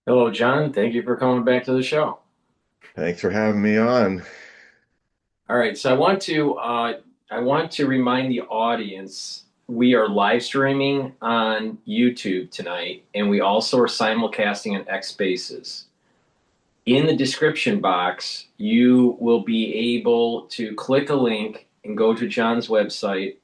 Hello, John. Thank you for coming back to the show. Thanks for having me on. All right, so I want to remind the audience we are live streaming on YouTube tonight, and we also are simulcasting on X Spaces. In the description box, you will be able to click a link and go to John's website,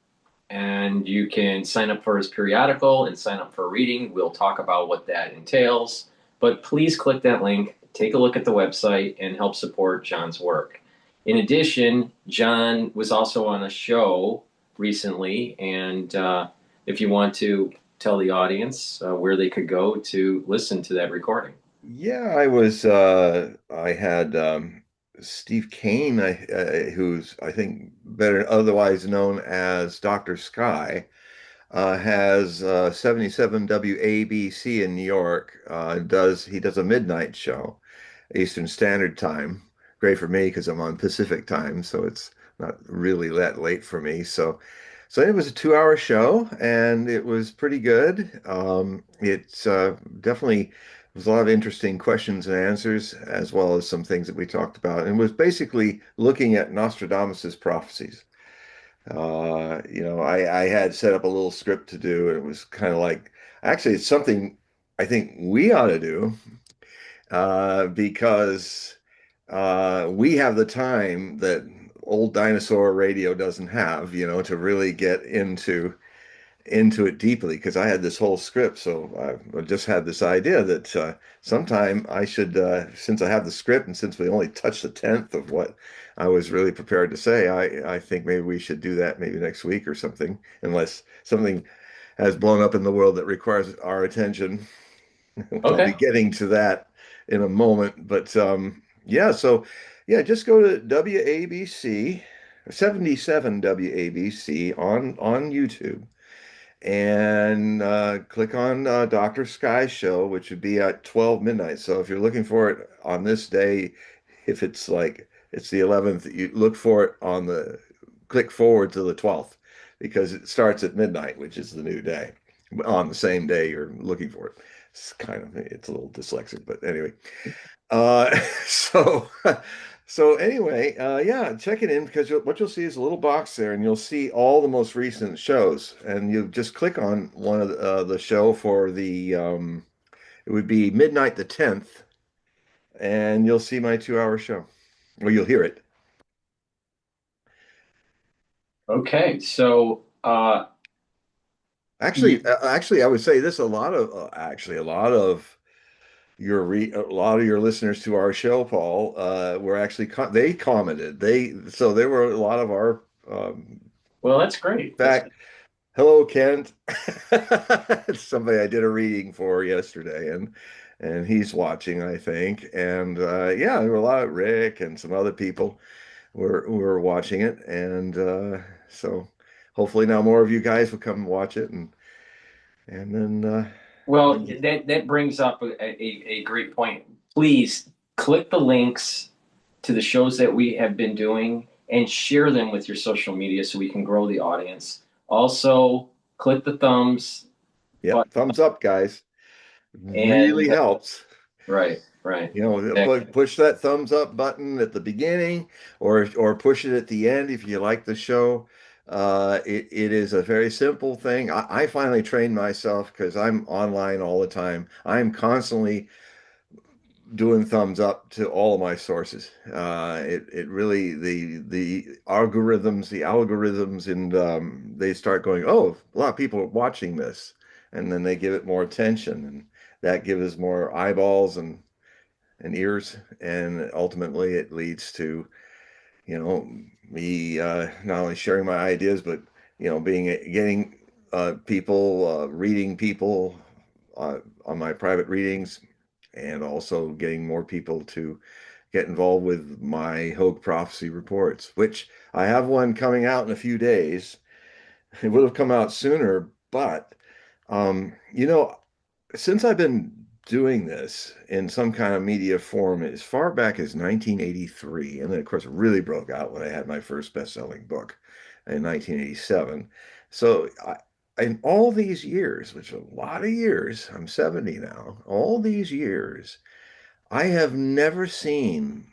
and you can sign up for his periodical and sign up for a reading. We'll talk about what that entails. But please click that link, take a look at the website, and help support John's work. In addition, John was also on a show recently, and if you want to tell the audience where they could go to listen to that recording. Yeah, I had Steve Kane, who's I think better otherwise known as Dr. Sky, has 77 WABC in New York. He does a midnight show, Eastern Standard Time. Great for me because I'm on Pacific time, so it's not really that late for me. So it was a 2 hour show, and it was pretty good. It's definitely was a lot of interesting questions and answers, as well as some things that we talked about, and was basically looking at Nostradamus's prophecies. I had set up a little script to do, and it was kind of like, actually, it's something I think we ought to do because we have the time that old dinosaur radio doesn't have, to really get into it deeply. Because I had this whole script, so I just had this idea that sometime I should, since I have the script and since we only touched a tenth of what I was really prepared to say, I think maybe we should do that maybe next week or something, unless something has blown up in the world that requires our attention. I'll be Okay. getting to that in a moment. But yeah, so yeah, just go to WABC, 77 WABC on YouTube and click on Dr. Sky's show, which would be at 12 midnight. So if you're looking for it on this day, if it's like it's the 11th, you look for it on the click forward to the 12th because it starts at midnight, which is the new day on the same day you're looking for it. It's a little dyslexic, but anyway. Uh, so, so anyway, yeah, check it in because what you'll see is a little box there, and you'll see all the most recent shows, and you just click on one of the show for the it would be midnight the 10th, and you'll see my 2 hour show, or you'll hear it. Okay. So, Actually, I would say this: a lot of a lot of your listeners to our show, Paul, were actually they commented. There were a lot of our well, that's great. That's fact. Hello, Kent. It's somebody I did a reading for yesterday, and he's watching, I think. And yeah, there were a lot of Rick and some other people were watching it, and so hopefully now more of you guys will come and watch it, and then Well, that brings up a great point. Please click the links to the shows that we have been doing and share them with your social media so we can grow the audience. Also, click the thumbs yep, button thumbs up, guys. Really and helps. right, right. Exactly. Push that thumbs up button at the beginning or push it at the end if you like the show. It is a very simple thing. I finally trained myself because I'm online all the time. I'm constantly doing thumbs up to all of my sources. It really the algorithms and they start going, oh, a lot of people are watching this, and then they give it more attention, and that gives more eyeballs and ears, and ultimately it leads to me not only sharing my ideas, but being getting people reading people on my private readings, and also getting more people to get involved with my Hogue prophecy reports, which I have one coming out in a few days. It would have come out sooner, but you know, since I've been doing this in some kind of media form as far back as 1983, and then of course it really broke out when I had my first best-selling book in 1987. So in all these years, which is a lot of years, I'm 70 now, all these years, I have never seen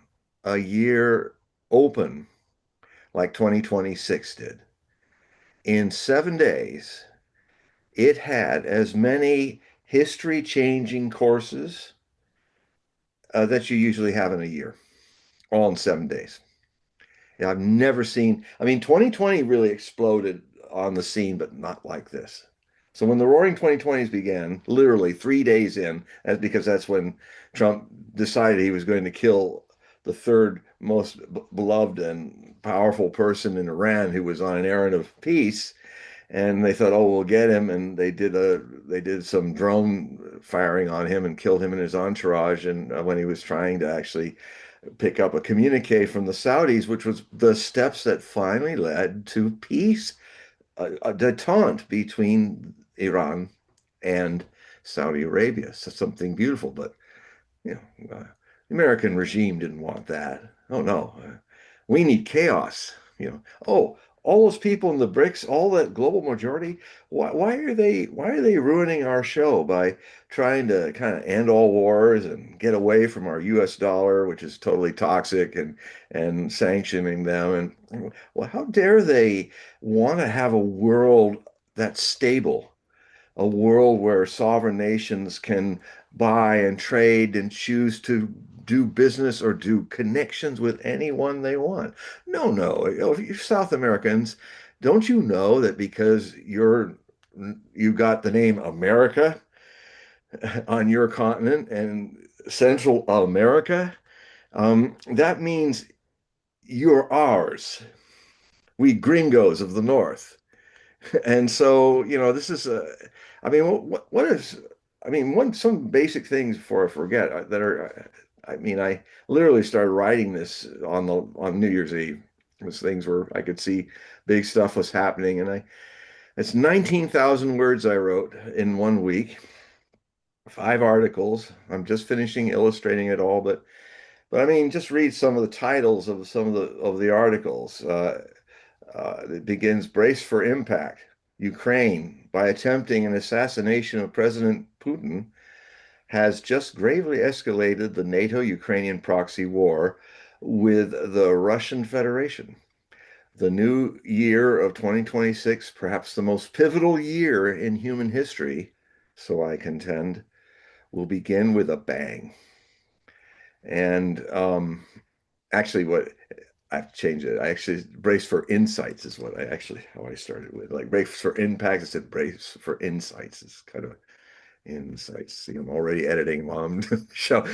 a year open like 2026 did. In 7 days, it had as many history-changing courses that you usually have in a year, all in 7 days. Yeah, I've never seen, I mean, 2020 really exploded on the scene, but not like this. So when the Roaring 2020s began, literally 3 days in, that's because that's when Trump decided he was going to kill the third most beloved and powerful person in Iran who was on an errand of peace. And they thought, oh, we'll get him. And they did some drone firing on him and killed him and his entourage. And when he was trying to actually pick up a communique from the Saudis, which was the steps that finally led to peace, a detente between Iran and Saudi Arabia. So something beautiful, but the American regime didn't want that. Oh no, we need chaos. Oh, all those people in the BRICS, all that global majority, why are they ruining our show by trying to kind of end all wars and get away from our US dollar, which is totally toxic, and sanctioning them? And well, how dare they want to have a world that's stable, a world where sovereign nations can buy and trade and choose to do business or do connections with anyone they want. No, no. You South Americans, don't you know that because you got the name America on your continent and Central America, that means you're ours. We gringos of the North. And so, this is I mean, what is, I mean, some basic things before I forget that are, I mean, I literally started writing this on New Year's Eve. It was things where I could see big stuff was happening, and it's 19,000 words I wrote in 1 week, 5 articles. I'm just finishing illustrating it all, but I mean, just read some of the titles of some of the articles. It begins Brace for Impact. Ukraine, by attempting an assassination of President Putin, has just gravely escalated the NATO-Ukrainian proxy war with the Russian Federation. The new year of 2026, perhaps the most pivotal year in human history, so I contend, will begin with a bang. And actually, what I've changed it. I actually brace for insights is what I actually how I started with. Like brace for impact, I said brace for insights. It's kind of insights. See, I'm already editing while I'm doing the show.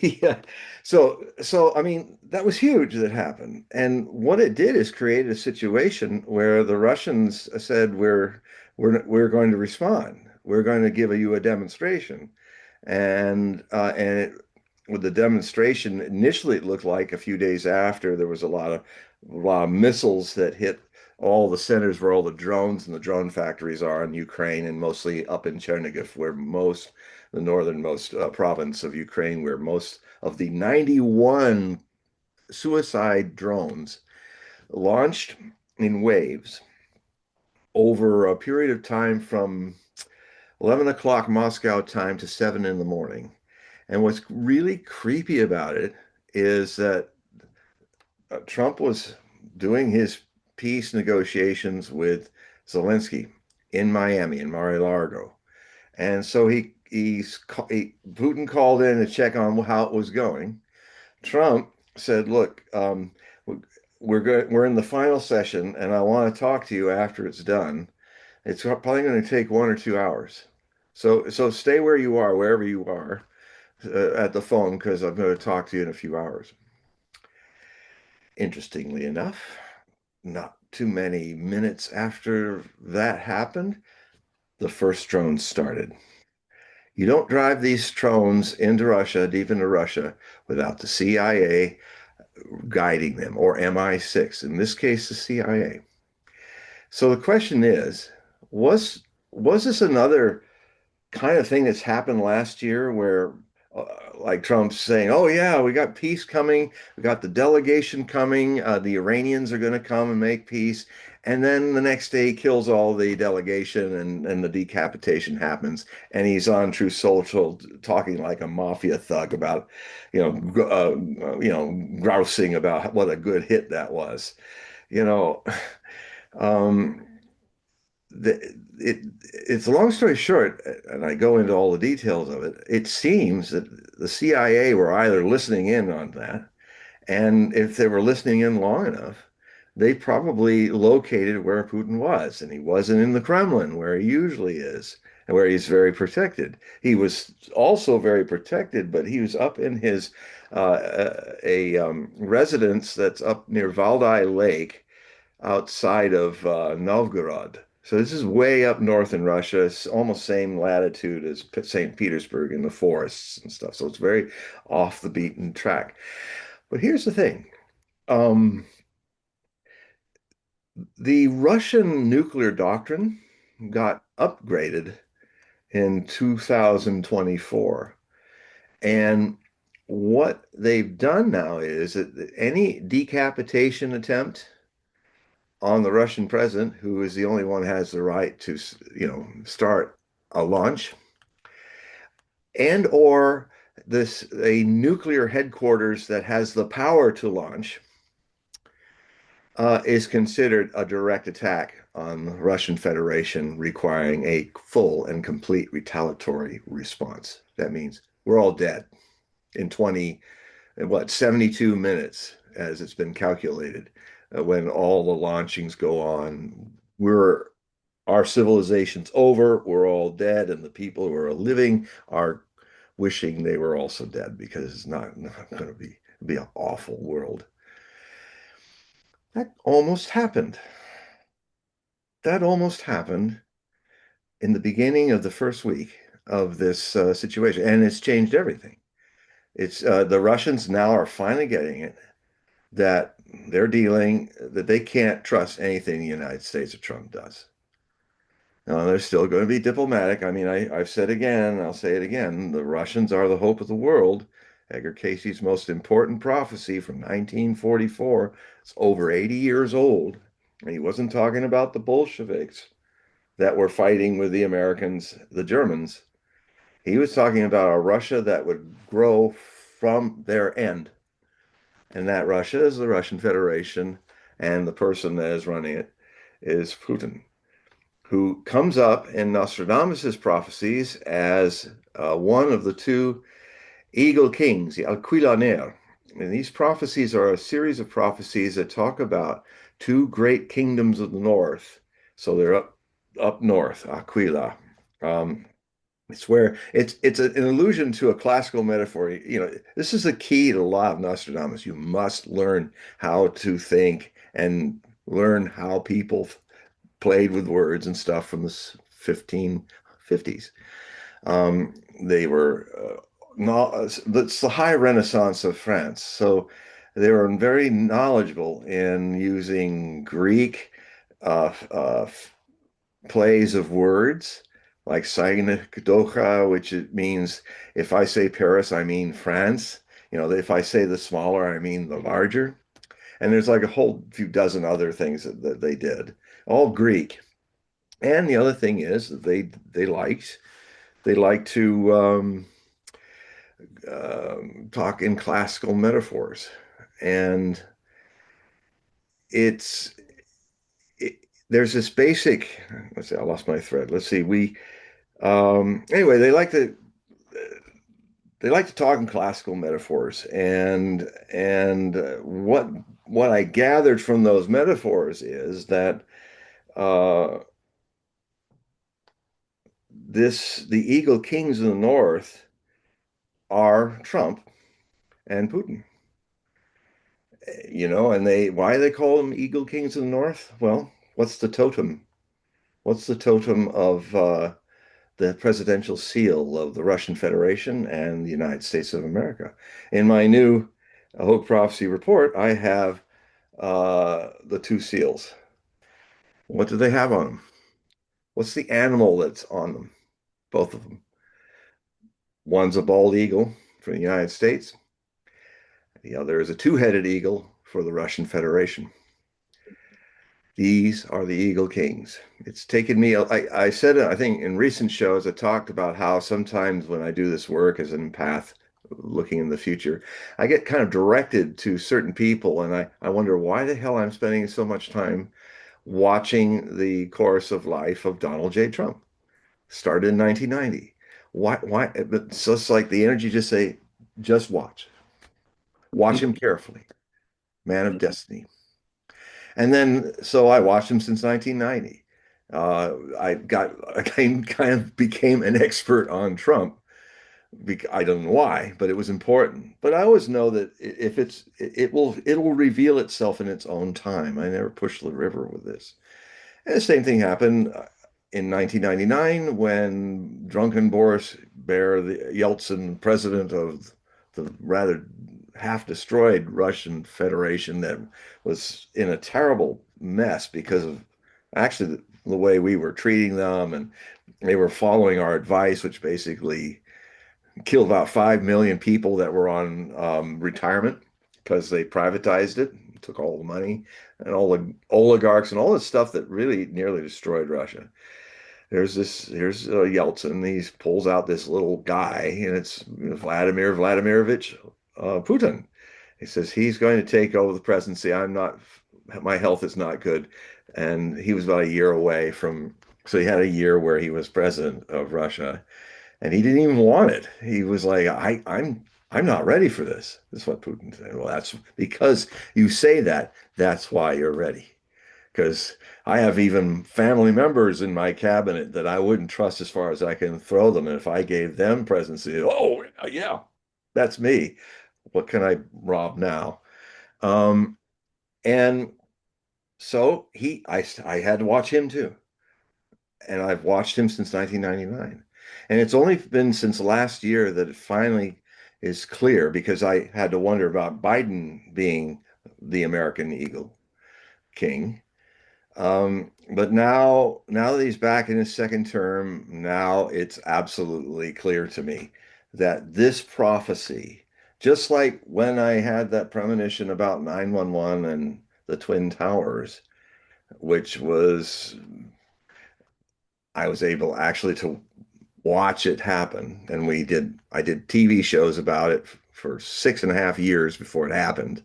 Yeah. So I mean, that was huge that happened. And what it did is create a situation where the Russians said, we're going to respond. We're going to give you a demonstration. And with the demonstration, initially it looked like a few days after there was a lot of missiles that hit all the centers where all the drones and the drone factories are in Ukraine, and mostly up in Chernihiv, the northernmost province of Ukraine, where most of the 91 suicide drones launched in waves over a period of time from 11 o'clock Moscow time to 7 in the morning. And what's really creepy about it is that Trump was doing his peace negotiations with Zelensky in Miami, in Mar-a-Lago. And so Putin called in to check on how it was going. Trump said, "Look, we're in the final session, and I want to talk to you after it's done. It's probably going to take 1 or 2 hours. So stay where you are, wherever you are, at the phone, because I'm going to talk to you in a few hours." Interestingly enough, not too many minutes after that happened, the first drones started. You don't drive these drones into Russia, deep into Russia, without the CIA guiding them, or MI6, in this case, the CIA. So the question is, was was this another kind of thing that's happened last year where like Trump's saying, "Oh yeah, we got peace coming. We got the delegation coming. The Iranians are going to come and make peace." And then the next day, he kills all the delegation, and the decapitation happens. And he's on True Social talking like a mafia thug about, grousing about what a good hit that was. You know, um, it's a long story short, and I go into all the details of it. It seems that the CIA were either listening in on that, and if they were listening in long enough, they probably located where Putin was, and he wasn't in the Kremlin where he usually is, and where he's very protected. He was also very protected, but he was up in his a residence that's up near Valdai Lake outside of Novgorod. So this is way up north in Russia. It's almost same latitude as St. Petersburg in the forests and stuff. So it's very off the beaten track. But here's the thing. Um, the Russian nuclear doctrine got upgraded in 2024. And what they've done now is that any decapitation attempt on the Russian president, who is the only one who has the right to, start a launch, and or this a nuclear headquarters that has the power to launch, is considered a direct attack on the Russian Federation, requiring a full and complete retaliatory response. That means we're all dead in 72 minutes, as it's been calculated, when all the launchings go on. Our civilization's over, we're all dead, and the people who are living are wishing they were also dead, because it's not going to be an awful world. That almost happened. That almost happened in the beginning of the first week of this situation, and it's changed everything. It's the Russians now are finally getting it, that that they can't trust anything the United States or Trump does. Now, they're still going to be diplomatic. I mean, I've said again, I'll say it again, the Russians are the hope of the world. Edgar Casey's most important prophecy from 1944. It's over 80 years old. And he wasn't talking about the Bolsheviks that were fighting with the Americans, the Germans. He was talking about a Russia that would grow from their end. And that Russia is the Russian Federation, and the person that is running it is Putin, who comes up in Nostradamus's prophecies as one of the two eagle kings, the Alquilaner. And these prophecies are a series of prophecies that talk about two great kingdoms of the north. So they're up north, Aquila. Um, it's where an allusion to a classical metaphor. This is the key to the law of Nostradamus. You must learn how to think and learn how people played with words and stuff from the 1550s. They were not, That's the high Renaissance of France. So they were very knowledgeable in using Greek plays of words like synecdocha, which it means if I say Paris, I mean France. If I say the smaller, I mean the larger. And there's like a whole few dozen other things that they did, all Greek. And the other thing is that they like to talk in classical metaphors, and it's there's this basic. Let's see, I lost my thread. Let's see. We Anyway, they like to talk in classical metaphors, and what I gathered from those metaphors is that uh, the Eagle Kings of the North are Trump and Putin. And why they call them Eagle Kings of the North? Well, what's the totem? What's the totem of the presidential seal of the Russian Federation and the United States of America? In my new Hogue Prophecy report, I have the two seals. What do they have on them? What's the animal that's on them? Both of them. One's a bald eagle for the United States. The other is a two-headed eagle for the Russian Federation. These are the Eagle Kings. It's taken me, I said, I think in recent shows, I talked about how sometimes when I do this work as an empath, looking in the future, I get kind of directed to certain people, and I wonder why the hell I'm spending so much time watching the course of life of Donald J. Trump. Started in 1990. Why? It's just like the energy just say, just watch. Watch him carefully. Man of destiny. And then, so I watched him since 1990. I kind of became an expert on Trump. I don't know why, but it was important. But I always know that if it'll reveal itself in its own time. I never pushed the river with this. And the same thing happened in 1999 when drunken Boris Bear, the Yeltsin, president of the rather half-destroyed Russian Federation that was in a terrible mess because of actually the way we were treating them, and they were following our advice, which basically killed about 5 million people that were on retirement because they privatized it, took all the money, and all the oligarchs and all this stuff that really nearly destroyed Russia. Here's Yeltsin. He pulls out this little guy, and it's Vladimir Vladimirovich Putin. He says he's going to take over the presidency. My health is not good. And he was about a year away from, so he had a year where he was president of Russia, and he didn't even want it. He was like, I'm not ready for this. This is what Putin said. Well, that's because you say that. That's why you're ready. Because I have even family members in my cabinet that I wouldn't trust as far as I can throw them. And if I gave them presidency, oh yeah, that's me. What can I rob now? Um, and so I had to watch him too. And I've watched him since 1999. And it's only been since last year that it finally is clear because I had to wonder about Biden being the American Eagle King. But now that he's back in his second term, now it's absolutely clear to me that this prophecy, just like when I had that premonition about 911 and the Twin Towers, which was I was able actually to watch it happen. And I did TV shows about it for 6.5 years before it happened.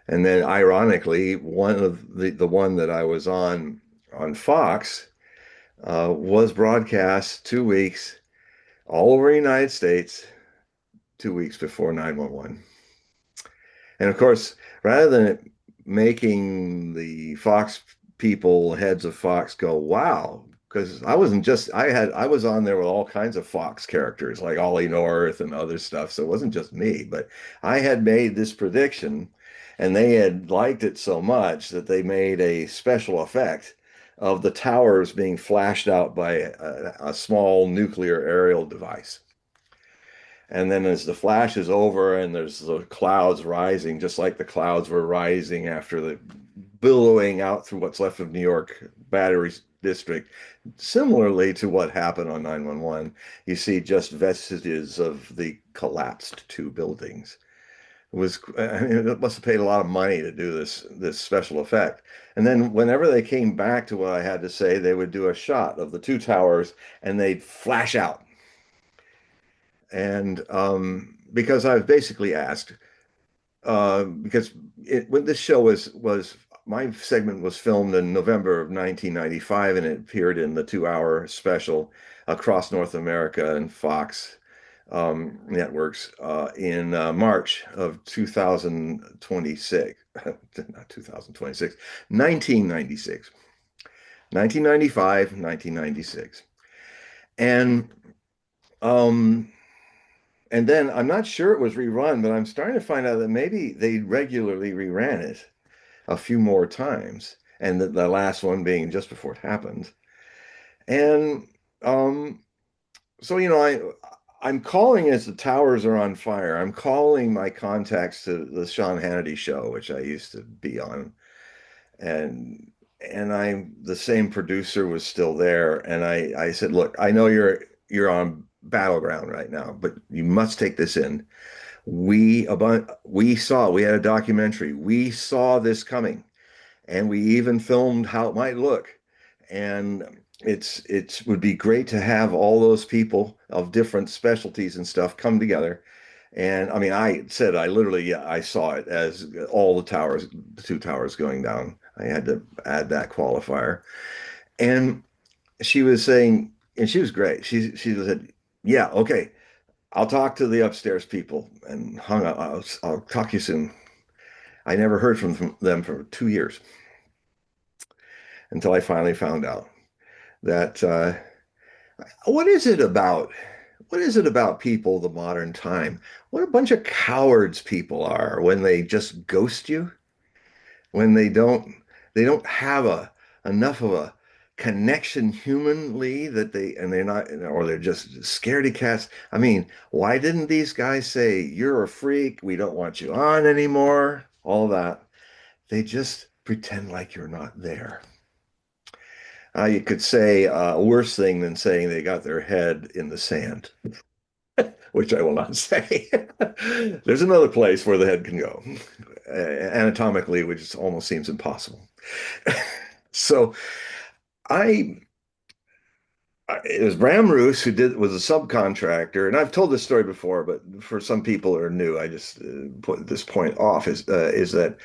And then ironically, one of the one that I was on Fox was broadcast 2 weeks all over the United States, 2 weeks before 911. And of course, rather than it making the Fox people, heads of Fox, go, wow, because I was on there with all kinds of Fox characters like Ollie North and other stuff. So it wasn't just me, but I had made this prediction and they had liked it so much that they made a special effect of the towers being flashed out by a small nuclear aerial device. And then as the flash is over and there's the clouds rising, just like the clouds were rising after the billowing out through what's left of New York Battery District, similarly to what happened on 911, you see just vestiges of the collapsed two buildings. I mean, it must have paid a lot of money to do this special effect. And then whenever they came back to what I had to say, they would do a shot of the two towers and they'd flash out. And because I've basically asked, because when this show was my segment was filmed in November of 1995, and it appeared in the 2 hour special across North America and Fox networks in March of 2026, not 2026, 1996, 1995, 1996. And um, and then I'm not sure it was rerun, but I'm starting to find out that maybe they regularly reran it a few more times, and the last one being just before it happened. And um, so I'm calling as the towers are on fire. I'm calling my contacts to the Sean Hannity show, which I used to be on, and the same producer was still there, and I said, look, I know you're on battleground right now, but you must take this in. We had a documentary. We saw this coming, and we even filmed how it might look. And it's would be great to have all those people of different specialties and stuff come together. And I mean, I said I literally, yeah, I saw it as all the two towers going down. I had to add that qualifier. And she was saying, and she was great. She said, "Yeah, okay, I'll talk to the upstairs people," and hung up. I'll talk to you soon. I never heard from them for 2 years until I finally found out that what is it about? What is it about people of the modern time? What a bunch of cowards people are when they just ghost you, when they don't have a enough of a connection humanly that they're not, or they're just scaredy cats. I mean, why didn't these guys say you're a freak, we don't want you on anymore, all that? They just pretend like you're not there. You could say a worse thing than saying they got their head in the sand, which I will not say. There's another place where the head can go, anatomically, which almost seems impossible. So I, it was Bram Roos who was a subcontractor, and I've told this story before, but for some people who are new, I just put this point off. Is that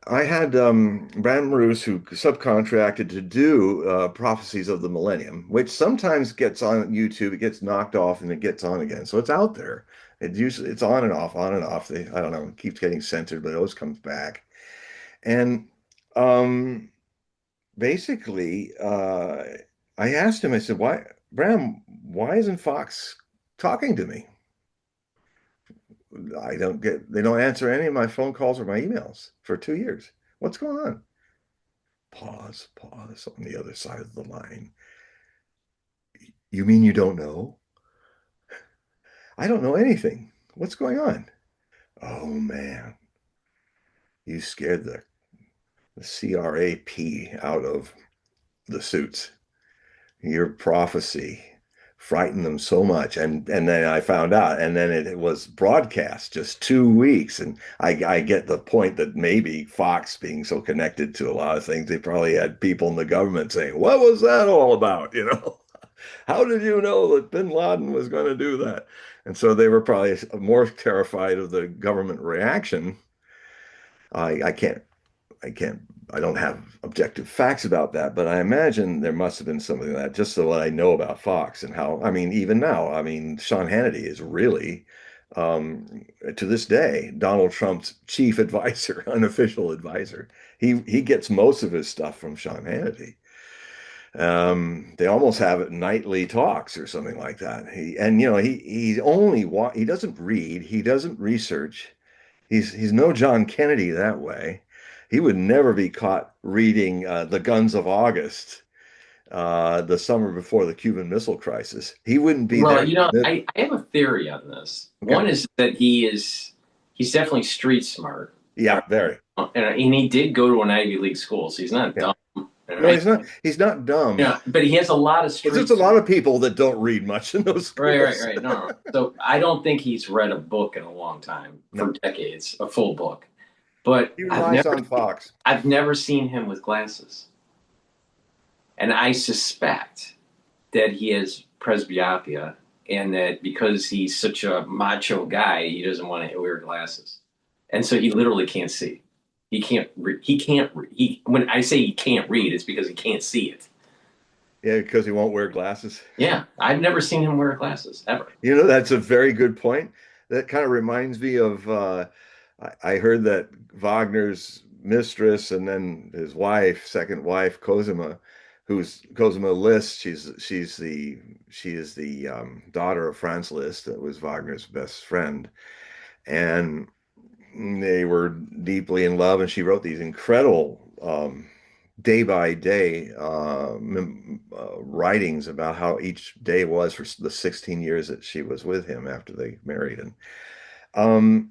I had Brandon Roos who subcontracted to do Prophecies of the Millennium, which sometimes gets on YouTube, it gets knocked off and it gets on again. So it's out there. It's on and off, on and off. I don't know, it keeps getting censored, but it always comes back. And um, basically, I asked him, I said, "Why, Bram, why isn't Fox talking to me? They don't answer any of my phone calls or my emails for 2 years. What's going on?" Pause, pause on the other side of the line. "You mean you don't know?" "I don't know anything. What's going on?" "Oh man, you scared the CRAP out of the suits. Your prophecy frightened them so much." And then I found out, and then it was broadcast just 2 weeks. And I get the point that maybe Fox being so connected to a lot of things, they probably had people in the government saying, "What was that all about?" How did you know that bin Laden was going to do that? And so they were probably more terrified of the government reaction. I can't, I can't, I don't have objective facts about that, but I imagine there must have been something like that, just so what I know about Fox and how, I mean, even now, I mean, Sean Hannity is really, to this day, Donald Trump's chief advisor, unofficial advisor. He gets most of his stuff from Sean Hannity. They almost have it nightly talks or something like that. He doesn't read, he doesn't research. He's no John Kennedy that way. He would never be caught reading The Guns of August, the summer before the Cuban Missile Crisis. He wouldn't be Well, there. I have a theory on this. Okay. One is that he's definitely street smart. Yeah, very. And he did go to an Ivy League school, so he's not Yeah. dumb. No, Right? He's not dumb. Yeah, but he has a lot of It's just street a lot smart. of people that don't read much in those Right, right, schools. right. No, no. So I don't think he's read a book in a long time, No, for decades, a full book. But he relies on Fox. I've never seen him with glasses. And I suspect that he has presbyopia and that because he's such a macho guy, he doesn't want to wear glasses. And so he literally can't see. He can't when I say he can't read, it's because he can't see it. Yeah, because he won't wear glasses. Yeah, I've never seen him wear glasses ever. That's a very good point. That kind of reminds me of I heard that Wagner's mistress and then his wife, second wife, Cosima, who's Cosima Liszt, she is the daughter of Franz Liszt, that was Wagner's best friend. And they were deeply in love, and she wrote these incredible day by day writings about how each day was for the 16 years that she was with him after they married. Um,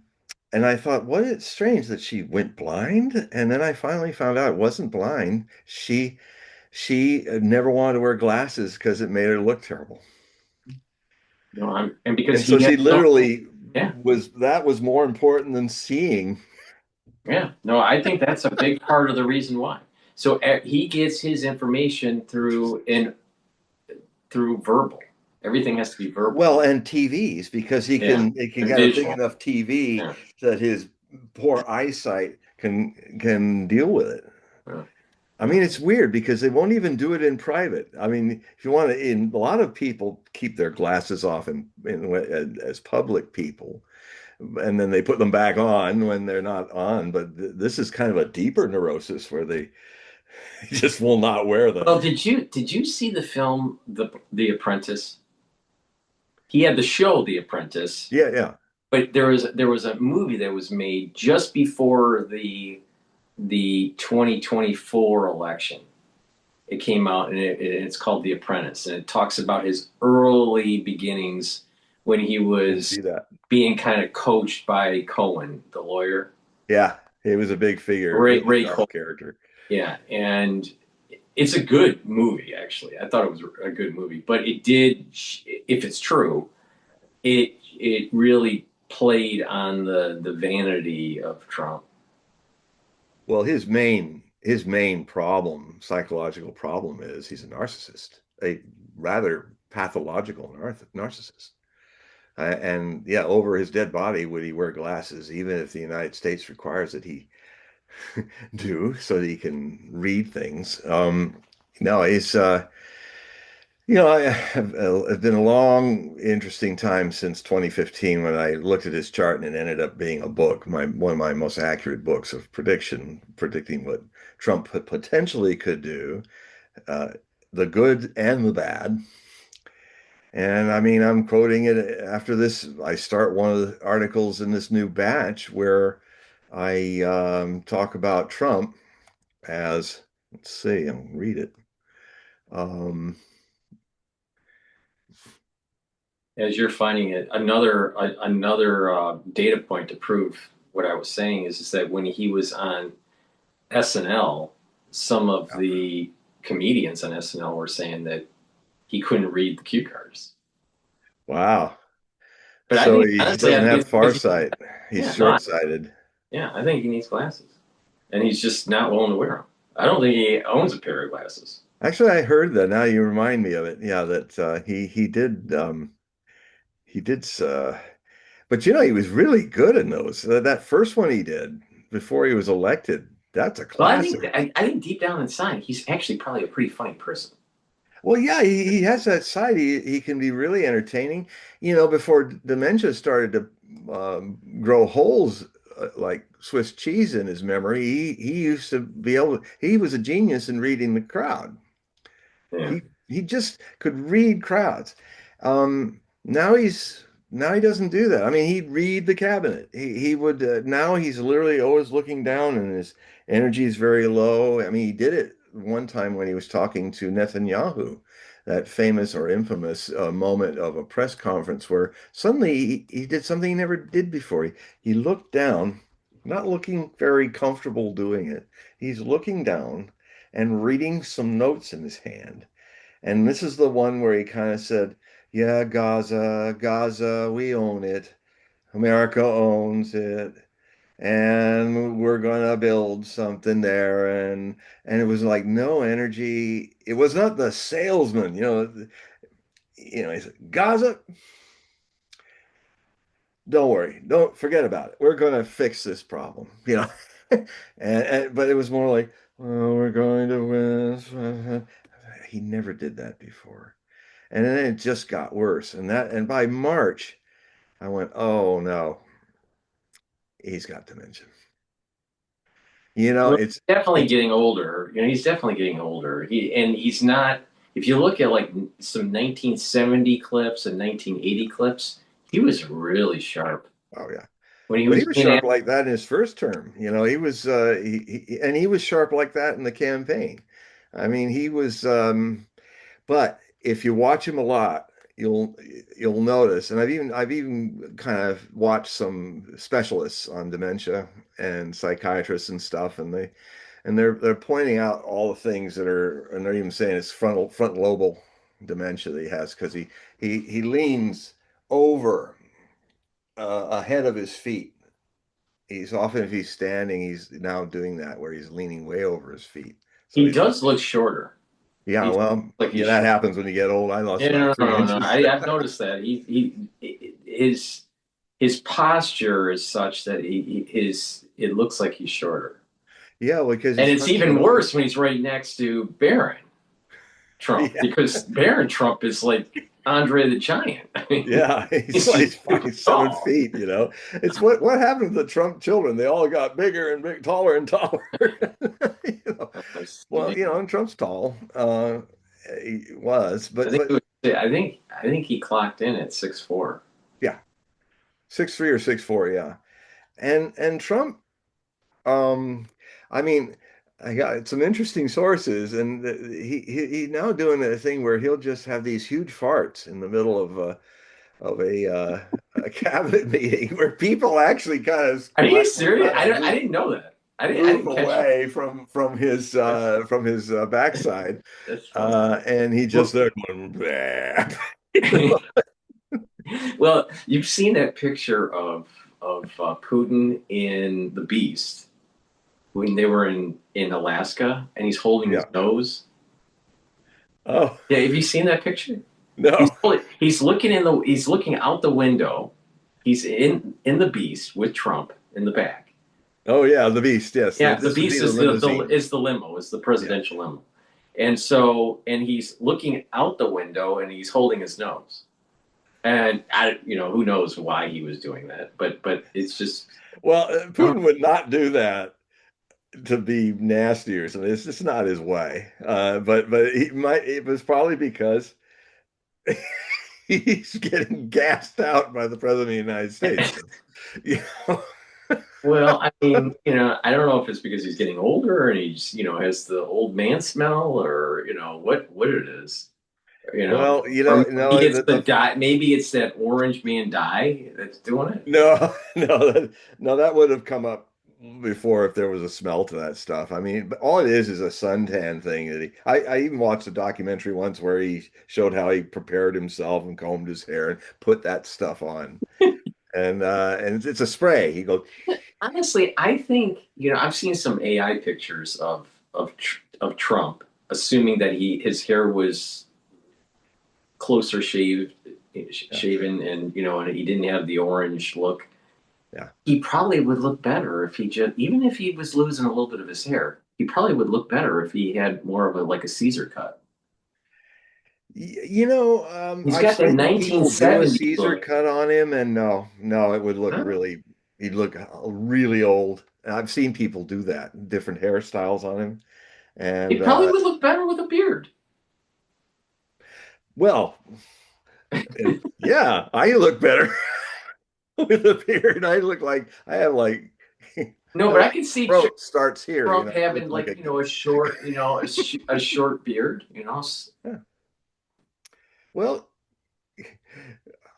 and I thought, what is strange that she went blind. And then I finally found out it wasn't blind. She never wanted to wear glasses because it made her look terrible. and because And so he had she so, literally yeah, was more important than seeing. yeah. No, I think that's a big part of the reason why. So he gets his information through verbal. Everything has to be verbal. Well, and TVs because Yeah, he can and get a big visual. enough TV Yeah, that his poor eyesight can deal with it. yeah, I yeah. mean, it's weird because they won't even do it in private. I mean, if you want to, in a lot of people keep their glasses off as public people, and then they put them back on when they're not on. But this is kind of a deeper neurosis where they just will not wear them. Well, did you see the film The Apprentice? He had the show The Apprentice, Yeah, yeah. but there was a movie that was made just before the 2024 election. It came out and it's called The Apprentice, and it talks about his early beginnings when he Didn't was see that. being kind of coached by Cohen, the lawyer, Yeah, he was a big figure, really Ray Cohen. sharp character. Yeah, and it's a good movie actually. I thought it was a good movie, but it did, if it's true, it really played on the vanity of Trump. Well, his main problem, psychological problem, is he's a narcissist, a rather pathological narcissist. And yeah, over his dead body would he wear glasses, even if the United States requires that he do, so that he can read things. No, it's it's been a long, interesting time since 2015 when I looked at his chart and it ended up being a book, my one of my most accurate books of predicting what Trump potentially could do, uh, the good and the bad. And I mean, I'm quoting it after this. I start one of the articles in this new batch where I talk about Trump as, let's see, I'll read it. Um, As you're finding it, another data point to prove what I was saying is that when he was on SNL, some of the comedians on SNL were saying that he couldn't read the cue cards. wow. But I So think he honestly, doesn't I have think because farsight. He's yeah, no, short-sighted. yeah, I think he needs glasses, and he's just not willing to wear them. I don't think he owns a pair of glasses. Actually, I heard that. Now you remind me of it. Yeah, that he did but he was really good in those. That first one he did before he was elected, that's a Well, I think classic. I think deep down inside, he's actually probably a pretty funny person. Well, yeah, he has that side. He can be really entertaining. Before dementia started to grow holes like Swiss cheese in his memory, he used to be able to, he was a genius in reading the crowd. Yeah. He just could read crowds. Now he doesn't do that. I mean, he'd read the cabinet. He would now he's literally always looking down and his energy is very low. I mean, he did it one time when he was talking to Netanyahu, that famous or infamous moment of a press conference where suddenly he did something he never did before. He looked down, not looking very comfortable doing it. He's looking down and reading some notes in his hand. And this is the one where he kind of said, yeah, Gaza, we own it. America owns it. And we're gonna build something there. And it was like no energy. It was not the salesman, he said, Gaza, don't worry, don't forget about it. We're gonna fix this problem. And but it was more like, well, we're going to win. He never did that before. And then it just got worse. And by March, I went, oh no, he's got dementia. Well, It's he's definitely it's getting older. He's definitely getting older. He's not. If you look at like some 1970 clips and 1980 clips, he was really sharp oh yeah. when he But he was was being sharp asked. like that in his first term. He was and he was sharp like that in the campaign. I mean, he was but if you watch him a lot, you'll you'll notice, and I've even kind of watched some specialists on dementia and psychiatrists and stuff, and they're pointing out all the things that are, and they're even saying it's front lobal dementia that he has because he leans. over ahead of his feet. He's often, if he's standing, he's now doing that where he's leaning way over his feet. So He he's, does look shorter. yeah, He well, like yeah, he's that short. happens when you get old. I lost Yeah, about no, no, three no, no. inches. I've noticed that his posture is such that it looks like he's shorter, Yeah, well, because and he's it's hunching even over. worse when he's right next to Barron Trump Yeah, because Barron Trump is like Andre the Giant. I mean, yeah, he's he's like just too fucking seven tall. feet, you know. It's what happened to the Trump children? They all got bigger and taller and taller. You know. Well, you know, and Trump's tall. He was, I but think it was, I think he clocked in at 6'4". yeah, 6'3" or 6'4", yeah. And Trump, um, I mean, I got some interesting sources, and he's now doing a thing where he'll just have these huge farts in the middle of a cabinet meeting where people actually kind of Are you will serious? kind of I move didn't know that. I move didn't catch that. away from his backside, That's funny. and he just Well, there going, "Bleh." well, you've seen that picture of Putin in The Beast when they were in Alaska, and he's holding his Yeah. nose. Oh Yeah, have you seen that picture? no. He's looking out the window. He's in The Beast with Trump in the back. Oh yeah, the Beast. Yes, Yeah, The this would be Beast the is the limousine. is the limo, is the Yeah. presidential limo. And he's looking out the window and he's holding his nose. And who knows why he was doing that, but it's just Well, uh, Putin would not do that to be nasty or something. It's just not his way. But he might. It was probably because he's getting gassed out by the president of the United States. So, you know, well, I mean, I don't know if it's because he's getting older and he's, has the old man smell or, what it is, well, or no, maybe it's the dye, maybe it's that orange man dye that's doing it. no, no, no, that would have come up before if there was a smell to that stuff. I mean, but all it is a suntan thing that I even watched a documentary once where he showed how he prepared himself and combed his hair and put that stuff on. And it's a spray. He goes, Honestly, I think, I've seen some AI pictures of Trump, assuming that his hair was closer yeah, shaven, and he didn't have the orange look. yeah. He probably would look better if he just, even if he was losing a little bit of his hair, he probably would look better if he had more of a like a Caesar cut. He's I've got that seen people do a 1970 Caesar look. cut on him, and no, no, it would look Huh? really, he'd look really old. And I've seen people do that, different hairstyles on him. He And probably would look better with a beard. well, and yeah, I look better with a beard. I look like I have like No, but my I can see throat starts here, Trump I look having like like a a short, a short beard. yeah. Well,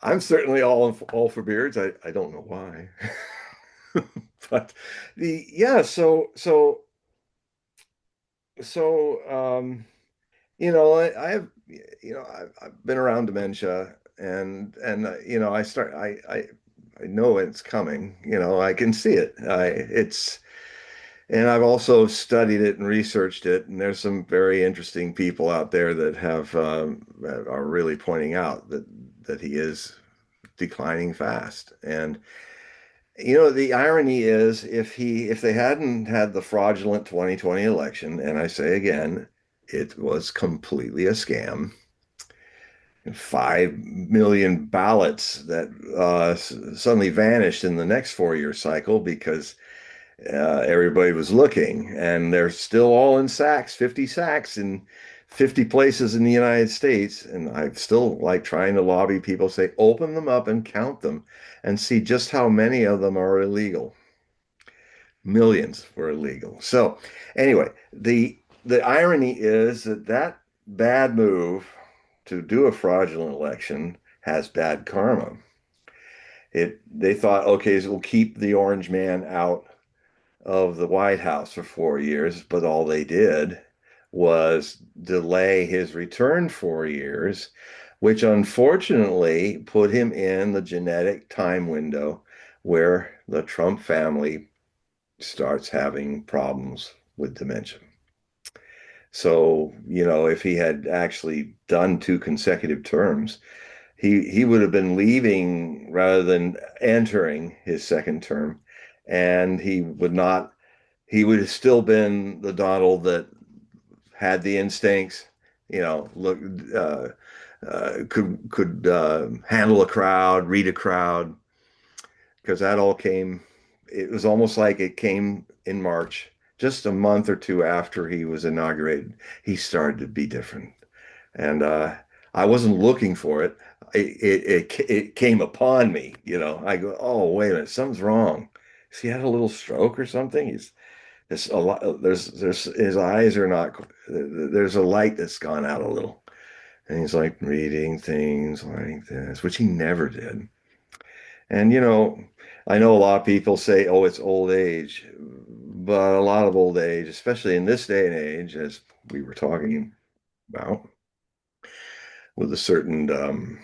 I'm certainly all for beards. I don't know why. But the yeah, so I have I've been around dementia and I know it's coming. I can see it. I it's and I've also studied it and researched it, and there's some very interesting people out there that are really pointing out that he is declining fast. And the irony is if they hadn't had the fraudulent 2020 election, and I say again, it was completely a scam. 5 million ballots that suddenly vanished in the next 4 year cycle because everybody was looking, and they're still all in sacks, 50 sacks in 50 places in the United States. And I still like trying to lobby people, say, open them up and count them and see just how many of them are illegal. Millions were illegal. So anyway, the irony is that bad move to do a fraudulent election has bad karma. They thought, okay, so we'll keep the orange man out of the White House for 4 years, but all they did was delay his return 4 years which unfortunately put him in the genetic time window where the Trump family starts having problems with dementia. So, if he had actually done two consecutive terms, he would have been leaving rather than entering his second term, and he would have still been the Donald that had the instincts, look, could handle a crowd, read a crowd, because that all came. It was almost like it came in March, just a month or two after he was inaugurated. He started to be different, and I wasn't looking for it. It came upon me. I go, oh wait a minute, something's wrong. Has he had a little stroke or something? There's a lot. There's his eyes are not. There's a light that's gone out a little, and he's like reading things like this, which he never did. And I know a lot of people say, "Oh, it's old age," but a lot of old age, especially in this day and age, as we were talking about, with a certain,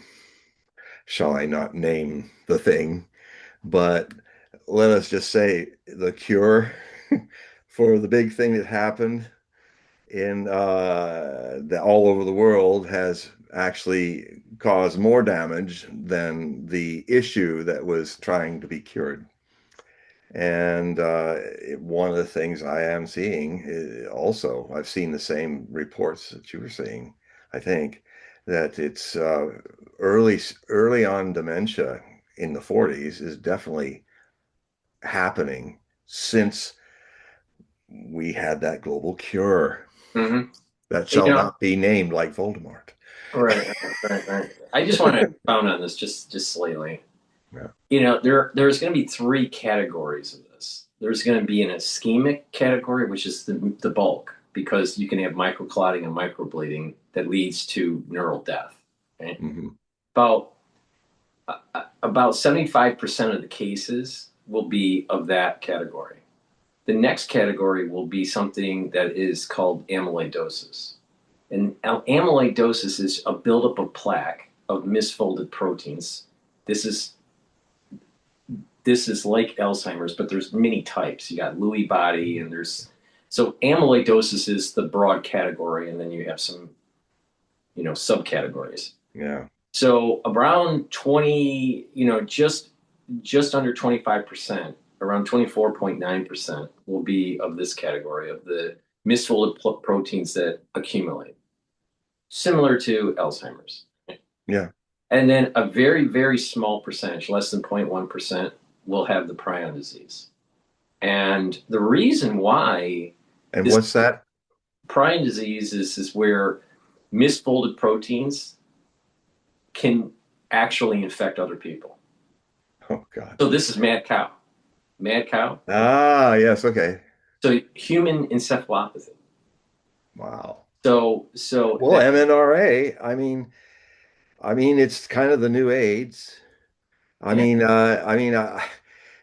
shall I not name the thing, but let us just say the cure for the big thing that happened in all over the world has actually caused more damage than the issue that was trying to be cured. And one of the things I am seeing also, I've seen the same reports that you were seeing, I think, that it's early on dementia in the 40s is definitely happening since we had that global cure Hmm. that You shall know, not be named like Voldemort. right. I just want to expound on this just slightly. Yeah. There's going to be three categories of this. There's going to be an ischemic category, which is the bulk, because you can have microclotting and microbleeding that leads to neural death. Okay? Hmm. About about 75% of the cases will be of that category. The next category will be something that is called amyloidosis. And amyloidosis is a buildup of plaque of misfolded proteins. This is this is like Alzheimer's, but there's many types. You got Lewy body, and there's so amyloidosis is the broad category, and then you have some subcategories. Yeah. So around 20, just under 25%, around 24.9% will be of this category of the misfolded proteins that accumulate, similar to Alzheimer's. Yeah. And then a very, very small percentage, less than 0.1%, will have the prion disease. And the reason why And this what's that? prion disease is where misfolded proteins can actually infect other people. Oh, God. So this is mad cow. Mad cow. Ah, yes. Okay. So human encephalopathy. Wow. So Well, that MNRA, it's kind of the new AIDS. yeah.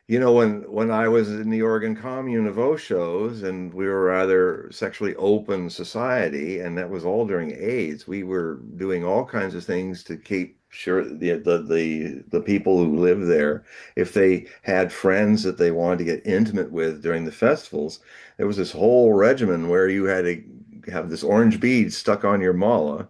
When I was in the Oregon Commune of Oshos, and we were a rather sexually open society, and that was all during AIDS. We were doing all kinds of things to keep sure the people who lived there, if they had friends that they wanted to get intimate with during the festivals, there was this whole regimen where you had to have this orange bead stuck on your mala,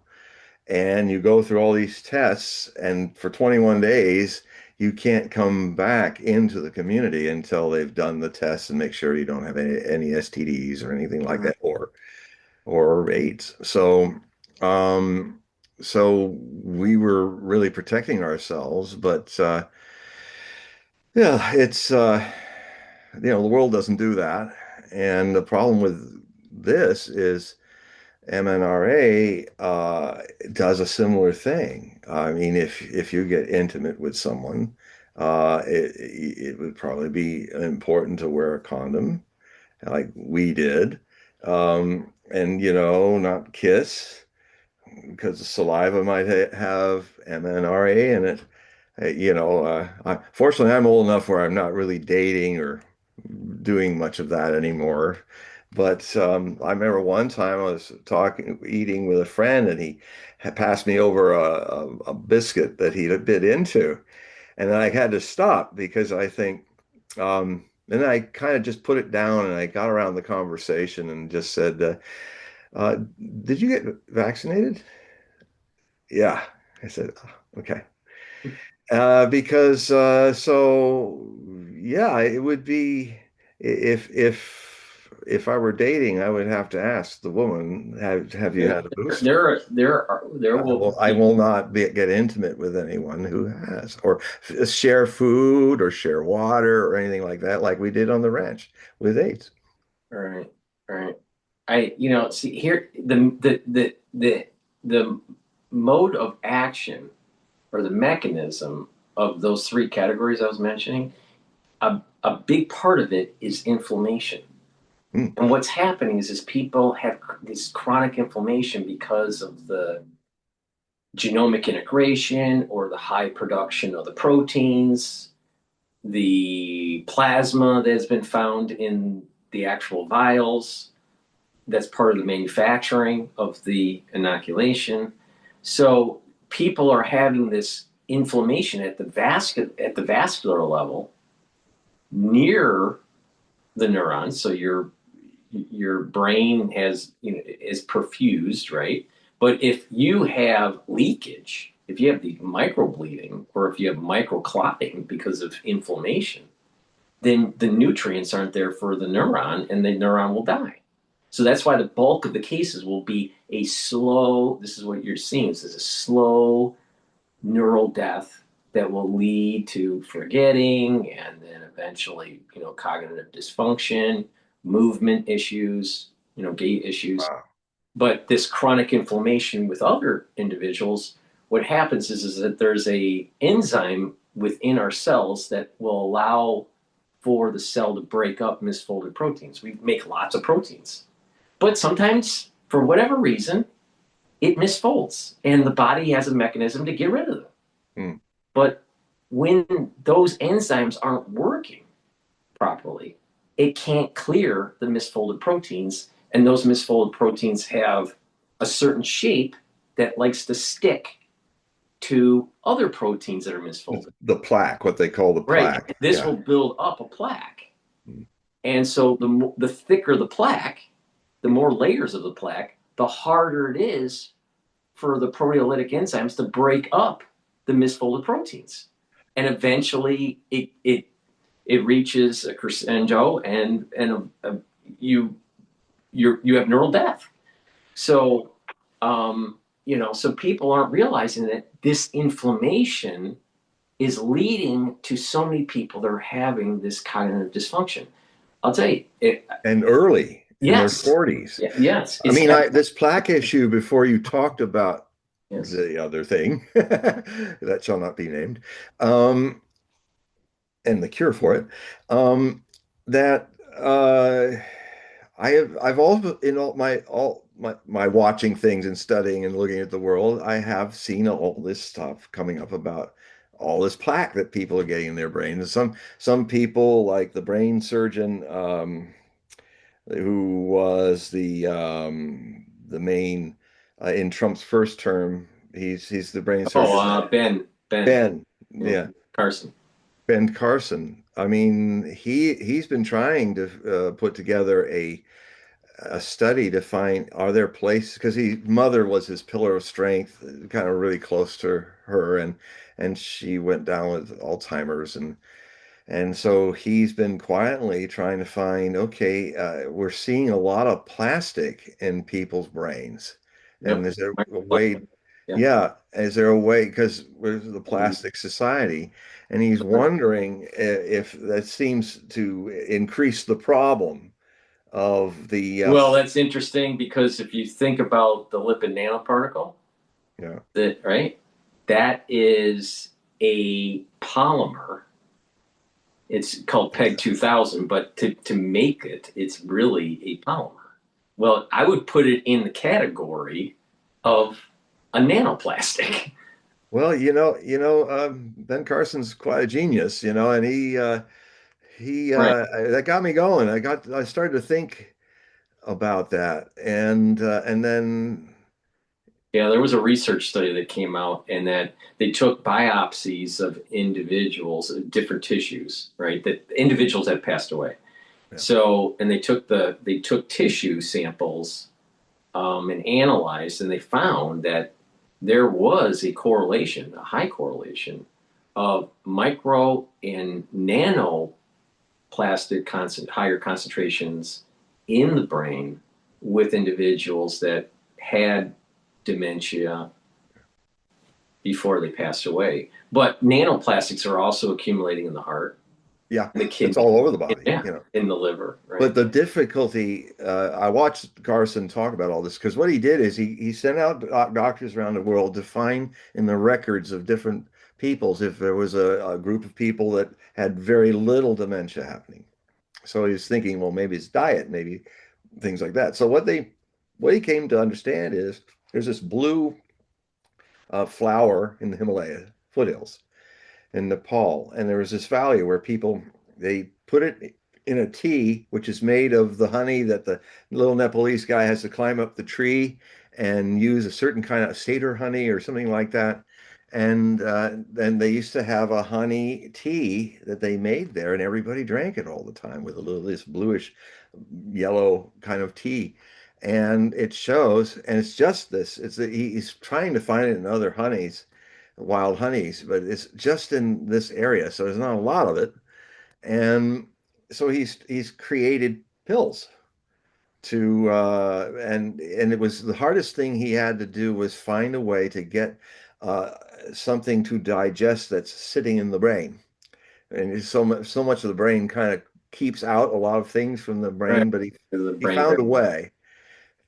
and you go through all these tests, and for 21 days you can't come back into the community until they've done the tests and make sure you don't have any STDs or anything like Mhm. that, or AIDS. Um so we were really protecting ourselves, but yeah, it's the world doesn't do that. And the problem with this is MNRA does a similar thing. I mean, if you get intimate with someone, it would probably be important to wear a condom, like we did, and not kiss because the saliva might have MNRA in it. Fortunately, I'm old enough where I'm not really dating or doing much of that anymore. But I remember one time I was eating with a friend, and he had passed me over a biscuit that he'd bit into. And then I had to stop because I think, and I kind of just put it down and I got around the conversation and just said, uh, did you get vaccinated? Yeah. I said, "Oh, okay." Because yeah, it would be if I were dating, I would have to ask the woman, have you had a booster? There will I be. will not get intimate with anyone who has, or share food or share water or anything like that, like we did on the ranch with AIDS. All right, all right. See here the mode of action or the mechanism of those three categories I was mentioning, a big part of it is inflammation. Hmm. And what's happening is people have this chronic inflammation because of the genomic integration or the high production of the proteins, the plasma that has been found in the actual vials. That's part of the manufacturing of the inoculation. So people are having this inflammation at the vascular level near the neurons. So your brain is perfused, right? But if you have leakage, if you have the microbleeding, or if you have microclotting because of inflammation, then the nutrients aren't there for the neuron, and the neuron will die. So that's why the bulk of the cases will be a slow. This is what you're seeing. This is a slow neural death that will lead to forgetting, and then eventually, cognitive dysfunction, movement issues, gait issues. Wow. But this chronic inflammation with other individuals, what happens is that there's a enzyme within our cells that will allow for the cell to break up misfolded proteins. We make lots of proteins, but sometimes, for whatever reason, it misfolds, and the body has a mechanism to get rid of them. Hmm. But when those enzymes aren't working properly, it can't clear the misfolded proteins, and those misfolded proteins have a certain shape that likes to stick to other proteins that are misfolded. The plaque, what they call the Right. plaque. This Yeah. will build up a plaque. Hmm. And so the thicker the plaque, the more layers of the plaque, the harder it is for the proteolytic enzymes to break up the misfolded proteins. And eventually it reaches a crescendo, and you you have neural death. So so people aren't realizing that this inflammation is leading to so many people that are having this cognitive dysfunction. I'll tell you, And early in their yes, 40s. yes, I it's mean, this plaque issue before you talked about yes. the other thing that shall not be named, um, and the cure for it, that I've also in all my watching things and studying and looking at the world, I have seen all this stuff coming up about all this plaque that people are getting in their brains. Some people, like the brain surgeon, who was the main in Trump's first term. He's the brain Oh, surgeon that Ben, Ben, yeah, yeah, Carson. Ben Carson. I mean, he's been trying to put together a study to find, are there places, because his mother was his pillar of strength, kind of really close to her, and she went down with Alzheimer's, and so he's been quietly trying to find, okay, we're seeing a lot of plastic in people's brains. And Yep. is there a way, Yeah. yeah, is there a way, because we're the plastic society, and he's wondering if that seems to increase the problem of the, Well, that's interesting because if you think about the lipid nanoparticle, yeah, that right, that is a polymer. It's called PEG 2000, but to make it, it's really a polymer. Well, I would put it in the category of a nanoplastic. well, Ben Carson's quite a genius, and he Right. that got me going. I started to think. about that. And then Yeah, there was a research study that came out, and that they took biopsies of individuals, different tissues, right? That individuals that passed away. yeah, So, and they took tissue samples, and analyzed, and they found that there was a correlation, a high correlation of micro and nanoplastic higher concentrations in the brain with individuals that had dementia before they passed away. But nanoplastics are also accumulating in the heart, yeah, in the it's kidney, all over the body, yeah, in the liver, But right? the difficulty, I watched Carson talk about all this because what he did is he sent out doctors around the world to find in the records of different peoples if there was a group of people that had very little dementia happening. So he was thinking, well, maybe it's diet, maybe things like that. So what he came to understand is there's this blue flower in the Himalaya foothills in Nepal, and there was this valley where people they put it in a tea, which is made of the honey that the little Nepalese guy has to climb up the tree and use a certain kind of satyr honey or something like that. And then they used to have a honey tea that they made there, and everybody drank it all the time with a little this bluish yellow kind of tea. And it shows, and it's just this. He's trying to find it in other honeys, wild honeys, but it's just in this area, so there's not a lot of it. And so he's created pills to and it was the hardest thing he had to do was find a way to get uh, something to digest that's sitting in the brain. And so much of the brain kind of keeps out a lot of things from the Right. brain, but The he brain found a barrier. way.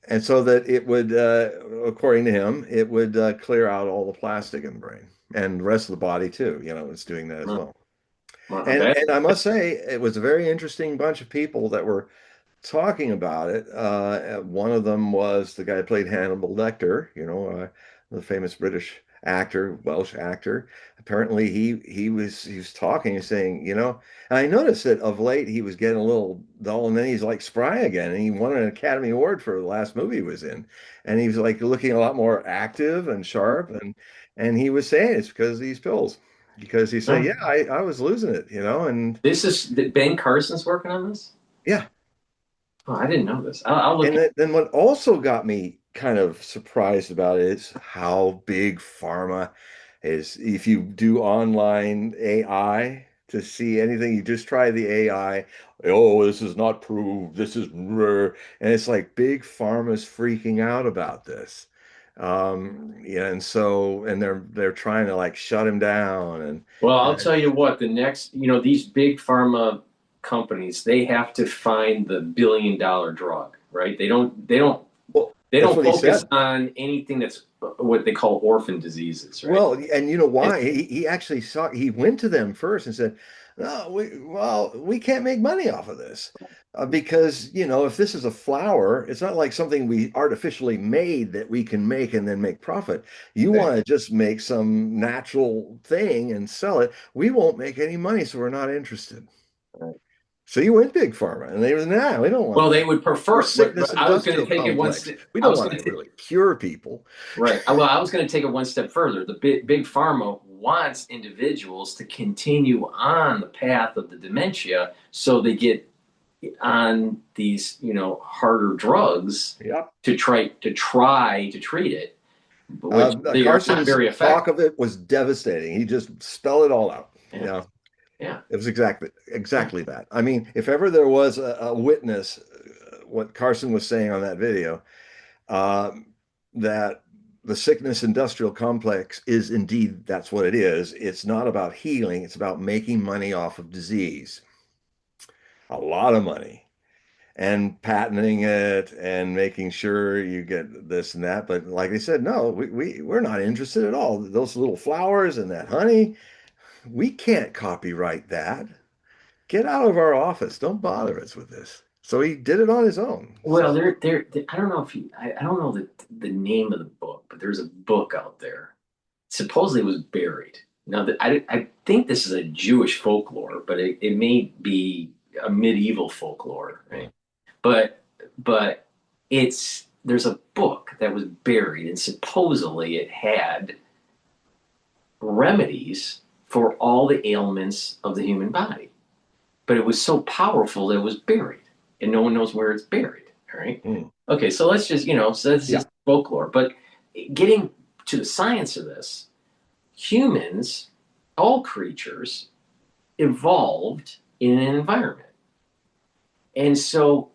And so that it would, according to him, it would clear out all the plastic in the brain and the rest of the body too. It's doing that as Well, well. well, I And bet. and I must say, it was a very interesting bunch of people that were talking about it. One of them was the guy who played Hannibal Lecter, the famous British actor, Welsh actor. Apparently, he was talking and saying, and I noticed that of late he was getting a little dull, and then he's like spry again, and he won an Academy Award for the last movie he was in, and he was like looking a lot more active and sharp, and he was saying it's because of these pills. Because he said, Huh. yeah, I was losing it, and This is Ben Carson's working on this. yeah. Oh, I didn't know this. I'll look And at. then what also got me kind of surprised about it is how big pharma is. If you do online AI to see anything, you just try the AI. Oh, this is not proved. This is rare. And it's like big pharma's freaking out about this. Yeah, and they're trying to like shut him down Well, I'll and tell you what. The next, these big pharma companies, they have to find the billion-dollar drug, right? They don't. They don't. well, They that's don't what he focus said. on anything that's what they call orphan diseases, right? Well, and you know And, why? He actually he went to them first and said, "No, we can't make money off of this because if this is a flower, it's not like something we artificially made that we can make and then make profit. You want to just make some natural thing and sell it. We won't make any money, so we're not interested." So you went big pharma, and they were, "Nah, we don't want well, they that. would We're prefer. sickness But I was going to industrial take it one complex. step. We I don't was want going to to take. really cure people." Right. Well, I was going to take it one step further. The big pharma wants individuals to continue on the path of the dementia, so they get on these, harder drugs Yep. to try to treat it, which they are not Carson's very talk effective. of it was devastating. He just spelled it all out. Yeah, yeah. It was exactly that. I mean, if ever there was a witness, what Carson was saying on that video, um, that the sickness industrial complex is indeed that's what it is. It's not about healing, it's about making money off of disease. A lot of money. And patenting it and making sure you get this and that. But like I said, no, we're not interested at all. Those little flowers and that honey, we can't copyright that. Get out of our office. Don't bother us with this. So he did it on his own. Well, I don't know if I don't know the name of the book, but there's a book out there. Supposedly it was buried. Now, I think this is a Jewish folklore, but it may be a medieval folklore, right? But but there's a book that was buried, and supposedly it had remedies for all the ailments of the human body. But it was so powerful that it was buried, and no one knows where it's buried. All right. Mm. Okay, so let's just, so that's Yeah. just folklore. But getting to the science of this, humans, all creatures, evolved in an environment. And so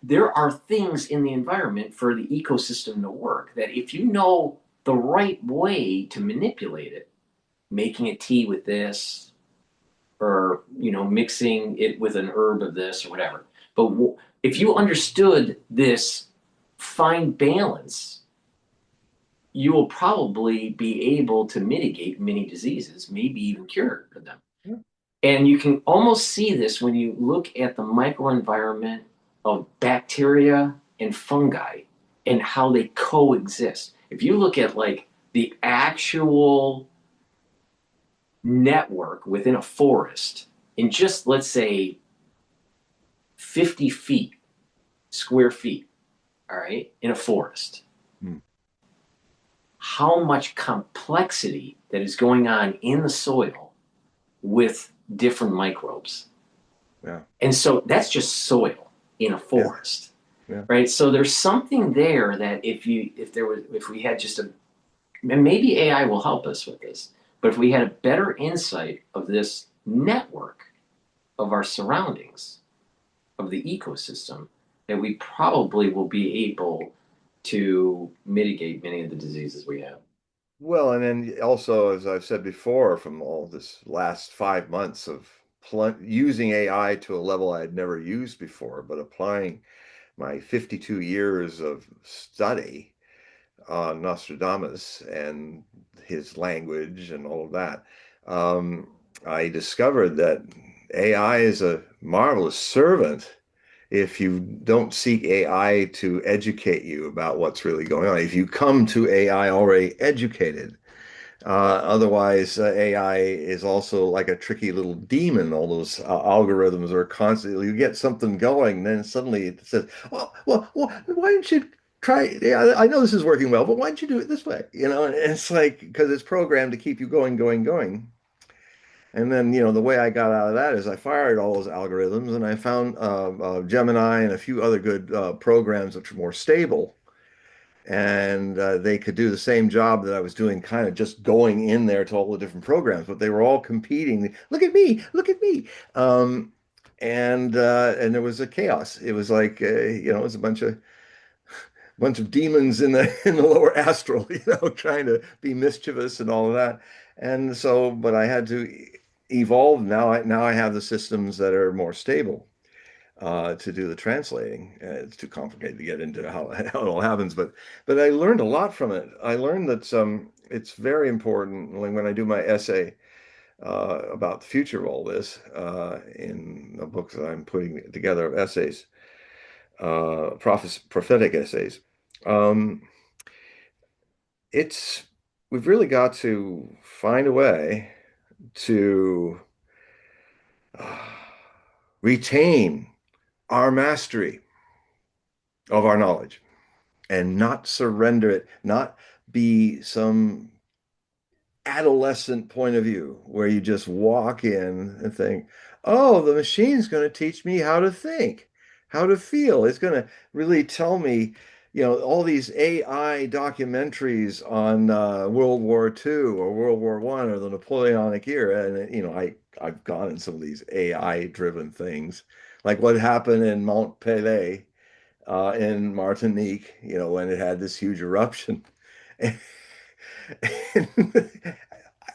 there are things in the environment for the ecosystem to work that if you know the right way to manipulate it, making a tea with this, or mixing it with an herb of this or whatever. But if you understood this fine balance, you will probably be able to mitigate many diseases, maybe even cure them. Yeah. And you can almost see this when you look at the microenvironment of bacteria and fungi and how they coexist. If you look at like the actual network within a forest in just, let's say, 50 feet, square feet, all right, in a forest, Mm. how much complexity that is going on in the soil with different microbes. Yeah. And so that's just soil in a Yeah. forest, Yeah. right? So there's something there that if we had just and maybe AI will help us with this, but if we had a better insight of this network of our surroundings, of the ecosystem, that we probably will be able to mitigate many of the diseases we have. Well, and then also, as I've said before, from all this last 5 months of using AI to a level I had never used before, but applying my 52 years of study on Nostradamus and his language and all of that, I discovered that AI is a marvelous servant if you don't seek AI to educate you about what's really going on. If you come to AI already educated, otherwise, AI is also like a tricky little demon. All those algorithms are constantly, you get something going, then suddenly it says, well, why don't you try? Yeah, I know this is working well, but why don't you do it this way? And it's like, because it's programmed to keep you going, going, going. And then, the way I got out of that is I fired all those algorithms and I found Gemini and a few other good programs which are more stable and they could do the same job that I was doing, kind of just going in there to all the different programs, but they were all competing. Look at me, look at me. And there was a chaos. It was like it was a bunch of demons in the in the lower astral, trying to be mischievous and all of that. And so, but I had to evolve. Now I have the systems that are more stable to do the translating. It's too complicated to get into how it all happens, but I learned a lot from it. I learned that it's very important when I do my essay about the future of all this in a book that I'm putting together of essays, prophetic essays. Um, it's we've really got to find a way to uh, retain our mastery of our knowledge and not surrender it, not be some adolescent point of view where you just walk in and think, oh, the machine's going to teach me how to think, how to feel. It's going to really tell me, all these AI documentaries on World War II or World War One or the Napoleonic era. And, I've gone in some of these AI driven things, like what happened in Mount Pelée in Martinique, when it had this huge eruption. And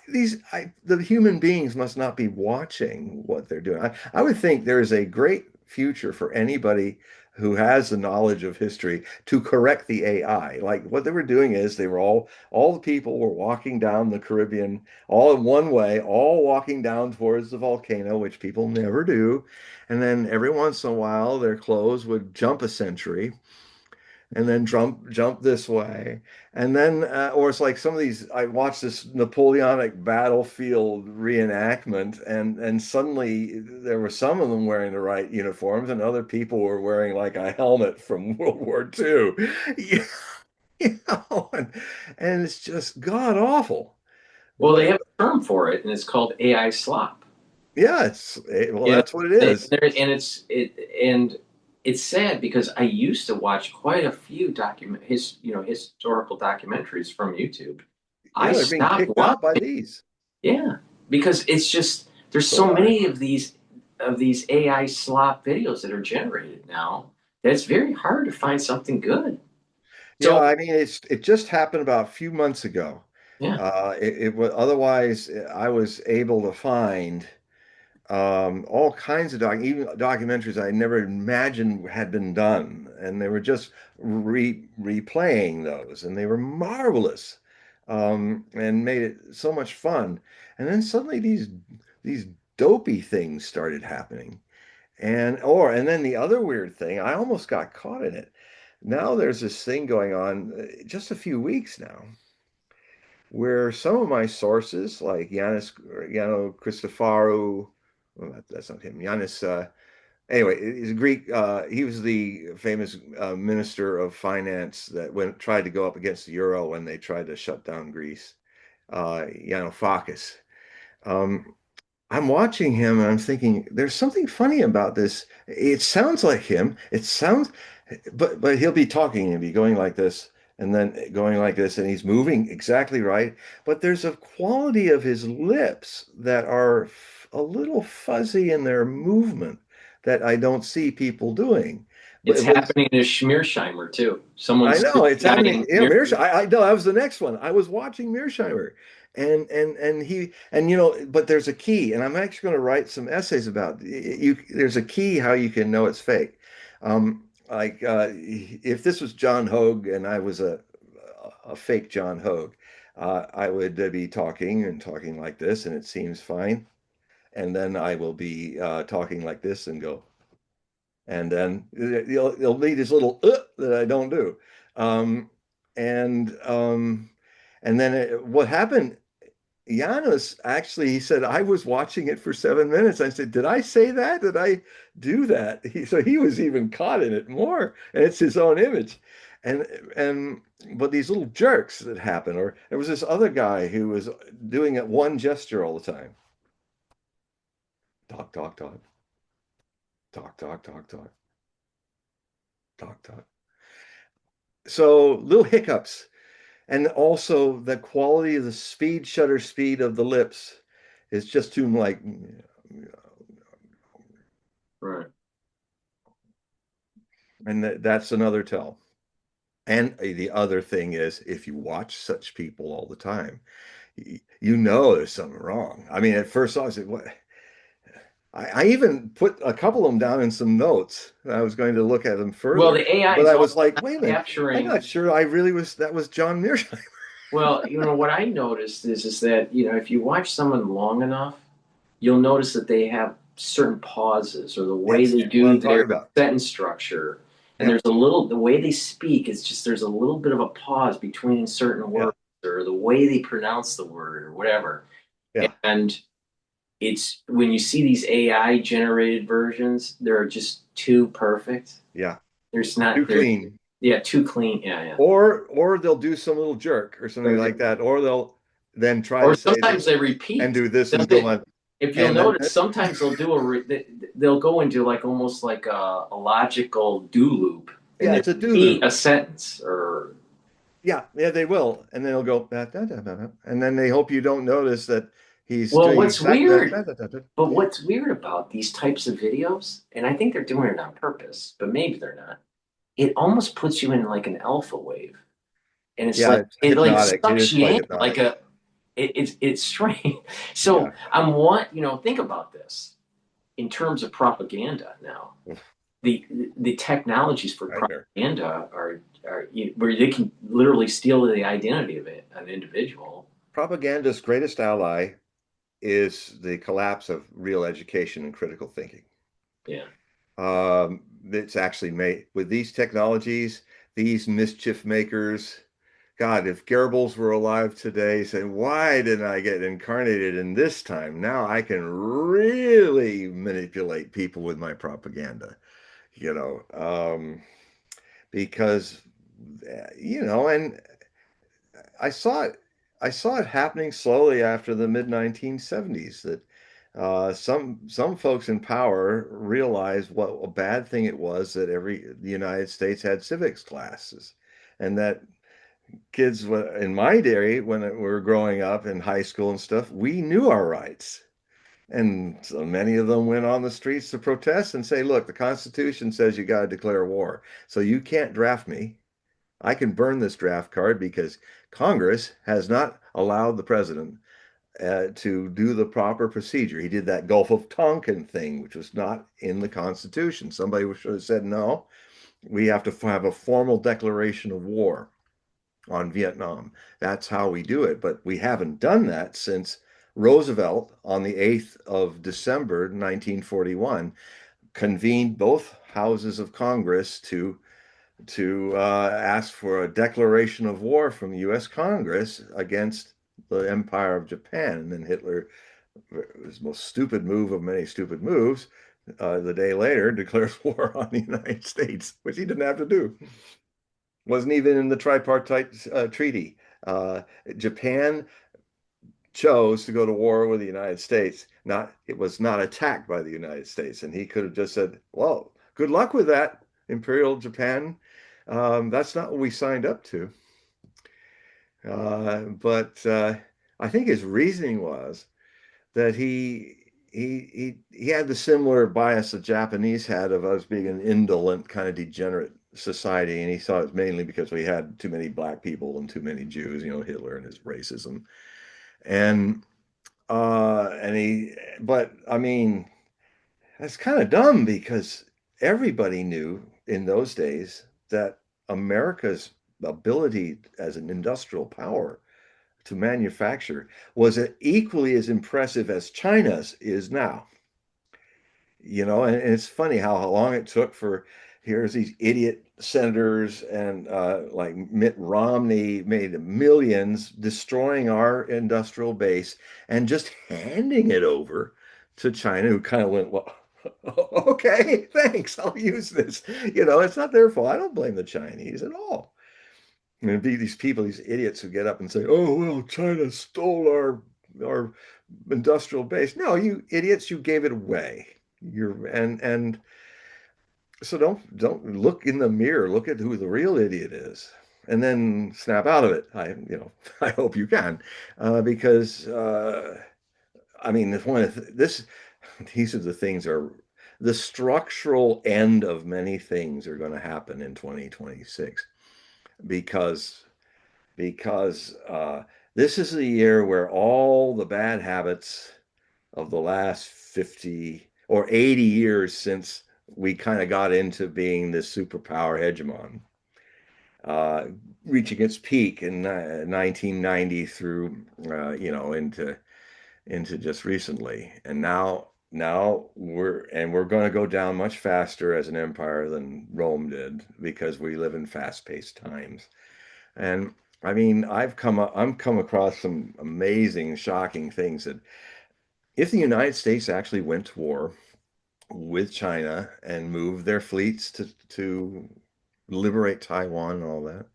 the human beings must not be watching what they're doing. I would think there is a great future for anybody who has the knowledge of history to correct the AI. Like what they were doing is they were all the people were walking down the Caribbean all in one way, all walking down towards the volcano, which people never do. And then every once in a while, their clothes would jump a century and then jump this way. And then, or it's like some of these, I watched this Napoleonic battlefield reenactment, and suddenly there were some of them wearing the right uniforms, and other people were wearing like a helmet from World War II. You and it's just god awful. Well, they But have a term for it, and it's called AI slop. yeah, well, You know, that's what it is. and it's sad because I used to watch quite a few historical documentaries from YouTube. I Yeah, they're being stopped picked out by watching, these. yeah, because it's just there's So so I. many of these AI slop videos that are generated now that it's very hard to find something good. Yeah, So I mean, it just happened about a few months ago. yeah, It was otherwise I was able to find all kinds of even documentaries I never imagined had been done, and they were just replaying those, and they were marvelous, and made it so much fun. And then suddenly these dopey things started happening. And then the other weird thing, I almost got caught in it. Now there's this thing going on just a few weeks now where some of my sources, like Yanis Christoforou, well, that's not him, Yanis, anyway, he's a Greek, he was the famous minister of finance that tried to go up against the euro when they tried to shut down Greece, Yanis. Um, I'm watching him and I'm thinking, there's something funny about this. It sounds like him. It sounds, but he'll be talking and be going like this and then going like this, and he's moving exactly right. But there's a quality of his lips that are a little fuzzy in their movement that I don't see people doing. it's But it's happening to Schmearsheimer too. I Someone's know it's happening. screenshotting Yeah, I know that was the next one. I was watching Mearsheimer, and he and but there's a key, and I'm actually going to write some essays about you. There's a key how you can know it's fake. Like if this was John Hogue and I was a fake John Hogue, I would be talking and talking like this, and it seems fine, and then I will be talking like this and go and then you'll need this little that I don't do. Um, and and then what happened? Janos actually, he said, I was watching it for 7 minutes. I said, did I say that? Did I do that? So he was even caught in it more, and it's his own image. And and but these little jerks that happen, or there was this other guy who was doing it one gesture all the time. Talk, talk, talk, talk, talk, talk, talk, talk, talk. So little hiccups. And also the quality of the shutter speed of the lips is just too like, right. and that's another tell. And the other thing is, if you watch such people all the time, you know there's something wrong. I mean, at first I said, what? I even put a couple of them down in some notes. I was going to look at them Well, further, the AI but is I also was like, wait a minute, I'm capturing. not sure I really was, that was John Mearsheimer. Well, what I noticed is that if you watch someone long enough, you'll notice that they have certain pauses or the way That's they what do I'm their talking about. sentence structure. And Yeah, the way they speak, it's just there's a little bit of a pause between certain yeah, words or the way they pronounce the word or whatever. yeah, And it's when you see these AI generated versions, they're just too perfect. yeah. There's not, Too there's, clean. yeah, too clean. Yeah, yeah. Or they'll do some little jerk or something like that, or they'll then try Or to say sometimes this they and repeat. do this They'll and go do- on, If you'll and then notice, sometimes they'll go into like almost like a logical do loop, and yeah, they it's a do repeat loop. a sentence. Or Yeah, they will, and then they'll go and then they hope you don't notice that he's well, doing what's exactly that. weird? But what's weird about these types of videos, and I think they're doing it on purpose, but maybe they're not. It almost puts you in like an alpha wave, and it's Yeah, like it's it like hypnotic. It sucks is you quite in like hypnotic. it's strange. So Yeah, think about this in terms of propaganda now. oof, The the technologies for nightmare. propaganda are where they can literally steal the identity of an individual. Propaganda's greatest ally is the collapse of real education and critical thinking. Yeah. It's actually made with these technologies. these mischief makers. God, if Goebbels were alive today, saying, why didn't I get incarnated in this time? Now I can really manipulate people with my propaganda, you know, because, and I saw it, I saw it happening slowly after the mid 1970s that some folks in power realized what a bad thing it was that the United States had civics classes, and that kids in my day when we were growing up in high school and stuff, we knew our rights. And so many of them went on the streets to protest and say, look, the Constitution says you got to declare war. So you can't draft me. I can burn this draft card because Congress has not allowed the president to do the proper procedure. He did that Gulf of Tonkin thing, which was not in the Constitution. Somebody should have said, no, we have to have a formal declaration of war on Vietnam. That's how we do it. But we haven't done that since Roosevelt, on the 8th of December, 1941, convened both houses of Congress to ask for a declaration of war from the U.S. Congress against the Empire of Japan. And then Hitler, his most stupid move of many stupid moves, the day later declares war on the United States, which he didn't have to do. Wasn't even in the tripartite treaty. Japan chose to go to war with the United States. It was not attacked by the United States, and he could have just said, "Well, good luck with that, Imperial Japan. That's not what we signed up to." But I think his reasoning was that he had the similar bias the Japanese had of us being an indolent, kind of degenerate society, and he thought it mainly because we had too many black people and too many Jews, Hitler and his racism. And but I mean, that's kind of dumb because everybody knew in those days that America's ability as an industrial power to manufacture was equally as impressive as China's is now. And it's funny how long it took for here's these idiot senators and like Mitt Romney made millions destroying our industrial base and just handing it over to China, who kind of went, well, okay, thanks, I'll use this. It's not their fault. I don't blame the Chinese at all. I mean, it'd be these people, these idiots who get up and say, "Oh, well, China stole our industrial base." No, you idiots, you gave it away. And so don't look in the mirror. Look at who the real idiot is, and then snap out of it. I hope you can, because I mean, if one of this, these are the things are the structural end of many things are going to happen in 2026 because because this is the year where all the bad habits of the last 50 or 80 years since we kind of got into being this superpower hegemon, uh, reaching its peak in 1990 through, into just recently. And now we're going to go down much faster as an empire than Rome did because we live in fast-paced times. And I mean, I'm come across some amazing, shocking things that if the United States actually went to war with China and moved their fleets to liberate Taiwan and all that,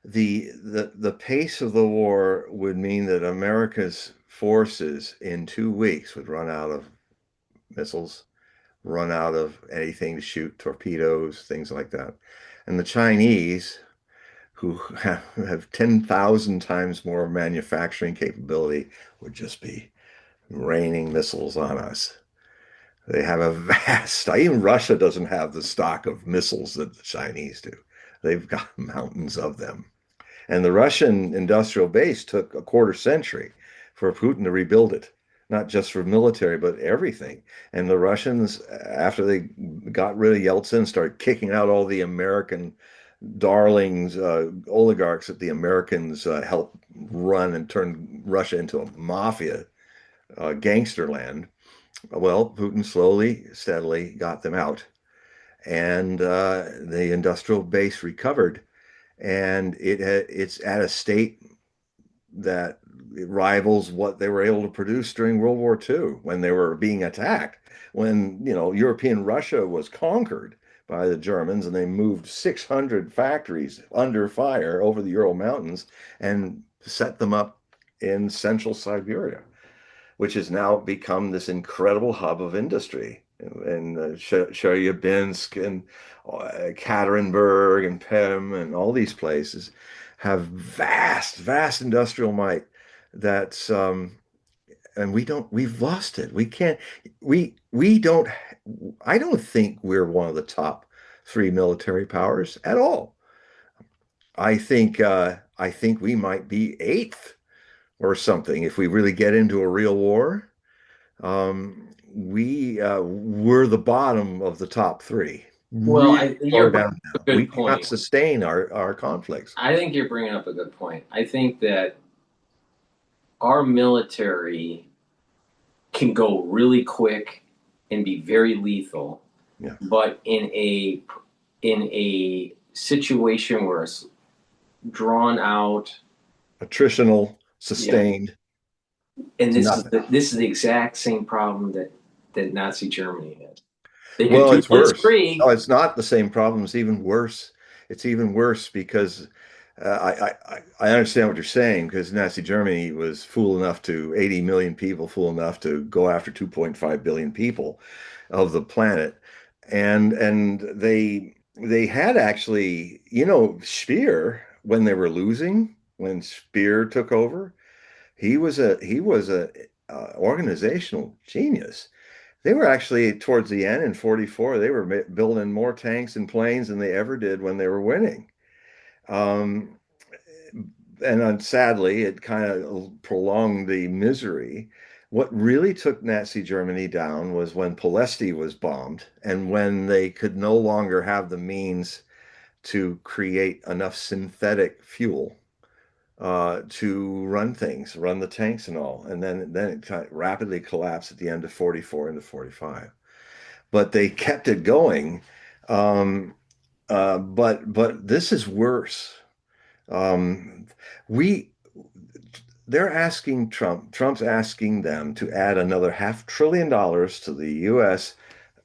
the pace of the war would mean that America's forces in 2 weeks would run out of missiles, run out of anything to shoot, torpedoes, things like that. And the Chinese, who have 10,000 times more manufacturing capability, would just be raining missiles on us. They have a vast, even Russia doesn't have the stock of missiles that the Chinese do. They've got mountains of them. And the Russian industrial base took a quarter century for Putin to rebuild it, not just for military, but everything. And the Russians, after they got rid of Yeltsin, started kicking out all the American darlings, oligarchs that the Americans helped run and turn Russia into a mafia gangster land. Well, Putin slowly, steadily got them out. and the industrial base recovered, and it's at a state that rivals what they were able to produce during World War II when they were being attacked. When, European Russia was conquered by the Germans and they moved 600 factories under fire over the Ural Mountains and set them up in central Siberia, which has now become this incredible hub of industry. And Chelyabinsk and Katerinburg and Perm and all these places have vast, vast industrial might that's and we've lost it. We can't, we don't, I don't think we're one of the top three military powers at all. I think we might be eighth or something if we really get into a real war. We're the bottom of the top three, Well, really far you're bringing down up now. a We good cannot point. sustain our conflicts. I think you're bringing up a good point. I think that our military can go really quick and be very lethal, Yeah, but in a situation where it's drawn out, attritional, yeah. sustained. And It's nothing. this is the exact same problem that Nazi Germany had. They could Well, do it's worse. No, blitzkrieg. it's not the same problem. It's even worse. It's even worse because I understand what you're saying because Nazi Germany was fool enough to 80 million people, fool enough to go after 2.5 billion people of the planet, and they had actually, Speer when they were losing, when Speer took over, he was a organizational genius. They were actually towards the end in 44, they were building more tanks and planes than they ever did when they were winning. Um, and sadly, it kind of prolonged the misery. What really took Nazi Germany down was when Ploesti was bombed and when they could no longer have the means to create enough synthetic fuel to run things, run the tanks and all. And then it kind of rapidly collapsed at the end of 44 into 45. But they kept it going. Um, but this is worse. Um, we they're asking Trump's asking them to add another $500 billion to the U.S.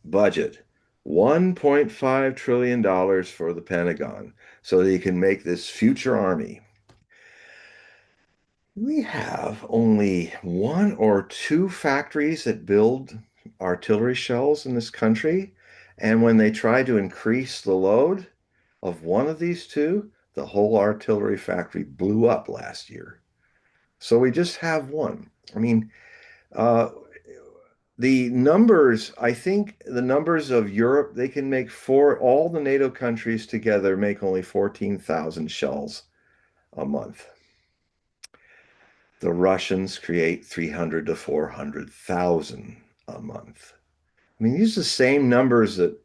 budget, $1.5 trillion for the Pentagon, so they can make this future army. We have only one or two factories that build artillery shells in this country. And when they try to increase the load of one of these two, the whole artillery factory blew up last year. So we just have one. I mean, uh, the numbers, I think the numbers of Europe, they can make all the NATO countries together make only 14,000 shells a month. The Russians create 300 to 400,000 a month. I mean, these are the same numbers that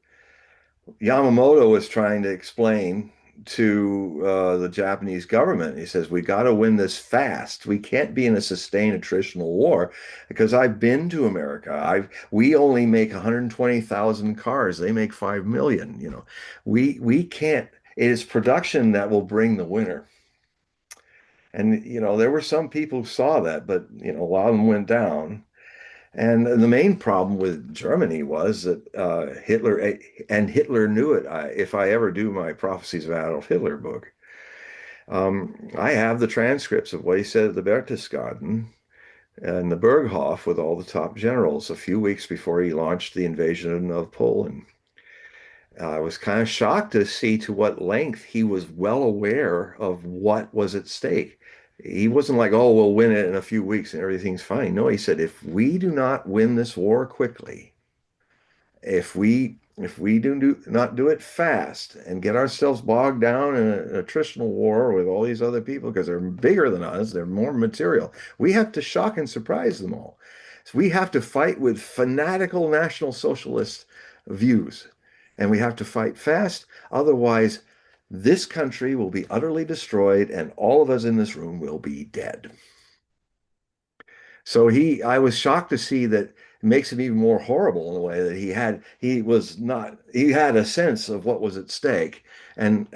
Yamamoto was trying to explain to the Japanese government. He says, we got to win this fast. We can't be in a sustained attritional war because I've been to America. We only make 120,000 cars. They make 5 million. We can't. It is production that will bring the winner. And, there were some people who saw that, but, a lot of them went down. And the main problem with Germany was that Hitler knew it. If I ever do my Prophecies of Adolf Hitler book, I have the transcripts of what he said at the Berchtesgaden and the Berghof with all the top generals a few weeks before he launched the invasion of Poland. I was kind of shocked to see to what length he was well aware of what was at stake. He wasn't like, oh, we'll win it in a few weeks and everything's fine. No, he said, if we do not win this war quickly, if we not do it fast and get ourselves bogged down in an attritional war with all these other people because they're bigger than us, they're more material, we have to shock and surprise them all. So we have to fight with fanatical National Socialist views, and we have to fight fast. Otherwise, this country will be utterly destroyed, and all of us in this room will be dead. So I was shocked to see that makes him even more horrible in a way that he had a sense of what was at stake, and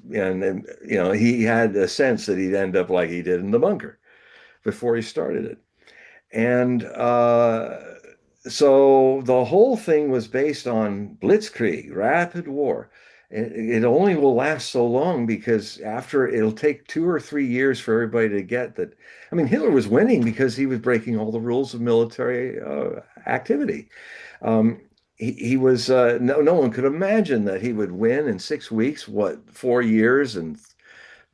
he had a sense that he'd end up like he did in the bunker before he started it. And so the whole thing was based on blitzkrieg, rapid war. It only will last so long because after it'll take 2 or 3 years for everybody to get that. I mean, Hitler was winning because he was breaking all the rules of military activity. Um, he was no one could imagine that he would win in 6 weeks, what 4 years and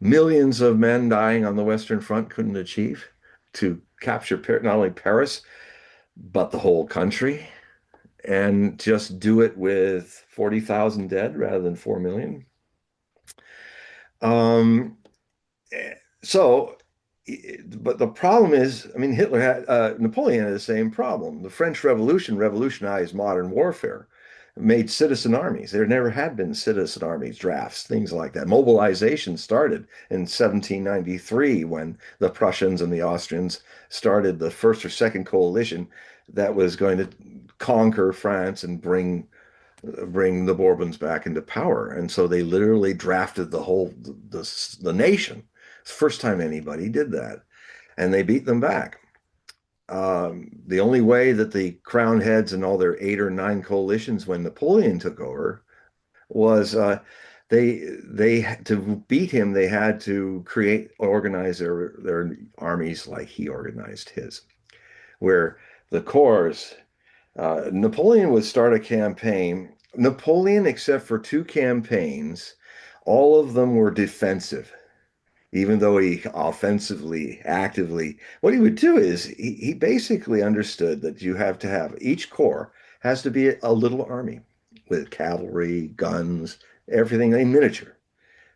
millions of men dying on the Western Front couldn't achieve to capture not only Paris but the whole country, and just do it with 40,000 dead rather than 4 million. Um, so, but the problem is, I mean, Napoleon had the same problem. The French Revolution revolutionized modern warfare, made citizen armies. There never had been citizen armies, drafts, things like that. Mobilization started in 1793 when the Prussians and the Austrians started the first or second coalition that was going to conquer France and bring the Bourbons back into power. And so they literally drafted the nation. It's the first time anybody did that. And they beat them back. The only way that the crown heads and all their 8 or 9 coalitions when Napoleon took over was to beat him, they had to organize their armies like he organized his, where the corps Napoleon would start a campaign. Napoleon, except for 2 campaigns, all of them were defensive, even though he offensively, actively. What he would do is he basically understood that you have to have each corps has to be a little army with cavalry, guns, everything in miniature.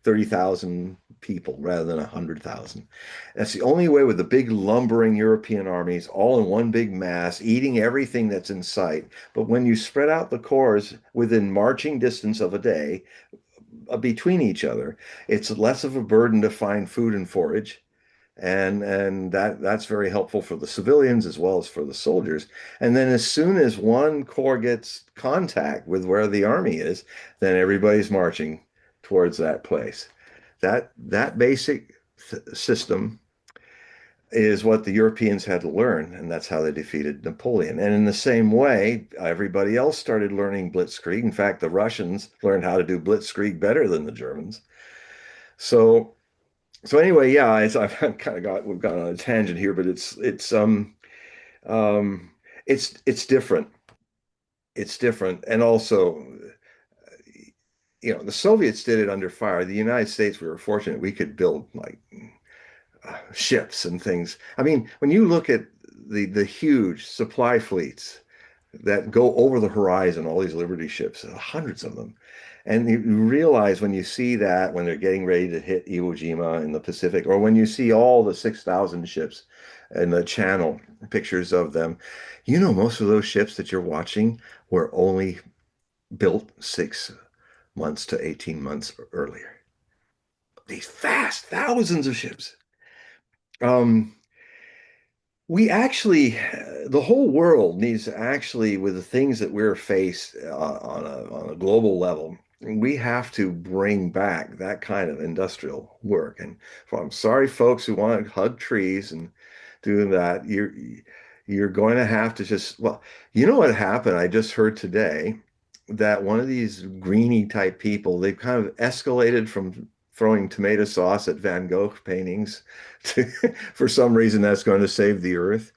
30,000 people rather than 100,000. That's the only way with the big lumbering European armies all in one big mass, eating everything that's in sight. But when you spread out the corps within marching distance of a day between each other, it's less of a burden to find food and forage. And that's very helpful for the civilians as well as for the soldiers. And then as soon as one corps gets contact with where the army is, then everybody's marching towards that place. That basic system is what the Europeans had to learn, and that's how they defeated Napoleon. And in the same way, everybody else started learning blitzkrieg. In fact, the Russians learned how to do blitzkrieg better than the Germans. So so anyway, yeah, I've kind of we've gone on a tangent here, but um it's different. It's different, and also, the Soviets did it under fire. The United States, we were fortunate we could build like ships and things. I mean, when you look at the huge supply fleets that go over the horizon, all these Liberty ships, hundreds of them. And you realize when you see that, when they're getting ready to hit Iwo Jima in the Pacific, or when you see all the 6,000 ships in the channel, pictures of them, most of those ships that you're watching were only built 6 months to 18 months earlier. These vast thousands of ships. Um, We actually, the whole world needs to actually, with the things that we're faced on a global level, we have to bring back that kind of industrial work. And I'm sorry, folks who want to hug trees and do that. You're going to have to just, well, you know what happened? I just heard today that one of these greeny type people, they've kind of escalated from throwing tomato sauce at Van Gogh paintings to, for some reason that's going to save the earth.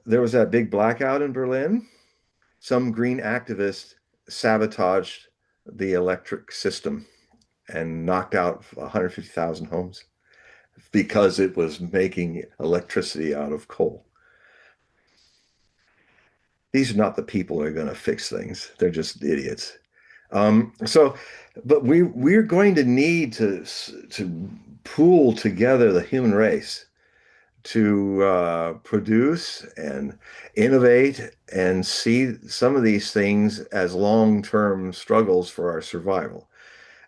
There was that big blackout in Berlin. Some green activist sabotaged the electric system and knocked out 150,000 homes because it was making electricity out of coal. These are not the people who are going to fix things. They're just idiots. So, but we're going to need to pool together the human race to produce and innovate and see some of these things as long-term struggles for our survival.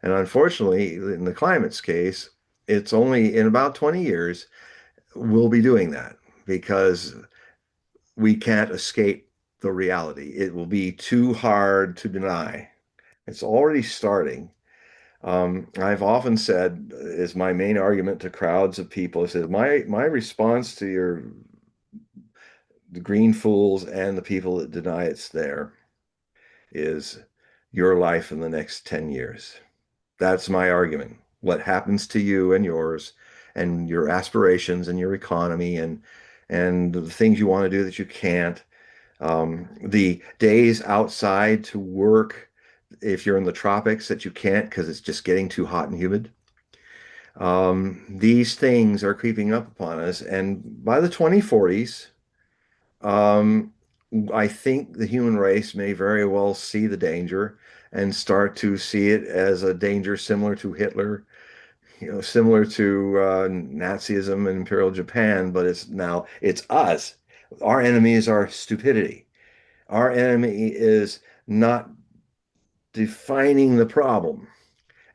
And unfortunately, in the climate's case, it's only in about 20 years we'll be doing that because we can't escape. the reality. It will be too hard to deny. It's already starting. I've often said, is my main argument to crowds of people, I said, my response to the green fools and the people that deny it's there is your life in the next 10 years. That's my argument. What happens to you and yours and your aspirations and your economy and the things you want to do that you can't. The days outside to work if you're in the tropics that you can't because it's just getting too hot and humid. These things are creeping up upon us, and by the 2040s, um, I think the human race may very well see the danger and start to see it as a danger similar to Hitler, similar to Nazism and Imperial Japan, but it's us. Our enemy is our stupidity. Our enemy is not defining the problem.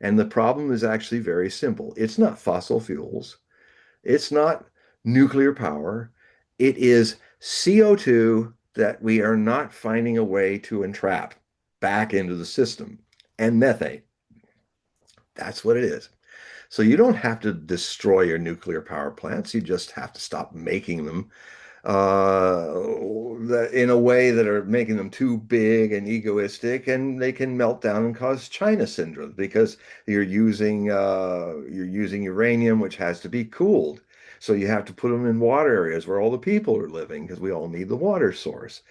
And the problem is actually very simple. It's not fossil fuels. It's not nuclear power. It is CO2 that we are not finding a way to entrap back into the system and methane. That's what it is. So you don't have to destroy your nuclear power plants. You just have to stop making them in a way that are making them too big and egoistic, and they can melt down and cause China syndrome because you're using uranium, which has to be cooled. So you have to put them in water areas where all the people are living because we all need the water source.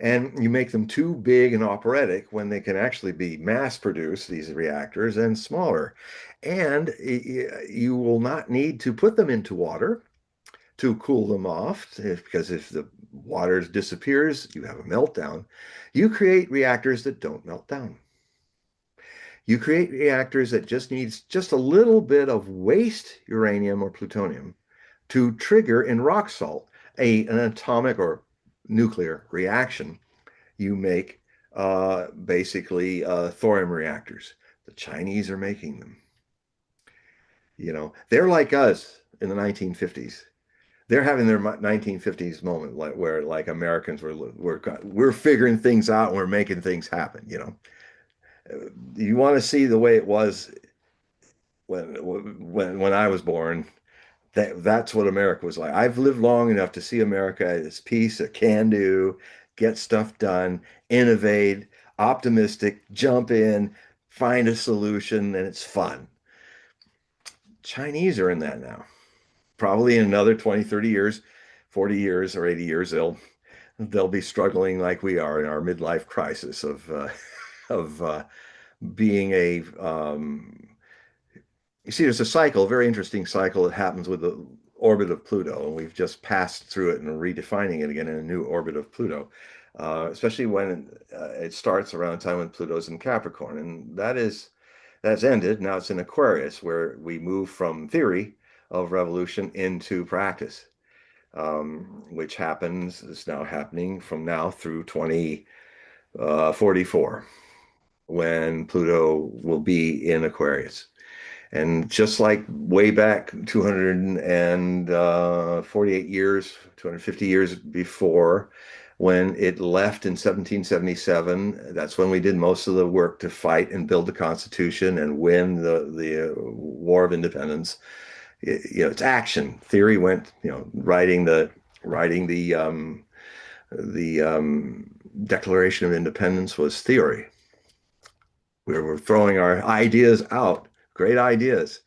And you make them too big and operatic when they can actually be mass produced, these reactors, and smaller. And you will not need to put them into water to cool them off because if the water disappears, you have a meltdown. You create reactors that don't melt down. You create reactors that just needs just a little bit of waste uranium or plutonium to trigger in rock salt an atomic or nuclear reaction. You make basically thorium reactors. The Chinese are making them. They're like us in the 1950s. They're having their 1950s moment, like where like Americans we're figuring things out and we're making things happen. You want to see the way it was when I was born. That's what America was like. I've lived long enough to see America as peace, a can do, get stuff done, innovate, optimistic, jump in, find a solution, and it's fun. Chinese are in that now. Probably in another 20, 30 years, 40 years or 80 years, they'll be struggling like we are in our midlife crisis of being a you see, there's a cycle, a very interesting cycle that happens with the orbit of Pluto, and we've just passed through it and are redefining it again in a new orbit of Pluto, especially when it starts around the time when Pluto's in Capricorn, and that's ended. Now it's in Aquarius, where we move from theory of revolution into practice, which is now happening from now through 2044, when Pluto will be in Aquarius. And just like way back 248 years, 250 years before, when it left in 1777, that's when we did most of the work to fight and build the Constitution and win the War of Independence. It's action. Theory went, writing the Declaration of Independence was theory. We were throwing our ideas out, great ideas.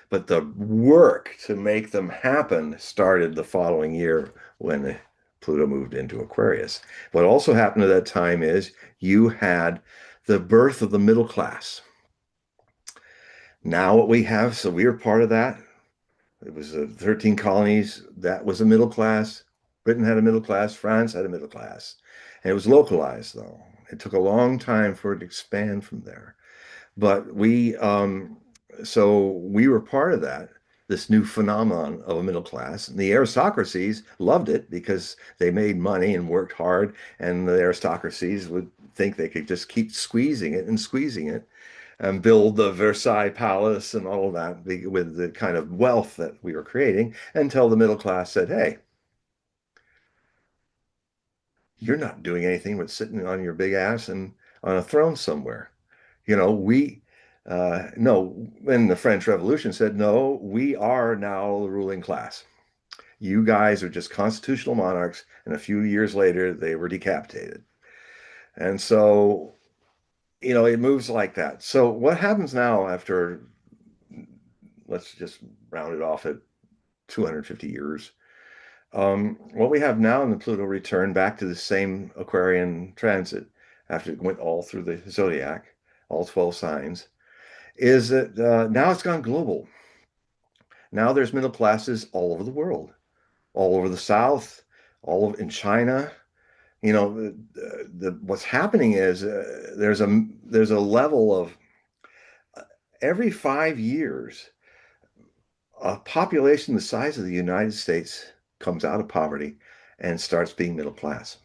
But the work to make them happen started the following year when Pluto moved into Aquarius. What also happened at that time is you had the birth of the middle class. Now what we have, so we are part of that. It was 13 colonies. That was a middle class. Britain had a middle class. France had a middle class. And it was localized, though. It took a long time for it to expand from there. But so we were part of that, this new phenomenon of a middle class. And the aristocracies loved it because they made money and worked hard. And the aristocracies would think they could just keep squeezing it and squeezing it and build the Versailles Palace and all of that with the kind of wealth that we were creating until the middle class said, hey, you're not doing anything but sitting on your big ass and on a throne somewhere. You know, no, when the French Revolution said, no, we are now the ruling class. You guys are just constitutional monarchs. And a few years later, they were decapitated. And so, it moves like that. So what happens now after, let's just round it off at 250 years? What we have now in the Pluto return back to the same Aquarian transit after it went all through the zodiac, all 12 signs, is that now it's gone global. Now there's middle classes all over the world, all over the South, all over in China. What's happening is there's a level of every 5 years, a population the size of the United States comes out of poverty and starts being middle class.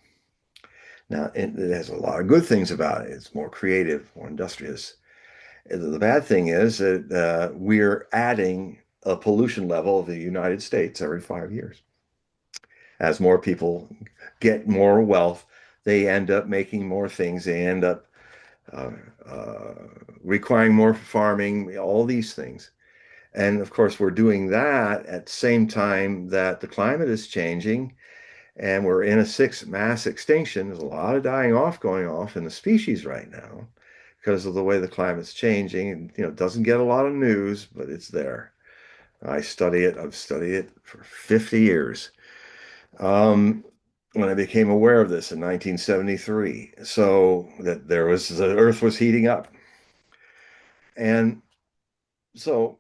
Now, it has a lot of good things about it. It's more creative, more industrious. The bad thing is that we're adding a pollution level of the United States every 5 years. As more people get more wealth, they end up making more things. They end up uh, uh, requiring more farming, all these things. And of course, we're doing that at the same time that the climate is changing and we're in a sixth mass extinction. There's a lot of dying off going off in the species right now because of the way the climate's changing. And, it doesn't get a lot of news, but it's there. I study it. I've studied it for 50 years. Um, when I became aware of this in 1973, so that the Earth was heating up. And so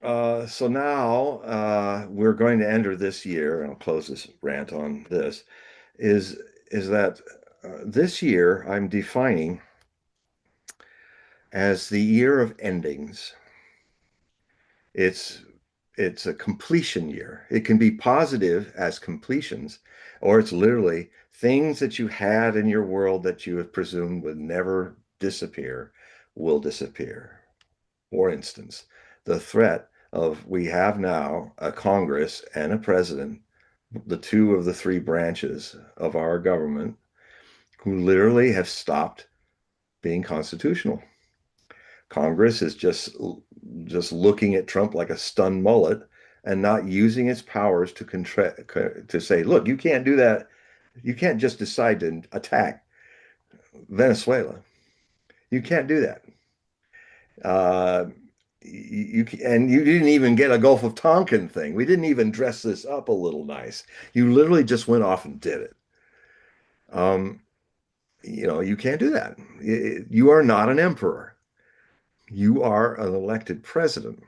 so now we're going to enter this year, and I'll close this rant on this, is is that this year I'm defining as the year of endings. It's it's a completion year. It can be positive as completions, or it's literally things that you had in your world that you have presumed would never disappear will disappear. For instance, the threat of we have now a Congress and a president, the two of the three branches of our government, who literally have stopped being constitutional. Congress is just looking at Trump like a stunned mullet and not using its powers to say, look, you can't do that. You can't just decide to attack Venezuela. You can't do that. Uh, and you didn't even get a Gulf of Tonkin thing. We didn't even dress this up a little nice. You literally just went off and did it. Um, you can't do that. You are not an emperor. You are an elected president.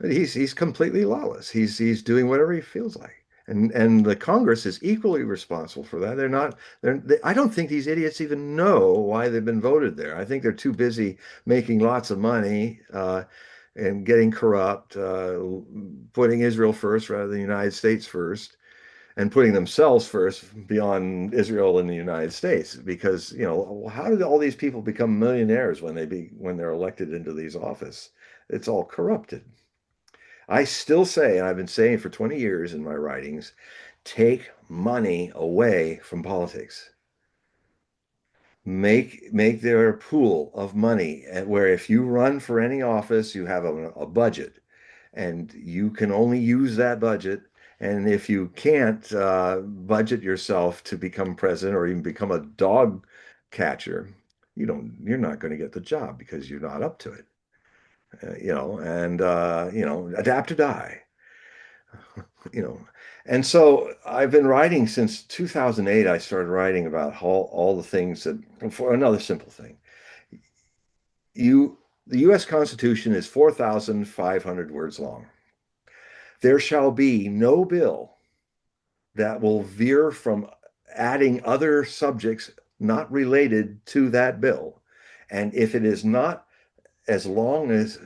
He's completely lawless. He's doing whatever he feels like. And the Congress is equally responsible for that. I don't think these idiots even know why they've been voted there. I think they're too busy making lots of money and getting corrupt, putting Israel first rather than the United States first, and putting themselves first beyond Israel and the United States. Because, how did all these people become millionaires when they're elected into these office? It's all corrupted. I still say, and I've been saying for 20 years in my writings, take money away from politics. Make there a pool of money where if you run for any office, you have a budget and you can only use that budget. And if you can't budget yourself to become president or even become a dog catcher, you're not going to get the job because you're not up to it. Adapt or die, you know. And so I've been writing since 2008. I started writing about all the things that, for another simple thing, the U.S. Constitution is 4,500 words long. There shall be no bill that will veer from adding other subjects not related to that bill. And if it is not as long as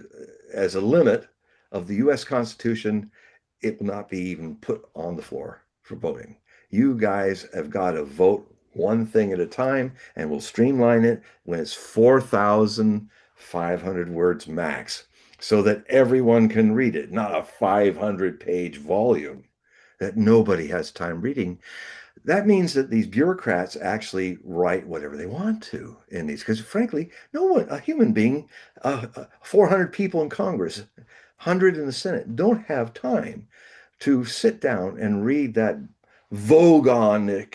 a limit of the U.S. Constitution, it will not be even put on the floor for voting. You guys have got to vote one thing at a time, and we'll streamline it when it's 4,500 words max so that everyone can read it, not a 500-page volume that nobody has time reading. That means that these bureaucrats actually write whatever they want to in these, because frankly, no one, a human being, 400 people in Congress, 100 in the Senate, don't have time to sit down and read that Vogonic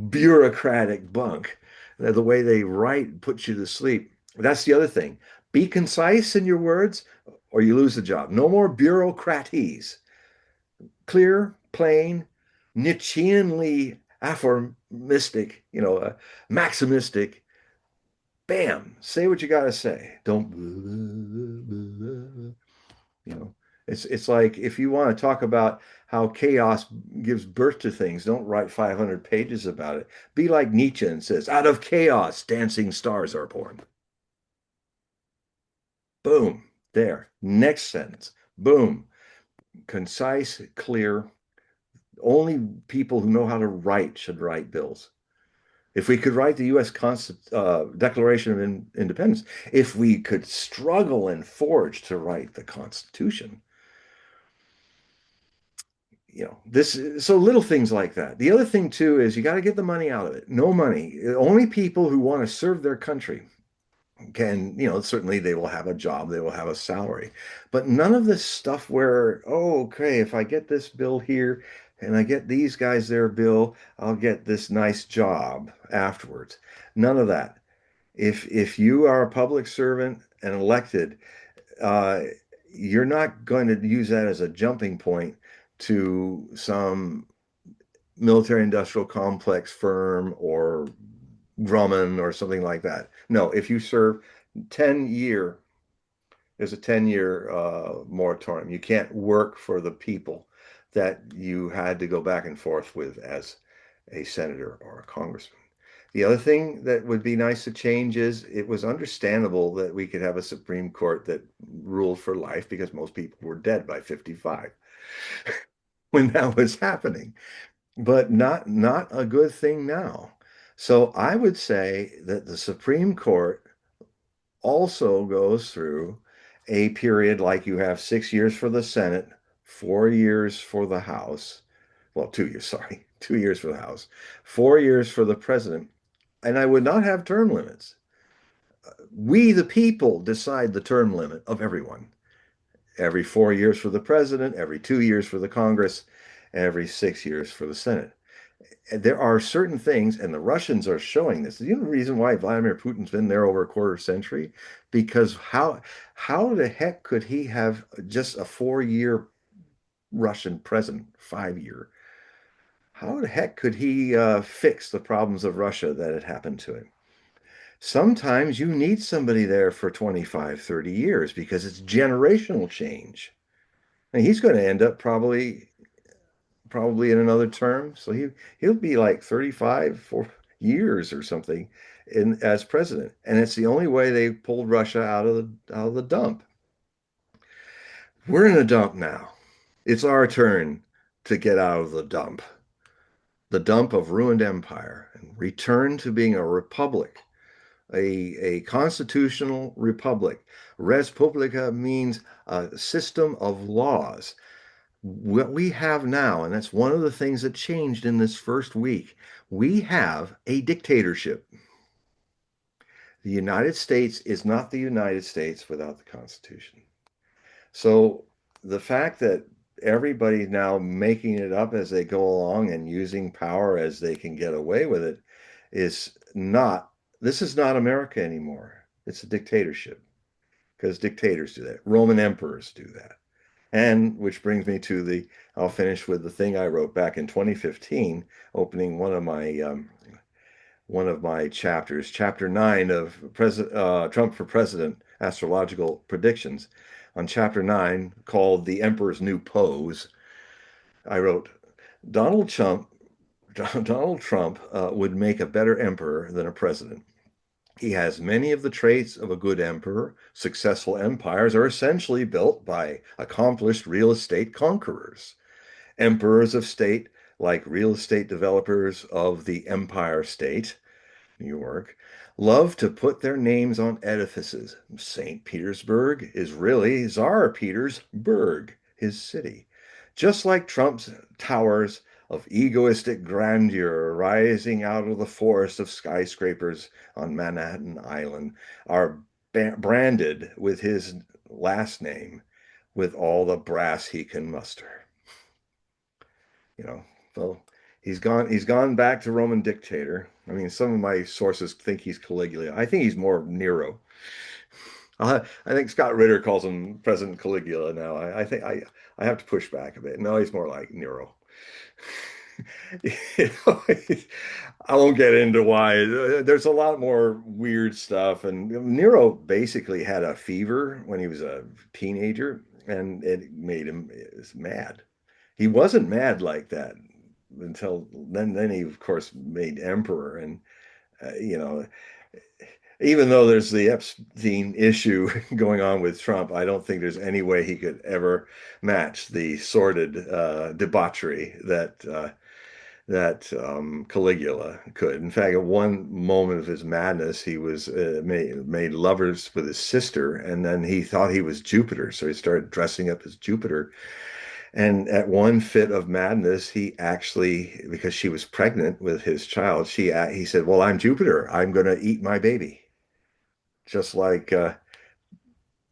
bureaucratic bunk. The way they write puts you to sleep. That's the other thing. Be concise in your words or you lose the job. No more bureaucraties. Clear, plain, Nietzscheanly aphoristic, maximistic. Bam, say what you got to say. Don't, you know, it's like if you want to talk about how chaos gives birth to things, don't write 500 pages about it. Be like Nietzsche and says, out of chaos, dancing stars are born. Boom, there. Next sentence. Boom, concise, clear. Only people who know how to write should write bills. If we could write the U.S. Declaration of Independence, if we could struggle and forge to write the Constitution, this, so little things like that. The other thing too is you got to get the money out of it. No money. Only people who want to serve their country can, certainly they will have a job, they will have a salary, but none of this stuff where, oh, okay, if I get this bill here and I get these guys their bill, I'll get this nice job afterwards. None of that. If you are a public servant and elected, uh, you're not going to use that as a jumping point to some military industrial complex firm or Grumman or something like that. No, if you serve 10-year, there's a 10-year moratorium. You can't work for the people that you had to go back and forth with as a senator or a congressman. The other thing that would be nice to change is it was understandable that we could have a Supreme Court that ruled for life because most people were dead by 55 when that was happening, but not a good thing now. So I would say that the Supreme Court also goes through a period like you have 6 years for the Senate, 4 years for the House. Well, 2 years, sorry, 2 years for the House, 4 years for the president. And I would not have term limits. We, the people, decide the term limit of everyone. Every 4 years for the president, every 2 years for the Congress, every 6 years for the Senate. And there are certain things, and the Russians are showing this. You know the reason why Vladimir Putin's been there over a quarter century? Because how the heck could he have just a 4 year Russian president, 5 year? How the heck could he fix the problems of Russia that had happened to him? Sometimes you need somebody there for 25, 30 years because it's generational change. And he's going to end up probably in another term. So he'll be like 35 for years or something in as president. And it's the only way they pulled Russia out of the dump. We're in a dump now. It's our turn to get out of the dump of ruined empire, and return to being a republic, a constitutional republic. Res publica means a system of laws. What we have now, and that's one of the things that changed in this first week, we have a dictatorship. The United States is not the United States without the Constitution. So the fact that everybody's now making it up as they go along and using power as they can get away with it is not, this is not America anymore. It's a dictatorship because dictators do that. Roman emperors do that. And which brings me to I'll finish with the thing I wrote back in 2015, opening one of my chapters, chapter 9 of Trump for President, Astrological Predictions. On chapter 9, called The Emperor's New Pose, I wrote, Donald Trump, Donald Trump would make a better emperor than a president. He has many of the traits of a good emperor. Successful empires are essentially built by accomplished real estate conquerors. Emperors of state, like real estate developers of the Empire State, New York, love to put their names on edifices. St. Petersburg is really Tsar Petersburg, his city. Just like Trump's towers of egoistic grandeur rising out of the forest of skyscrapers on Manhattan Island are branded with his last name with all the brass he can muster. You know, so he's gone back to Roman dictator. I mean, some of my sources think he's Caligula. I think he's more Nero. I think Scott Ritter calls him President Caligula now. I think I have to push back a bit. No, he's more like Nero. You know, I won't get into why. There's a lot more weird stuff. And Nero basically had a fever when he was a teenager, and it made him mad. He wasn't mad like that until then. Then he, of course, made emperor, and you know, even though there's the Epstein issue going on with Trump, I don't think there's any way he could ever match the sordid debauchery that Caligula could. In fact, at one moment of his madness, he was made lovers with his sister, and then he thought he was Jupiter, so he started dressing up as Jupiter. And at one fit of madness, he actually, because she was pregnant with his child, he said, "Well, I'm Jupiter. I'm going to eat my baby," just like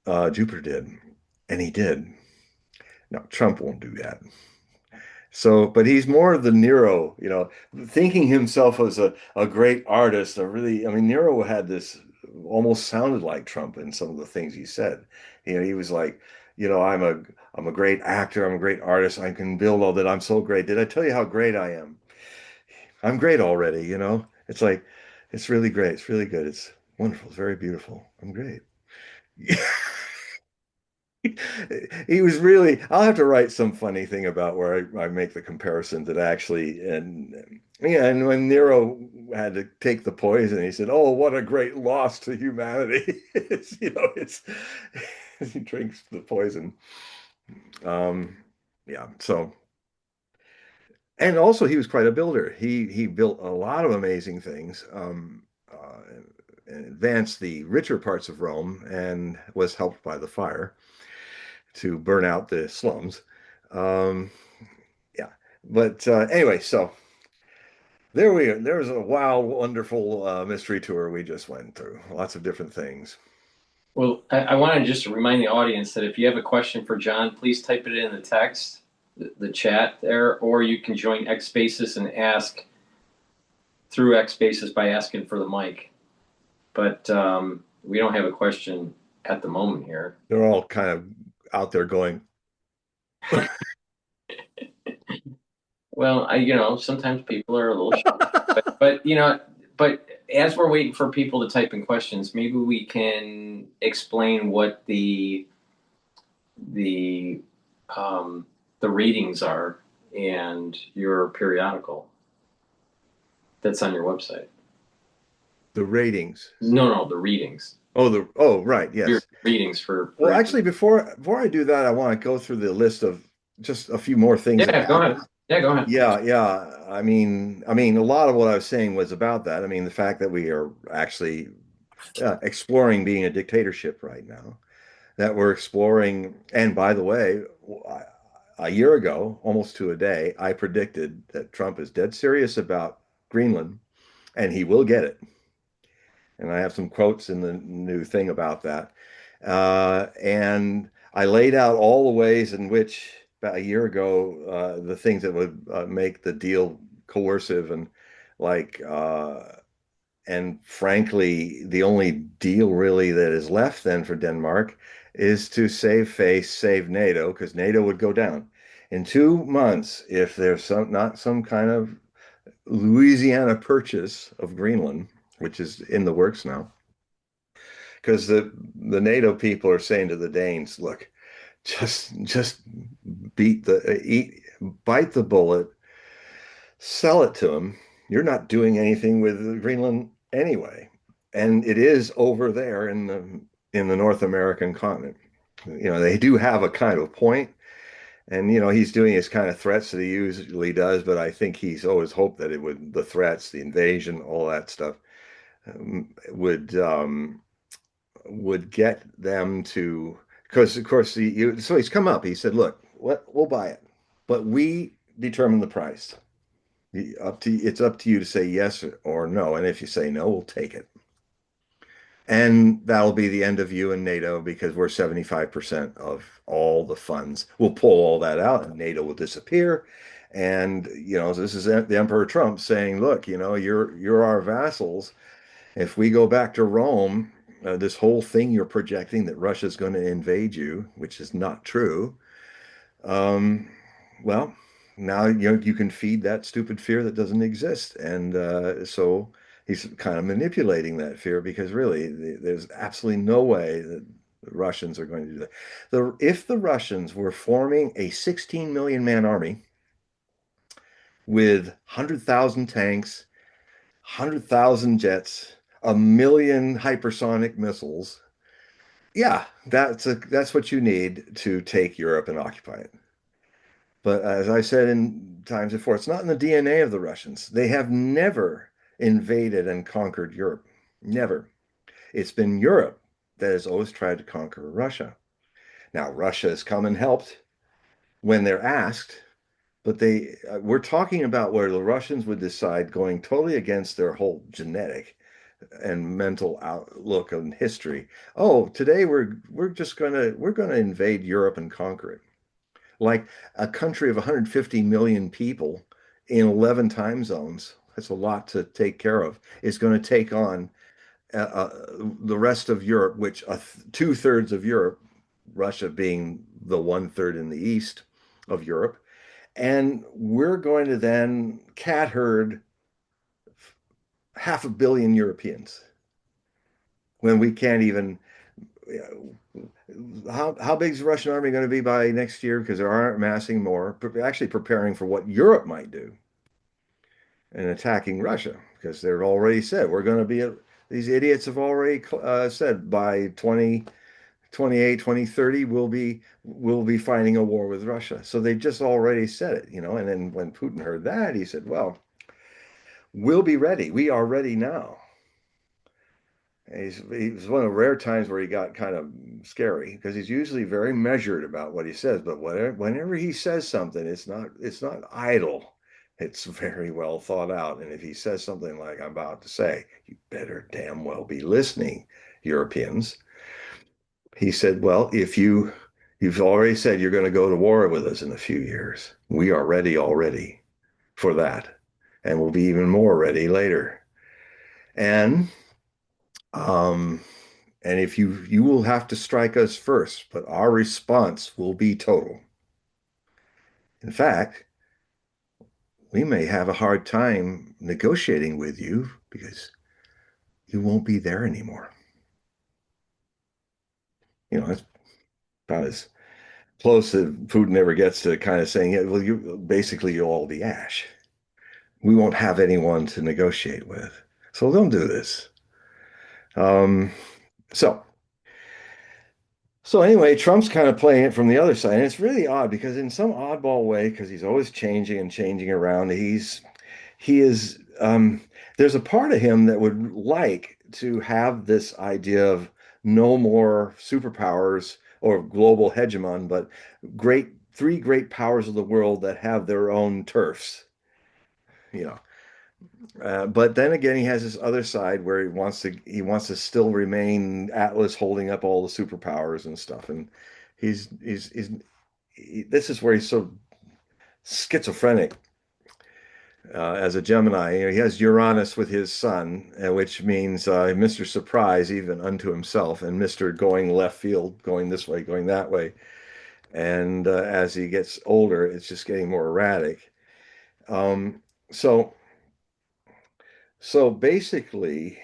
Jupiter did, and he did. Now Trump won't do that. So, but he's more of the Nero, thinking himself as a great artist. I mean, Nero had this almost sounded like Trump in some of the things he said. He was like, I'm a great actor, I'm a great artist, I can build all that. I'm so great. Did I tell you how great I am? I'm great already. It's like, it's really great. It's really good. It's wonderful. It's very beautiful. I'm great. He was really, I'll have to write some funny thing about where I make the comparison that actually, and yeah, and when Nero had to take the poison, he said, "Oh, what a great loss to humanity." It's he drinks the poison. Um, yeah, so, and also he was quite a builder. He built a lot of amazing things, and advanced the richer parts of Rome and was helped by the fire to burn out the slums. Um, yeah, but anyway, so there we are. There was a wild, wonderful mystery tour we just went through. Lots of different things. Well, I want to just remind the audience that if you have a question for John, please type it in the text, the chat there, or you can join X Spaces and ask through X Spaces by asking for the mic. But we don't have a question at the moment here. They're all kind of out there going, Well, sometimes people are a little shy, but as we're waiting for people to type in questions, maybe we can explain what the the ratings are and your periodical that's on your website. the ratings. No, the readings. Oh, right, Your yes. readings for Well, actually, before I do that, I want to go through the list of just a few more things that yeah, go ahead. happened. Yeah, go ahead. Yeah, yeah. I mean, a lot of what I was saying was about that. I mean, the fact that we are actually exploring being a dictatorship right now, that we're exploring. And by the way, a year ago, almost to a day, I predicted that Trump is dead serious about Greenland and he will get it. And I have some quotes in the new thing about that. And I laid out all the ways in which about a year ago, the things that would make the deal coercive and like, and frankly, the only deal really that is left then for Denmark is to save face, save NATO, because NATO would go down in 2 months if there's not some kind of Louisiana purchase of Greenland, which is in the works now. Because the NATO people are saying to the Danes, look, just bite the bullet, sell it to them. You're not doing anything with Greenland anyway, and it is over there in the North American continent. They do have a kind of point, and he's doing his kind of threats that he usually does, but I think he's always hoped that the threats, the invasion, all that stuff would get them to, because of course so he's come up. He said, "Look, we'll buy it, but we determine the price." It's up to you to say yes or no. And if you say no, we'll take it. And that'll be the end of you and NATO because we're 75% of all the funds. We'll pull all that out and NATO will disappear. And, this is the Emperor Trump saying, look, you're our vassals. If we go back to Rome, this whole thing you're projecting that Russia's going to invade you, which is not true, um, well, now you can feed that stupid fear that doesn't exist, and so he's kind of manipulating that fear because really, there's absolutely no way that the Russians are going to do that. If the Russians were forming a 16 million man army with 100,000 tanks, 100,000 jets, a million hypersonic missiles, yeah, that's what you need to take Europe and occupy it. But as I said in times before, it's not in the DNA of the Russians. They have never invaded and conquered Europe. Never. It's been Europe that has always tried to conquer Russia. Now, Russia has come and helped when they're asked, but we're talking about where the Russians would decide going totally against their whole genetic and mental outlook on history. Oh, today we're gonna invade Europe and conquer it. Like a country of 150 million people in 11 time zones, that's a lot to take care of, is going to take on the rest of Europe, which two-thirds of Europe, Russia being the one-third in the east of Europe. And we're going to then cat herd 500 million Europeans when we can't even. How big is the Russian army going to be by next year? Because they aren't amassing more, actually preparing for what Europe might do and attacking Russia. Because they've already said we're going to be. These idiots have already said by 2028, 2030, we'll be fighting a war with Russia. So they just already said it. And then when Putin heard that, he said, "Well, we'll be ready. We are ready now." He's one of the rare times where he got kind of scary because he's usually very measured about what he says. But whenever he says something, it's not idle. It's very well thought out. And if he says something like I'm about to say, you better damn well be listening, Europeans. He said, well, if you've already said you're going to go to war with us in a few years, we are ready already for that. And we'll be even more ready later. And um, And if you will have to strike us first, but our response will be total. In fact, we may have a hard time negotiating with you because you won't be there anymore. That's about as close as Putin ever gets to kind of saying, yeah, well, you'll all be ash. We won't have anyone to negotiate with. So don't do this. Um, so So anyway, Trump's kind of playing it from the other side, and it's really odd because in some oddball way, because he's always changing and changing around, he is there's a part of him that would like to have this idea of no more superpowers or global hegemon, but three great powers of the world that have their own turfs, you know. But then again, he has this other side where he wants to still remain Atlas holding up all the superpowers and stuff. And this is where he's so schizophrenic as a Gemini. He has Uranus with his sun, which means Mr. Surprise even unto himself, and Mr. Going left field, going this way, going that way. And as he gets older, it's just getting more erratic. Um, so so basically,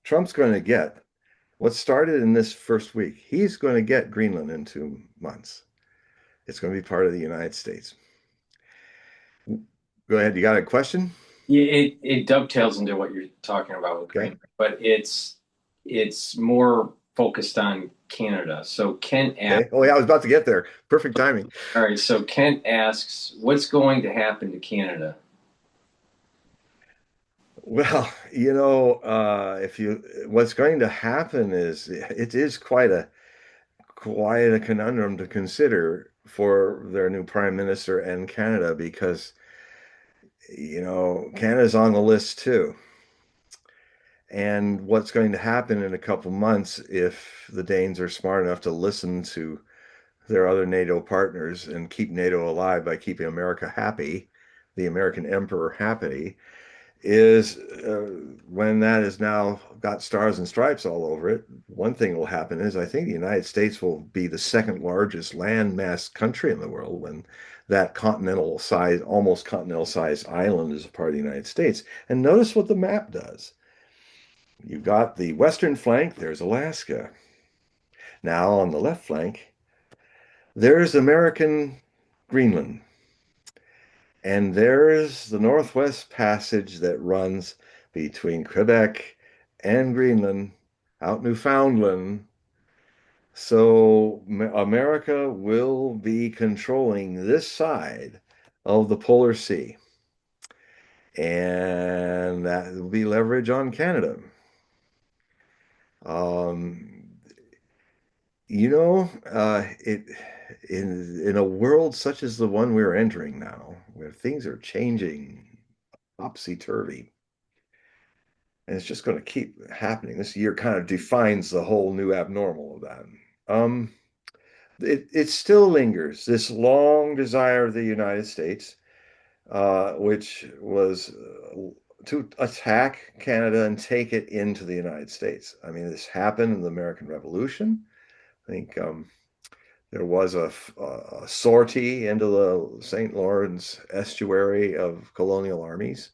Trump's going to get what started in this first week. He's going to get Greenland in 2 months. It's going to be part of the United States. Go ahead. You got a question? Yeah, it dovetails into what you're talking about with Okay. Greenland, but it's more focused on Canada. So Kent asks, Okay. Oh, yeah, I was about to get there. Perfect timing. all right, so Kent asks, what's going to happen to Canada? Well, if you what's going to happen is it is quite a conundrum to consider for their new prime minister and Canada because Canada's on the list too. And what's going to happen in a couple months if the Danes are smart enough to listen to their other NATO partners and keep NATO alive by keeping America happy, the American emperor happy, is when that has now got stars and stripes all over it. One thing will happen is I think the United States will be the second largest landmass country in the world when that continental size, almost continental sized island is a part of the United States. And notice what the map does. You've got the western flank, there's Alaska. Now on the left flank, there's American Greenland. And there's the Northwest Passage that runs between Quebec and Greenland, out Newfoundland. So America will be controlling this side of the Polar Sea. And that will be leverage on Canada. Um, it in a world such as the one we're entering now, where things are changing topsy-turvy, and it's just going to keep happening. This year kind of defines the whole new abnormal of that. Um, it still lingers, this long desire of the United States, which was to attack Canada and take it into the United States. I mean, this happened in the American Revolution. I think there was a sortie into the St. Lawrence estuary of colonial armies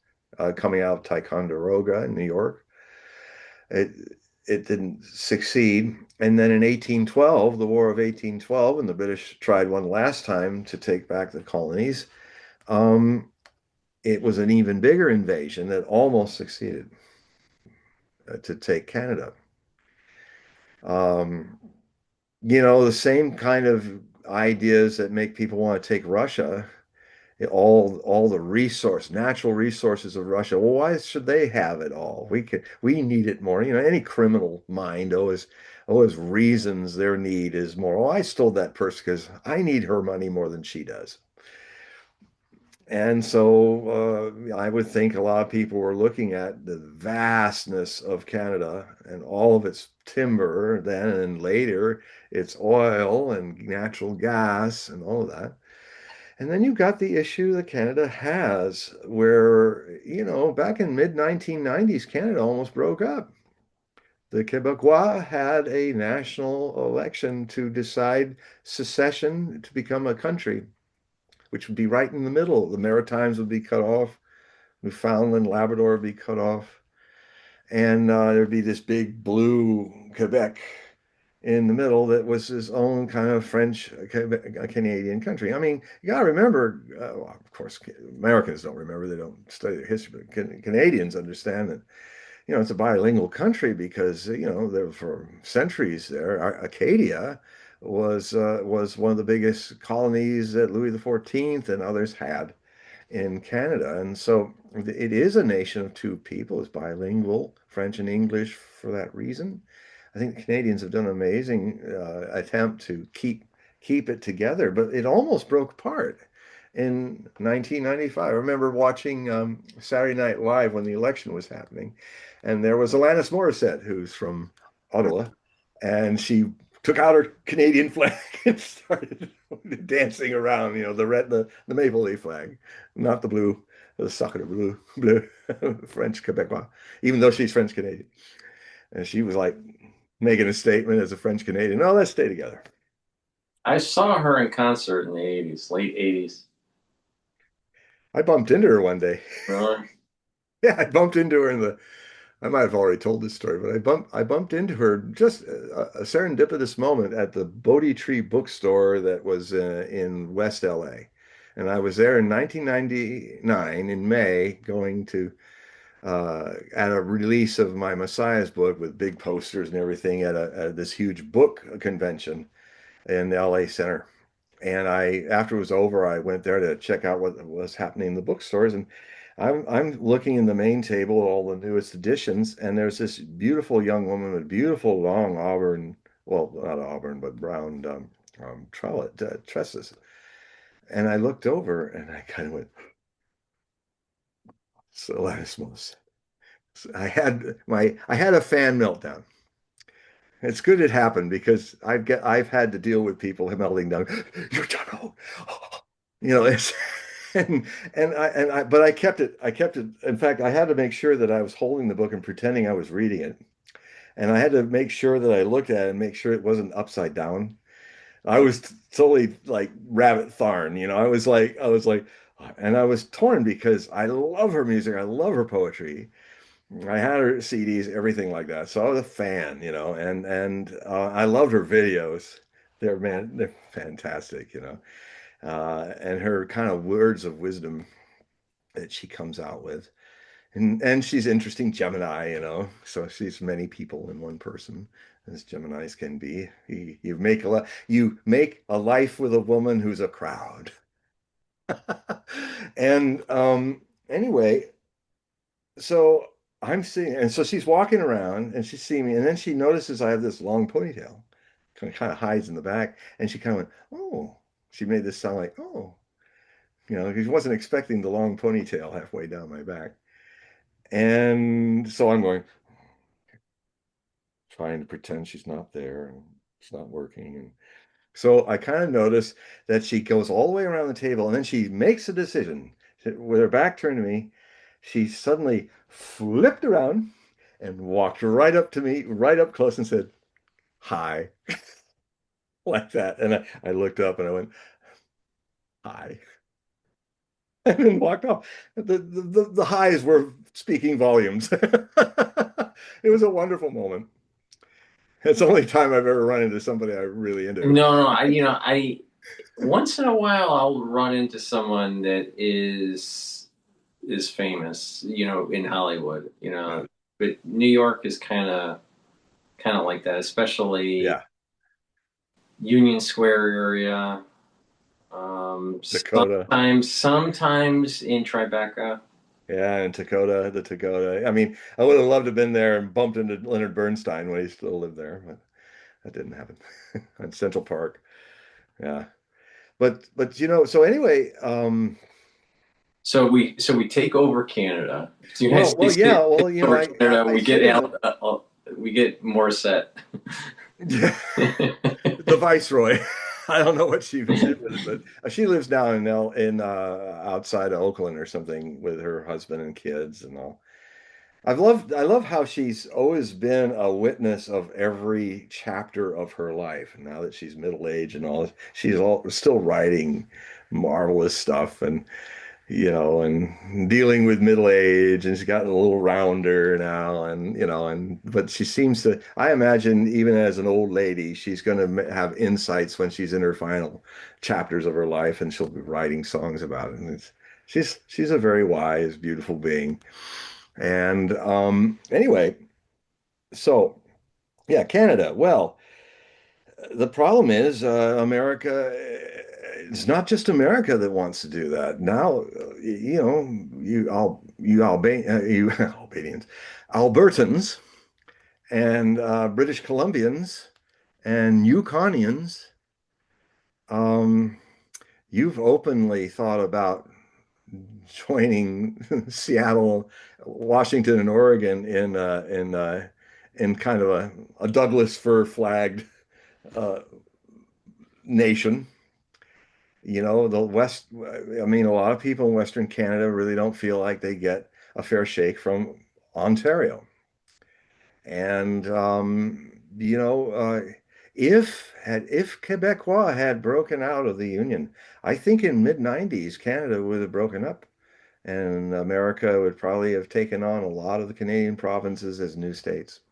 coming out of Ticonderoga in New York. It it didn't succeed. And then in 1812, the War of 1812, when the British tried one last time to take back the colonies, um, it was an even bigger invasion that almost succeeded to take Canada. Um, the same kind of ideas that make people want to take Russia, all the natural resources of Russia. Well, why should they have it all? We need it more. Any criminal mind always reasons their need is more. Oh, I stole that purse because I need her money more than she does. And so I would think a lot of people were looking at the vastness of Canada and all of its timber then and later, its oil and natural gas and all of that. And then you've got the issue that Canada has, where, back in mid 1990s, Canada almost broke up. The Quebecois had a national election to decide secession to become a country, which would be right in the middle. The Maritimes would be cut off, Newfoundland, Labrador would be cut off, and there'd be this big blue Quebec in the middle that was his own kind of French Canadian country. I mean, you got to remember, well, of course, Americans don't remember, they don't study their history, but Canadians understand that, it's a bilingual country because, there for centuries there, Acadia was one of the biggest colonies that Louis XIV and others had in Canada. And so it is a nation of two people. It's bilingual, French and English for that reason. I think the Canadians have done an amazing attempt to keep it together, but it almost broke apart in 1995. I remember watching Saturday Night Live when the election was happening, and there was Alanis Morissette, who's from Ottawa, and she took out her Canadian flag and started dancing around, the maple leaf flag, not the blue, the sacre bleu, French Quebecois, even though she's French Canadian. And she was like making a statement as a French Canadian. Oh, let's stay together. I saw her in concert in the 80s, late 80s. I bumped into her one day. Really? Yeah, I bumped into her I might have already told this story, but I bumped into her just a serendipitous moment at the Bodhi Tree bookstore that was in West LA. And I was there in 1999 in May going to at a release of my Messiah's book with big posters and everything at this huge book convention in the LA Center. And after it was over, I went there to check out what was happening in the bookstores. And I'm looking in the main table at all the newest editions, and there's this beautiful young woman with beautiful long auburn, well, not auburn, but brown tresses. And I looked over and I kind of went, Alanismos. I had a fan meltdown. It's good it happened because I've had to deal with people melting down. You're done. Oh. You know, it's but I kept it. In fact, I had to make sure that I was holding the book and pretending I was reading it. And I had to make sure that I looked at it and make sure it wasn't upside down. I was totally like rabbit Tharn, you know. And I was torn because I love her music. I love her poetry. I had her CDs, everything like that. So I was a fan, you know, and I loved her videos. They're fantastic, you know. And her kind of words of wisdom that she comes out with. And she's interesting Gemini, you know. So she's many people in one person, as Geminis can be. You make a life with a woman who's a crowd. And anyway, so I'm seeing, and so she's walking around and she's seeing me, and then she notices I have this long ponytail, kind of hides in the back, and she kind of went, "Oh," she made this sound like, "Oh," you know, because she wasn't expecting the long ponytail halfway down my back. And so I'm going, trying to pretend she's not there and it's not working. And so I kind of notice that she goes all the way around the table and then she makes a decision. With her back turned to me, she suddenly flipped around and walked right up to me, right up close and said, "Hi," like that. And I looked up and I went, "Hi," and then walked off. The highs were speaking volumes. It was a wonderful moment. It's the only time I've ever run into somebody I'm really into. No, no, I once in a while I'll run into someone that is famous, in Hollywood, Yeah. but New York is kind of like that, especially Yeah. Union Square area. Dakota. Sometimes in Tribeca. Yeah, and the Dakota. I mean, I would have loved to have been there and bumped into Leonard Bernstein when he still lived there, but that didn't happen. On Central Park. Yeah. But you know, so anyway, So we take over Canada. So the United well, States yeah, take well, you know, over Canada. I We say get that we get Morissette. yeah, the Viceroy. I don't know what she did with it, but she lives down in outside of Oakland or something with her husband and kids and all. I love how she's always been a witness of every chapter of her life. Now that she's middle aged and all, she's still writing marvelous stuff and you know and dealing with middle age and she's gotten a little rounder now and you know and but she seems to I imagine even as an old lady she's going to have insights when she's in her final chapters of her life and she'll be writing songs about it and she's a very wise, beautiful being. And anyway, so yeah, Canada. Well, the problem is America. It's not just America that wants to do that. Now, you know, you Albanians, Albertans, and British Columbians and Yukonians. Um, you've openly thought about joining Seattle, Washington, and Oregon in kind of a Douglas fir flagged uh, nation. You know, the West, I mean, a lot of people in Western Canada really don't feel like they get a fair shake from Ontario. And you know, if Quebecois had broken out of the Union, I think in mid 90s Canada would have broken up and America would probably have taken on a lot of the Canadian provinces as new states.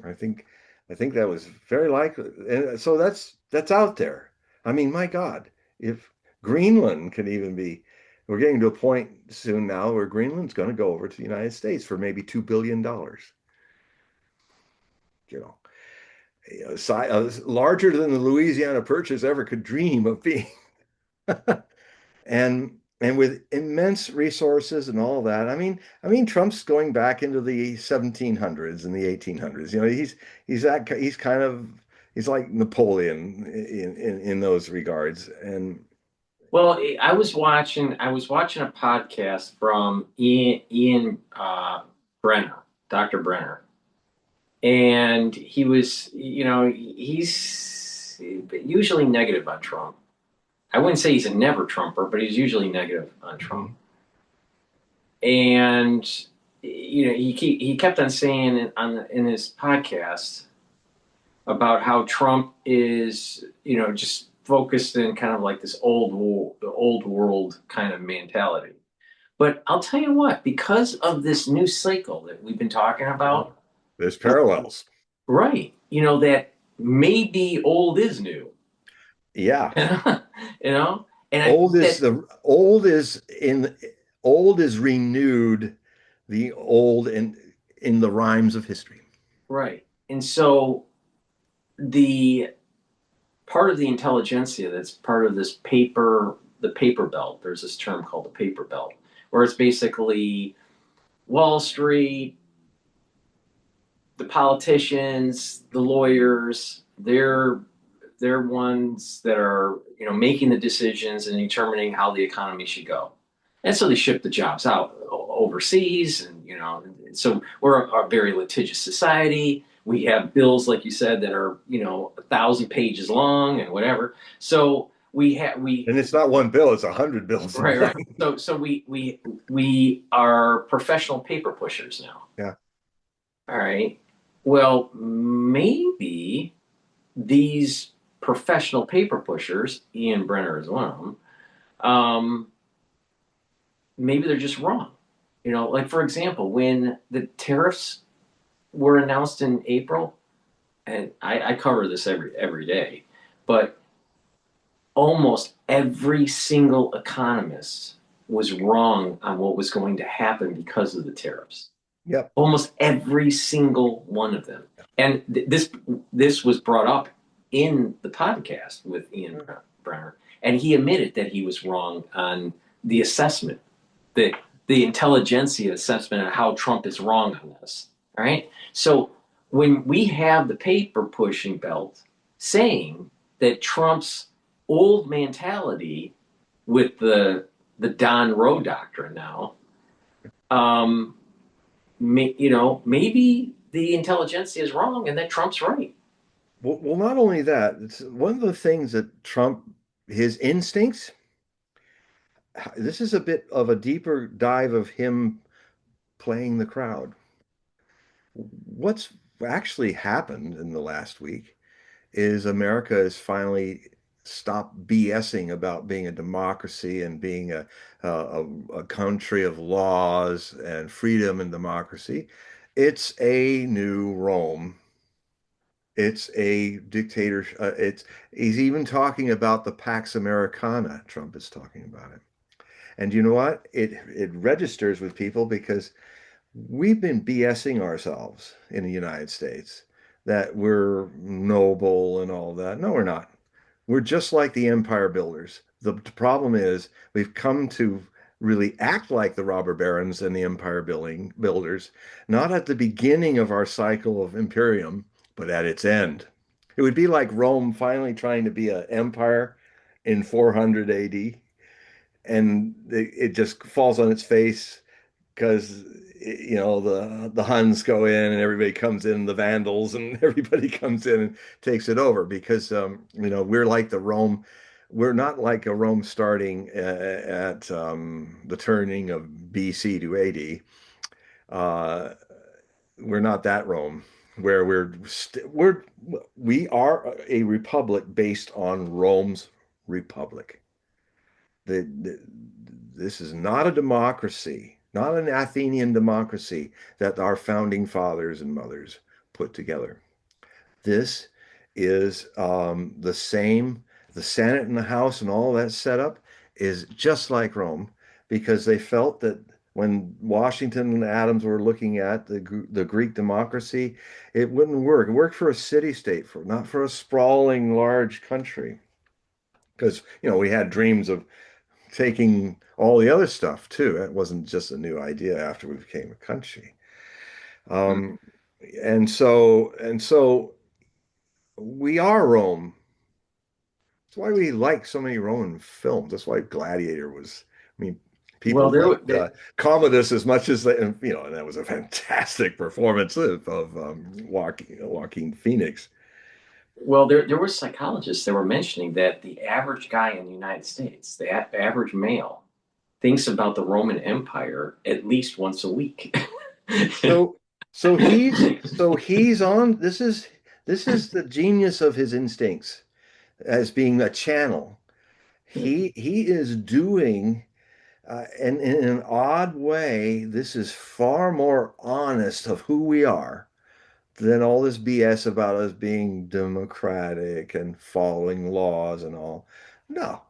I think I think that was very likely. And so that's out there. I mean, my God, if Greenland can even be, we're getting to a point soon now where Greenland's going to go over to the United States for maybe $2 billion. You know, larger than the Louisiana Purchase ever could dream of being. And with immense resources and all that. I mean Trump's going back into the 1700s and the 1800s. You know, he's kind of he's like Napoleon in those regards. And Well, I was watching a podcast from Ian Brenner, Dr. Brenner, and he's usually negative on Trump. I wouldn't say he's a never Trumper, but he's usually negative on Trump. Mhm. And he kept on saying in his podcast about how Trump is just focused in kind of like this old world kind of mentality. But I'll tell you what, because of this new cycle that we've been talking Yeah. about, There's parallels. right? That maybe old is new, Yeah. you know, and I Old think is that the old is in old is renewed, the old in the rhymes of history. right. And so the part of the intelligentsia that's part of the paper belt. There's this term called the paper belt, where it's basically Wall Street, the politicians, the lawyers, they're ones that are making the decisions and determining how the economy should go. And so they ship the jobs out overseas, and so we're a very litigious society. We have bills, like you said, that are 1,000 pages long and whatever. So we And it's not one bill, it's 100 bills in right, right. one. So we are professional paper pushers now. Yeah. All right. Well, maybe these professional paper pushers, Ian Brenner is one of them, maybe they're just wrong. Like for example, when the tariffs were announced in April, and I cover this every day, but almost every single economist was wrong on what was going to happen because of the tariffs. Yep. Almost every single one of them. And this was brought up in the podcast with Ian Brenner, and he admitted that he was wrong on the assessment, the the intelligentsia assessment of how Trump is wrong on this. All right. So when we have the paper pushing belt saying that Trump's old mentality with the Don Roe doctrine now, um, maybe the intelligentsia is wrong and that Trump's right. Well, not only that, it's one of the things that Trump, his instincts, this is a bit of a deeper dive of him playing the crowd. What's actually happened in the last week is America has finally stopped BSing about being a democracy and being a country of laws and freedom and democracy. It's a new Rome. It's a dictator. He's even talking about the Pax Americana. Trump is talking about it. And you know what? It registers with people because we've been BSing ourselves in the United States that we're noble and all that. No, we're not. We're just like the empire builders. The problem is we've come to really act like the robber barons and the empire builders, not at the beginning of our cycle of imperium, but at its end. It would be like Rome finally trying to be an empire in 400 AD, and it just falls on its face because the Huns go in and everybody comes in, the Vandals and everybody comes in and takes it over because we're like the Rome. We're not like a Rome starting at the turning of BC to AD. Uh, we're not that Rome where we are a republic based on Rome's republic. The, this is not a democracy, not an Athenian democracy that our founding fathers and mothers put together. This is the same. The Senate and the House and all that setup is just like Rome because they felt that when Washington and Adams were looking at the Greek democracy, it wouldn't work. It worked for a city-state, not for a sprawling large country. Because, we had dreams of taking all the other stuff too. It wasn't just a new idea after we became a country. Mm. Um, and so we are Rome That's why we like so many Roman films. That's why Gladiator was, I mean, Well, people liked Commodus as much as they, and, and that was a fantastic performance of Joaquin Phoenix. there were psychologists that were mentioning that the average guy in the United States, the average male, thinks about the Roman Empire at least once a week. So, so he's on, this is the genius of his instincts as being a channel. He is doing, and in an odd way, this is far more honest of who we are than all this BS about us being democratic and following laws and all. No,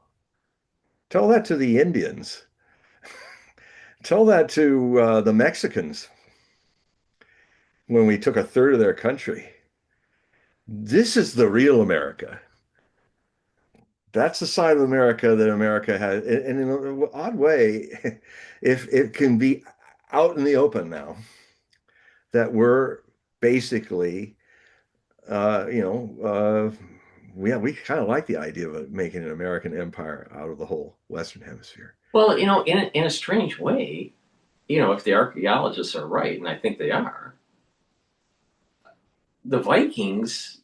tell that to the Indians. Tell that to the Mexicans when we took a third of their country. This is the real America. That's the side of America that America has. And in an odd way, if it can be out in the open now, that we're basically, we kind of like the idea of making an American empire out of the whole Western Hemisphere. Well, in a strange way, if the archaeologists are right, and I think they are, the Vikings,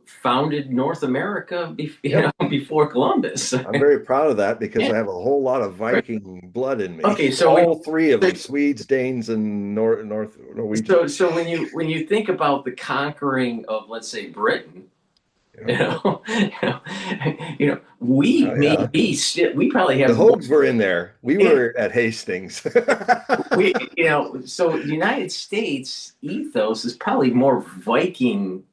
founded North America, Yep. before Columbus. I'm very proud of that because Yeah. I have a whole lot of Right. Viking blood in me. Okay, so All three of so, them, Swedes, Danes, and North Norwegian. so when you think about the conquering of, let's say, Britain, You know? we Oh may yeah. be still, we probably The have more. Hogues were in there. We Yeah, were at Hastings. so the United States ethos is probably more Viking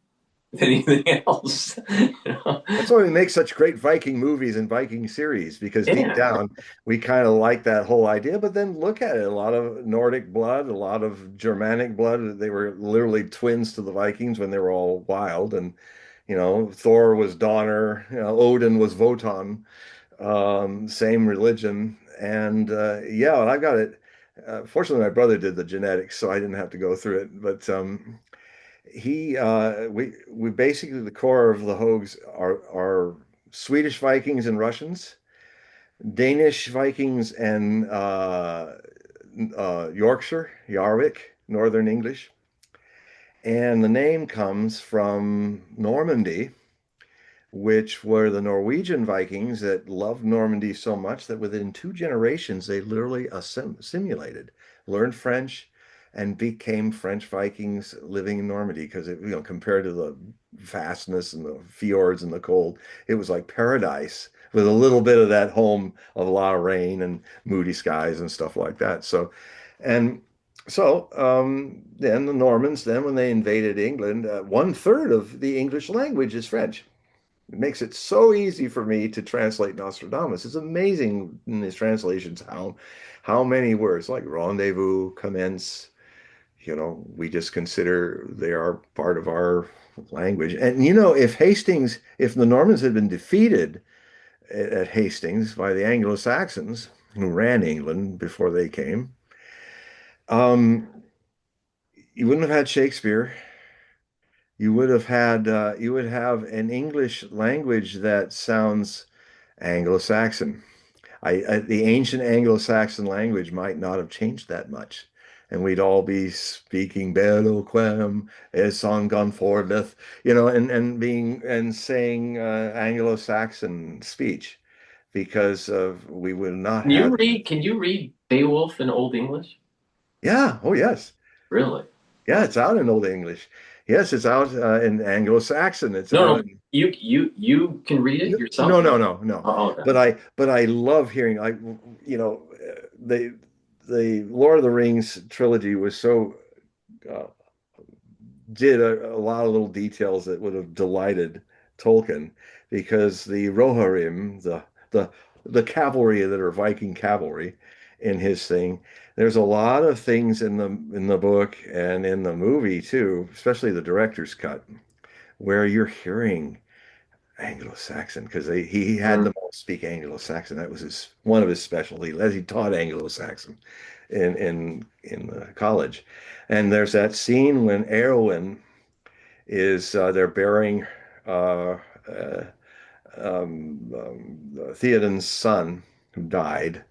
than anything else. That's why we make such great Viking movies and Viking series, because deep Yeah. down we kind of like that whole idea. But then look at it, a lot of Nordic blood, a lot of Germanic blood. They were literally twins to the Vikings when they were all wild. And, Thor was Donner, Odin was Wotan, same religion. And yeah, and I got it. Fortunately, my brother did the genetics, so I didn't have to go through it. But we basically, the core of the Hogues are Swedish Vikings and Russians, Danish Vikings and Yorkshire, Yarwick, Northern English. And the name comes from Normandy, which were the Norwegian Vikings that loved Normandy so much that within 2 generations they literally assimilated, learned French, and became French Vikings living in Normandy because compared to the vastness and the fjords and the cold, it was like paradise with a little bit of that home of a lot of rain and moody skies and stuff like that. And then the Normans, then when they invaded England, 1/3 of the English language is French. It makes it so easy for me to translate Nostradamus. It's amazing in these translations how many words like rendezvous, commence, we just consider they are part of our language. And if the Normans had been defeated at Hastings by the Anglo-Saxons who ran England before they came, um, you wouldn't have had Shakespeare. You would have an English language that sounds Anglo-Saxon. The ancient Anglo-Saxon language might not have changed that much, and we'd all be speaking bello quem es song gone forth, and saying Anglo-Saxon speech because of we would not have. Can you read Beowulf in Old English? Yeah, oh yes, Really? yeah, it's out in Old English. Yes, it's out in Anglo-Saxon. It's No, out no. in You can read it No, yourself? no, no, no. Oh, okay. But I love hearing the Lord of the Rings trilogy was so uh, did a lot of little details that would have delighted Tolkien because the Rohirrim, the the cavalry that are Viking cavalry in his thing, there's a lot of things in the book and in the movie too, especially the director's cut, where you're hearing Anglo-Saxon because he had Mm. them all speak Anglo-Saxon. That was his one of his specialties. As he taught Anglo-Saxon in college, and there's that scene when Erwin is they're burying uh, uh, Theoden's son who died,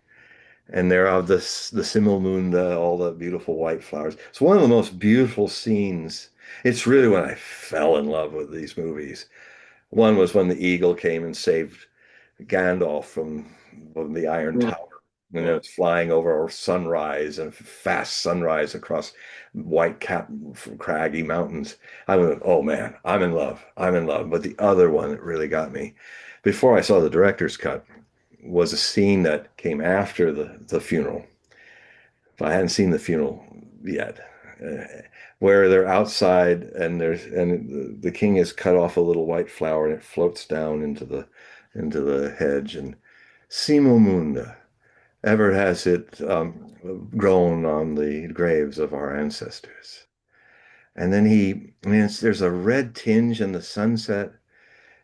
and they're of this the Similmunda, all the beautiful white flowers. It's one of the most beautiful scenes. It's really when I fell in love with these movies. One was when the eagle came and saved Gandalf from the Iron Yeah. Tower. And Yeah. it was flying over a sunrise and fast sunrise across white cap craggy mountains. I went, oh man, I'm in love. I'm in love. But the other one that really got me before I saw the director's cut was a scene that came after the funeral. I hadn't seen the funeral yet, where they're outside and the king has cut off a little white flower and it floats down into the hedge and Simo Munda, ever has it grown on the graves of our ancestors. And then I mean, there's a red tinge in the sunset,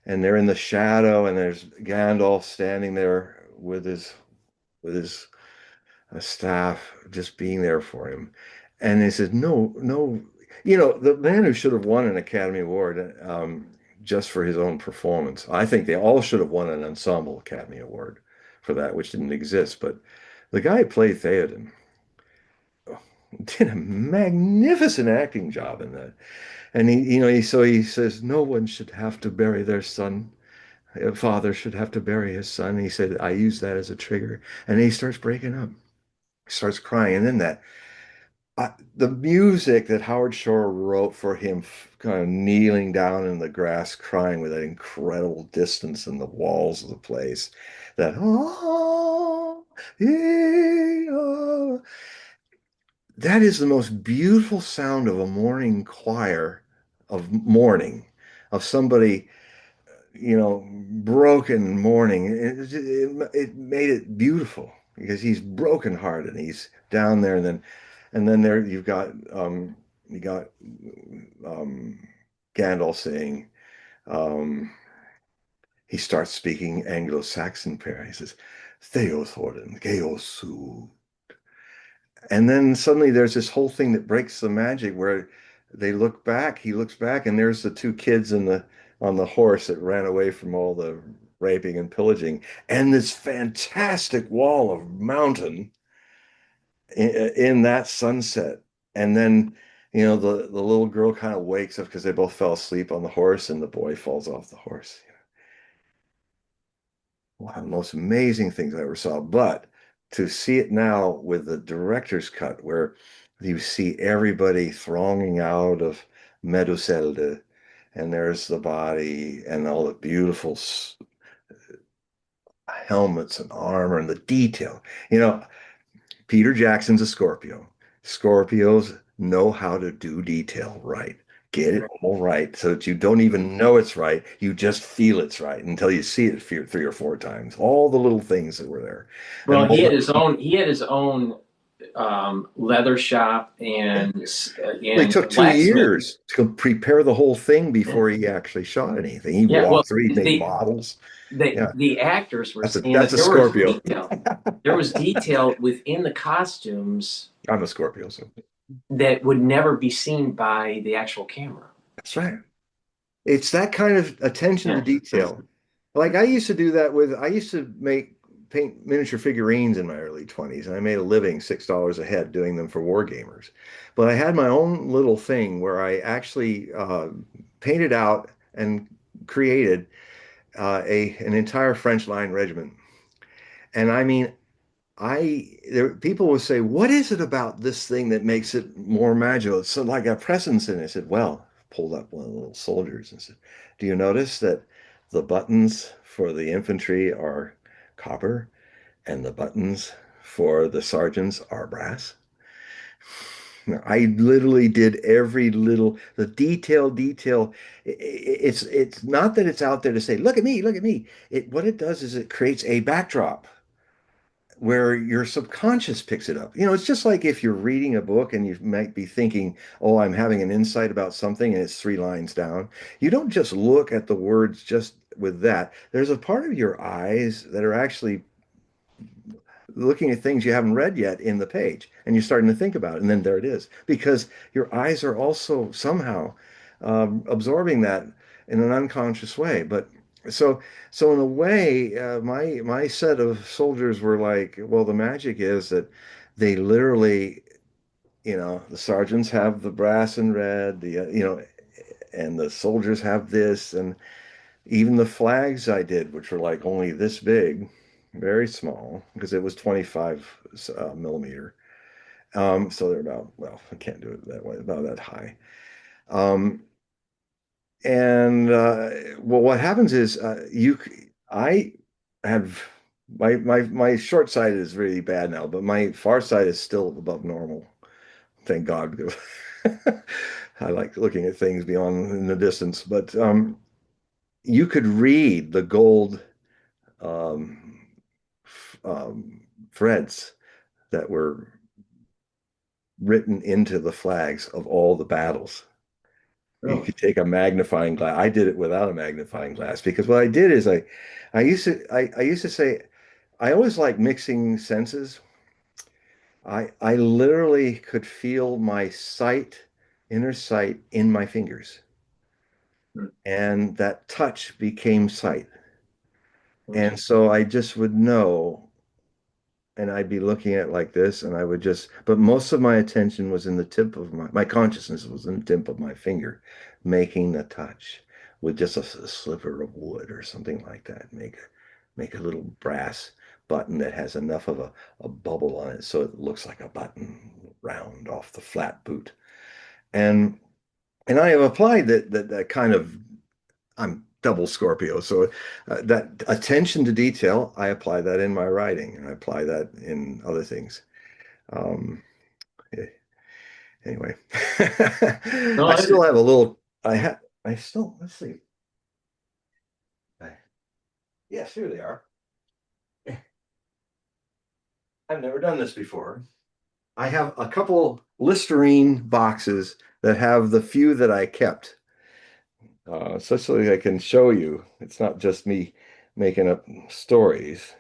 and they're in the shadow, and there's Gandalf standing there with his staff just being there for him. And he says, no, no, the man who should have won an Academy Award just for his own performance. I think they all should have won an Ensemble Academy Award for that, which didn't exist. But the guy who played Theoden did a magnificent acting job in that. And so he says, no one should have to bury their son. A father should have to bury his son. He said, I use that as a trigger. And he starts breaking up. He starts crying. And then the music that Howard Shore wrote for him, kind of kneeling down in the grass, crying with that incredible distance in the walls of the place, that that is the most beautiful sound of a morning choir of mourning, of somebody, broken mourning. It made it beautiful because he's brokenhearted and he's down there, and then there you got um, Gandalf saying, um, he starts speaking Anglo-Saxon prayer. He says, Theothorden, Geosu. And then suddenly there's this whole thing that breaks the magic where he looks back, and there's the two kids on the horse that ran away from all the raping and pillaging, and this fantastic wall of mountain in that sunset. And then, the little girl kind of wakes up because they both fell asleep on the horse, and the boy falls off the horse. One of the most amazing things I ever saw. But to see it now with the director's cut, where you see everybody thronging out of Meduselde, and there's the body and all the beautiful helmets and armor and the detail. Peter Jackson's a Scorpio. Scorpios know how to do detail right. Get it all right so that you don't even know it's right. You just feel it's right until you see it three or four times. All the little things that were there. And Well, he all had the, his own. He had his own leather shop yeah. It and took two blacksmith. years to prepare the whole thing before he actually shot anything. He Yeah. Well, walked through, he made the models. the Yeah, the actors were saying that's that a there was Scorpio. detail. There was detail within the costumes I'm a Scorpio, so that would never be seen by the actual camera. that's right. It's that kind of attention to Yeah. detail. Like I used to paint miniature figurines in my early 20s, and I made a living $6 a head doing them for war gamers. But I had my own little thing where I actually painted out and created an entire French line regiment. And I mean, people will say, "What is it about this thing that makes it more magical?" It's like a presence in it. I said, "Well," pulled up one of the little soldiers and said, "Do you notice that the buttons for the infantry are copper and the buttons for the sergeants are brass?" I literally did every little the detail. It's not that it's out there to say, "Look at me, look at me." What it does is it creates a backdrop where your subconscious picks it up. It's just like if you're reading a book and you might be thinking, oh, I'm having an insight about something and it's three lines down. You don't just look at the words just with that. There's a part of your eyes that are actually looking at things you haven't read yet in the page and you're starting to think about it. And then there it is because your eyes are also somehow absorbing that in an unconscious way. But so so in a way, my set of soldiers were like, well, the magic is that they literally, the sergeants have the brass and red, and the soldiers have this, and even the flags I did, which were like only this big, very small, because it was 25 millimeter. So they're about, well, I can't do it that way, about that high. Um, and well, what happens is I have my short sight is really bad now, but my far sight is still above normal. Thank God. I like looking at things beyond in the distance, but you could read the gold um, threads that were written into the flags of all the battles. You Really? could take a magnifying glass. I did it without a magnifying glass because what I did is I used to say I always like mixing senses. I literally could feel my sight, inner sight in my fingers, Hmm. and that touch became sight. And Interesting. so I just would know, and I'd be looking at it like this, and I would just, but most of my attention was in the tip of my consciousness was in the tip of my finger, making the touch with just a sliver of wood or something like that. Make a little brass button that has enough of a bubble on it so it looks like a button round off the flat boot. And and I have applied that kind of I'm double Scorpio, so that attention to detail, I apply that in my writing, and I apply that in other things. Um, eh, anyway, No, I still have a little. I still. Let's see. I, yes, here they are. I've never done this before. I have a couple Listerine boxes that have the few that I kept, such so I can show you. It's not just me making up stories.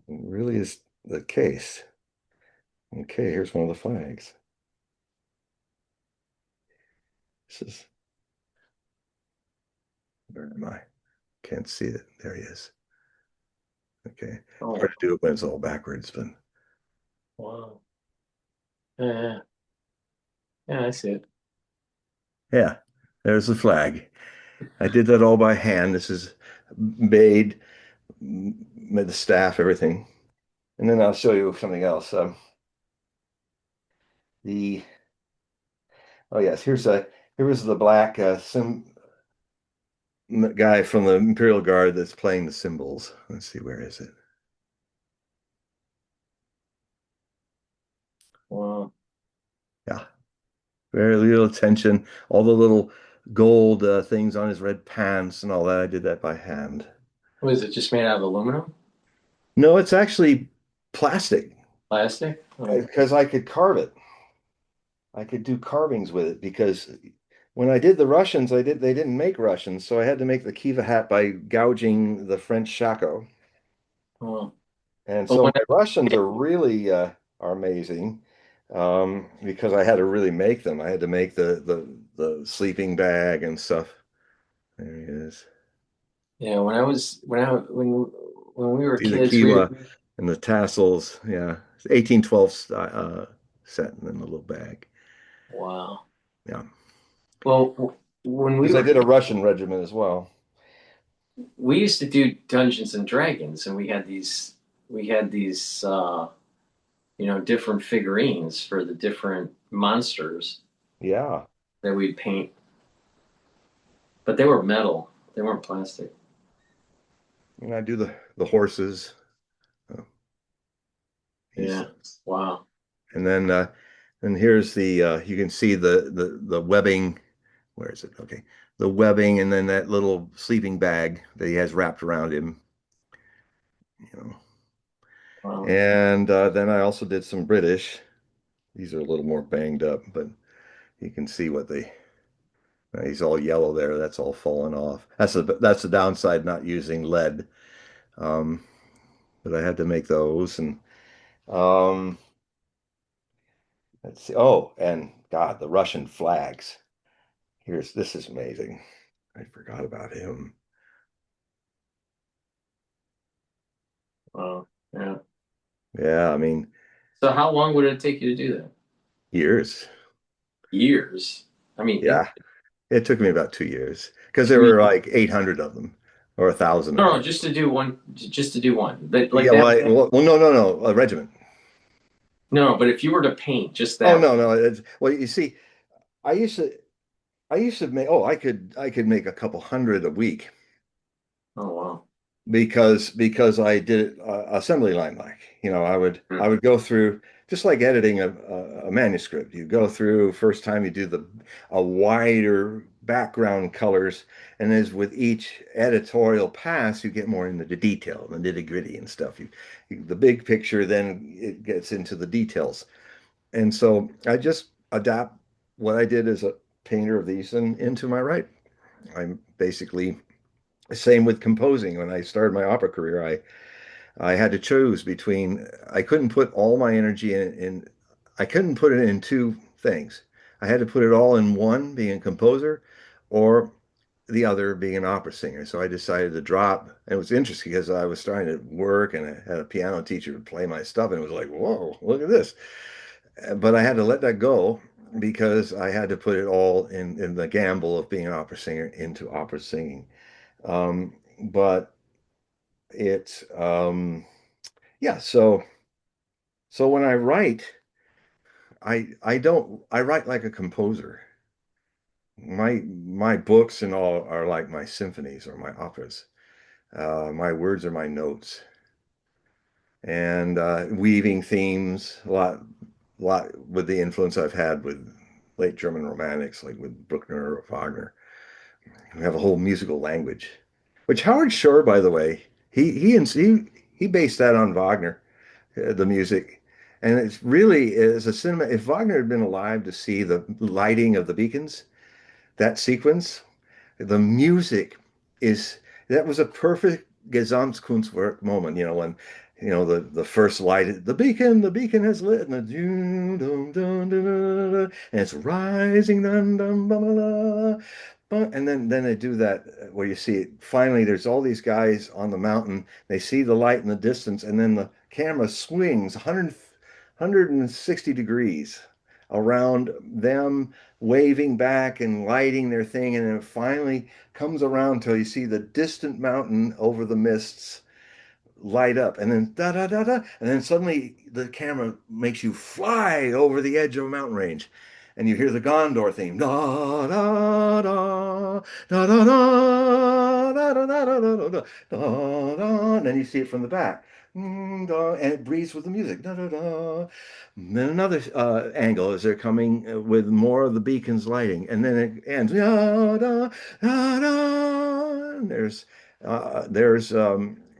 It really is the case. Okay, here's one of the flags. This is, where am I? Can't see it. There he is. Okay. oh, Hard to do it when it's all backwards, but wow. Yeah, yeah, I see it. yeah, there's the flag. I did that all by hand. This is made, made the staff, everything. And then I'll show you something else. The Oh yes, here was the black sim guy from the Imperial Guard that's playing the cymbals. Let's see, where is it? Wow. Yeah, very little attention. All the little gold things on his red pants and all that. I did that by hand. What is it? Just made out of aluminum? No, it's actually plastic Plastic? Oh, because I could carve it. I could do carvings with it because when I did the Russians, they didn't make Russians, so I had to make the Kiva hat by gouging the French shako. oh. And But so when my Russians are really are amazing because I had to really make them. I had to make the sleeping bag and stuff. There he is. yeah, when we were See the kids, we kiwa and the tassels. Yeah, 1812 set and then the little bag. wow. Yeah, When we because I were did a kids, Russian regiment as well. we used to do Dungeons and Dragons, and we had these different figurines for the different monsters Yeah, that we'd paint, but they were metal. They weren't plastic. and I do the horses. Uh, he's Yeah. Wow. and then and here's the you can see the webbing. Where is it? Okay, the webbing, and then that little sleeping bag that he has wrapped around him. You know, Wow. and then I also did some British. These are a little more banged up, but you can see what they. He's all yellow there. That's all fallen off. That's the downside not using lead. Um, but I had to make those, and um, let's see. Oh, and God, the Russian flags. This is amazing. I forgot about him. Yeah. Yeah, I mean, So how long would it take you to do that? years. Years. I mean, Yeah, it took me about 2 years because there two were years. like 800 of them or 1,000 No, of no, them. just to do one, just to do one. But like Yeah, that. no, no, no, a regiment. No, but if you were to paint just Oh that. no, no. Well, you see, I used to, I used to make. Oh, I could make a couple hundred a week Oh wow. because I did it assembly line like. I Hmm. would go through just like editing a manuscript. You go through first time you do the a wider background colors, and as with each editorial pass, you get more into the detail, the nitty gritty and stuff. The big picture, then it gets into the details. And so I just adapt what I did as a painter of these and into my right. I'm basically same with composing. When I started my opera career, I had to choose between I couldn't put all my energy in I couldn't put it in two things. I had to put it all in one, being a composer, or the other being an opera singer. So I decided to drop. And it was interesting because I was starting to work and I had a piano teacher to play my stuff, and it was like, whoa, look at this. But I had to let that go because I had to put it all in the gamble of being an opera singer into opera singing. But it's yeah, so when I write, I don't I write like a composer. My books and all are like my symphonies or my operas. My words are my notes, and weaving themes lot with the influence I've had with late German romantics, like with Bruckner or Wagner. We have a whole musical language, which Howard Shore, by the way, he based that on Wagner, the music. And it's really is a cinema. If Wagner had been alive to see the lighting of the beacons, that sequence, the music is that was a perfect Gesamtkunstwerk moment, when the first light, the beacon has lit, and and it's rising, dun, dun, ba, ba, la, and then they do that where you see it. Finally, there's all these guys on the mountain. They see the light in the distance, and then the camera swings 160 degrees around them waving back and lighting their thing, and then it finally comes around till you see the distant mountain over the mists light up, and then da da da da, and then suddenly the camera makes you fly over the edge of a mountain range, and you hear the Gondor theme, da da da da da da da da da da da da da, and then you see it from the back. Da, and it breathes with the music. Da, da, da. And then another angle as they're coming with more of the beacons lighting, and then it ends. Da, da, da, da. And there's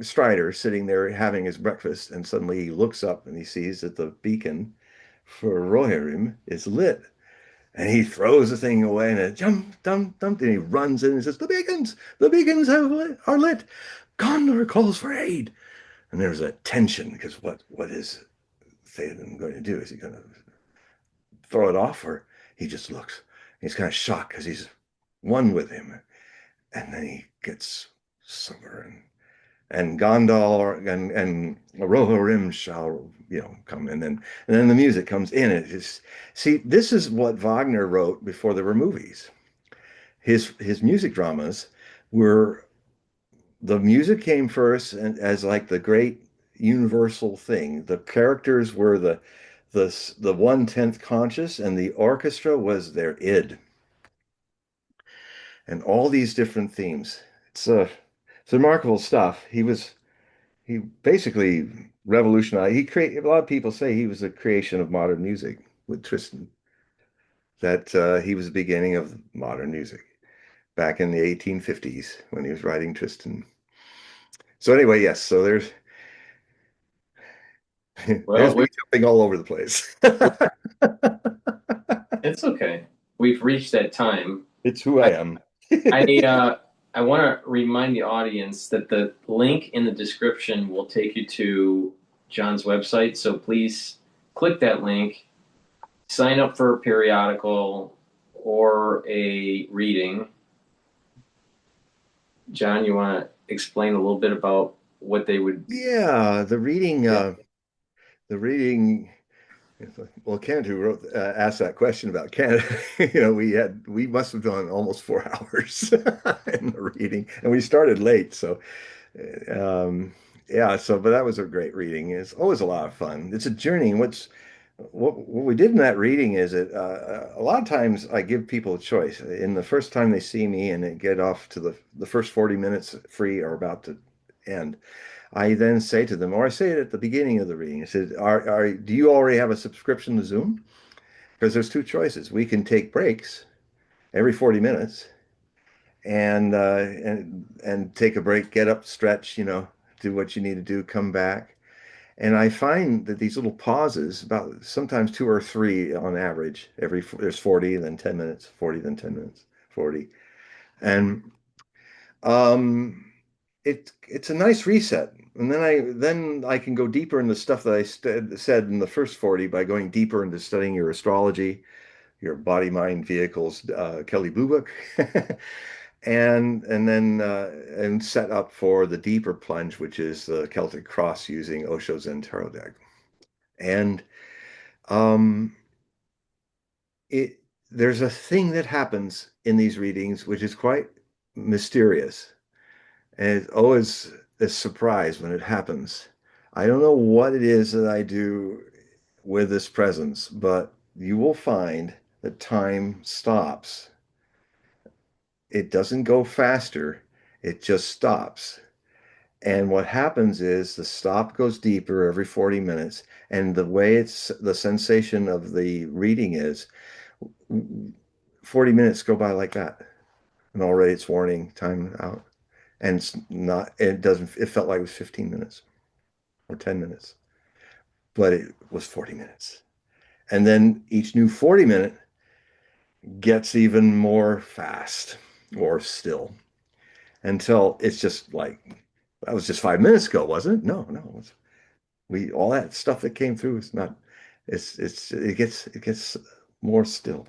Strider sitting there having his breakfast, and suddenly he looks up and he sees that the beacon for Rohirrim is lit. And he throws the thing away and it jump, dump, dump, and he runs in and says, the beacons are lit. Gondor calls for aid. And there's a tension because what is Theoden going to do? Is he going to throw it off, or he just looks? He's kind of shocked because he's one with him. And then he gets sober, and Gondor and Rohirrim shall, come, and then the music comes in. It is See, this is what Wagner wrote before there were movies. His music dramas were the music came first and as like the great universal thing. The characters were the 1/10 conscious, and the orchestra was their id, and all these different themes. It's remarkable stuff. He basically revolutionized. He created. A lot of people say he was the creation of modern music with Tristan. That he was the beginning of modern music back in the 1850s when he was writing Tristan. So anyway, yes. So Well, there's me jumping all over the place. it's okay. We've reached that time. It's who I I am. I want to remind the audience that the link in the description will take you to John's website. So please click that link, sign up for a periodical or a reading. John, you want to explain a little bit about? what they would. Yeah, Yeah. the reading. Well, Cantu wrote asked that question about Canada. We must have done almost 4 hours in the reading, and we started late. So, um, yeah. So, but that was a great reading. It's always a lot of fun. It's a journey. What we did in that reading is a lot of times I give people a choice. In the first time they see me and they get off to the first 40 minutes free are about to end. I then say to them, or I say it at the beginning of the reading, I said, do you already have a subscription to Zoom? Because there's two choices. We can take breaks every 40 minutes and take a break, get up, stretch, do what you need to do, come back. And I find that these little pauses, about sometimes two or three on average, there's 40, then 10 minutes, 40, then 10 minutes, 40. And um, it's a nice reset. And then I can go deeper in the stuff that I said in the first 40 by going deeper into studying your astrology, your body, mind, vehicles, Kelly Blue Book, and set up for the deeper plunge, which is the Celtic Cross using Osho's Zen Tarot deck. And um, it there's a thing that happens in these readings which is quite mysterious. And it's always a surprise when it happens. I don't know what it is that I do with this presence, but you will find that time stops. It doesn't go faster, it just stops. And what happens is the stop goes deeper every 40 minutes. And the way the sensation of the reading is 40 minutes go by like that. And already it's warning, time out. And it felt like it was 15 minutes or 10 minutes, but it was 40 minutes. And then each new 40-minute gets even more fast or still until it's just like, that was just 5 minutes ago, wasn't it? No, no. All that stuff that came through is not, it gets more still.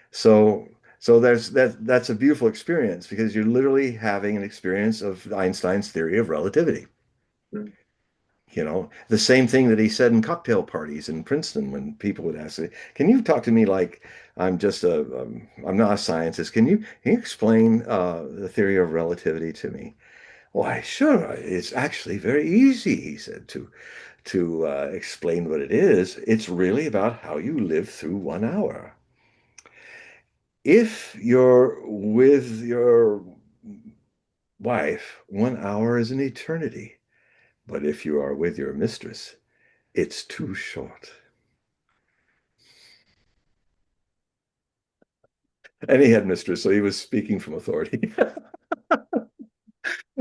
So, so that's a beautiful experience because you're literally having an experience of Einstein's theory of relativity. The same thing that he said in cocktail parties in Princeton when people would ask me, "Can you talk to me like I'm not a scientist? Can you explain the theory of relativity to me?" Why, sure. It's actually very easy, he said, to explain what it is. It's really about how you live through 1 hour. If you're with your wife, 1 hour is an eternity. But if you are with your mistress, it's too short. And he had mistress, so he was speaking from authority.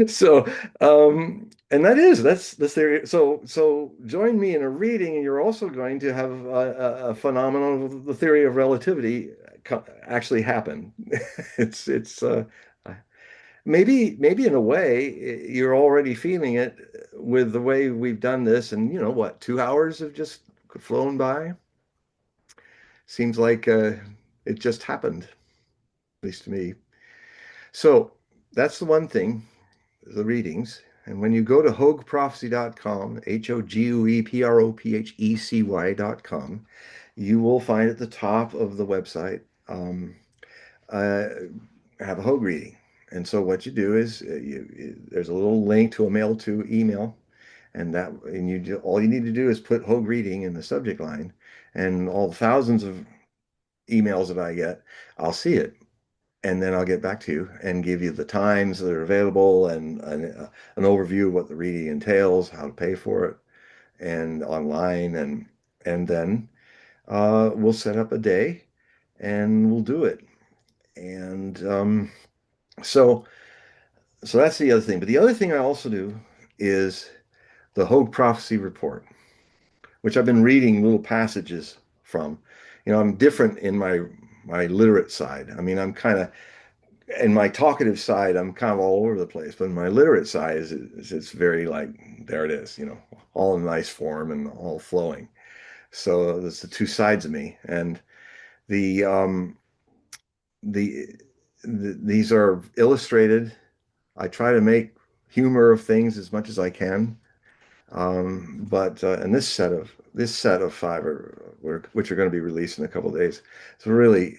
So, and that's the theory. So join me in a reading, and you're also going to have a phenomenon of the theory of relativity actually happen. It's maybe in a way you're already feeling it with the way we've done this, and 2 hours have just flown by. Seems like it just happened, at least to me. So that's the one thing, the readings. And when you go to hogueprophesy.com, HOGUEPROPHECY.com, you will find at the top of the website, uh, have a Hogue reading. And so what you do is there's a little link to a mail to email, all you need to do is put Hogue reading in the subject line, and all the thousands of emails that I get, I'll see it. And then I'll get back to you and give you the times that are available and an overview of what the reading entails, how to pay for it, and online, and then we'll set up a day and we'll do it. And so so that's the other thing. But the other thing I also do is the Hogue Prophecy Report, which I've been reading little passages from. I'm different in my literate side. I mean, I'm kind of in my talkative side, I'm kind of all over the place, but in my literate side it's very like there it is, all in nice form and all flowing. So there's the two sides of me, and the the, these are illustrated. I try to make humor of things as much as I can. But and this set of five which are going to be released in a couple of days. It's really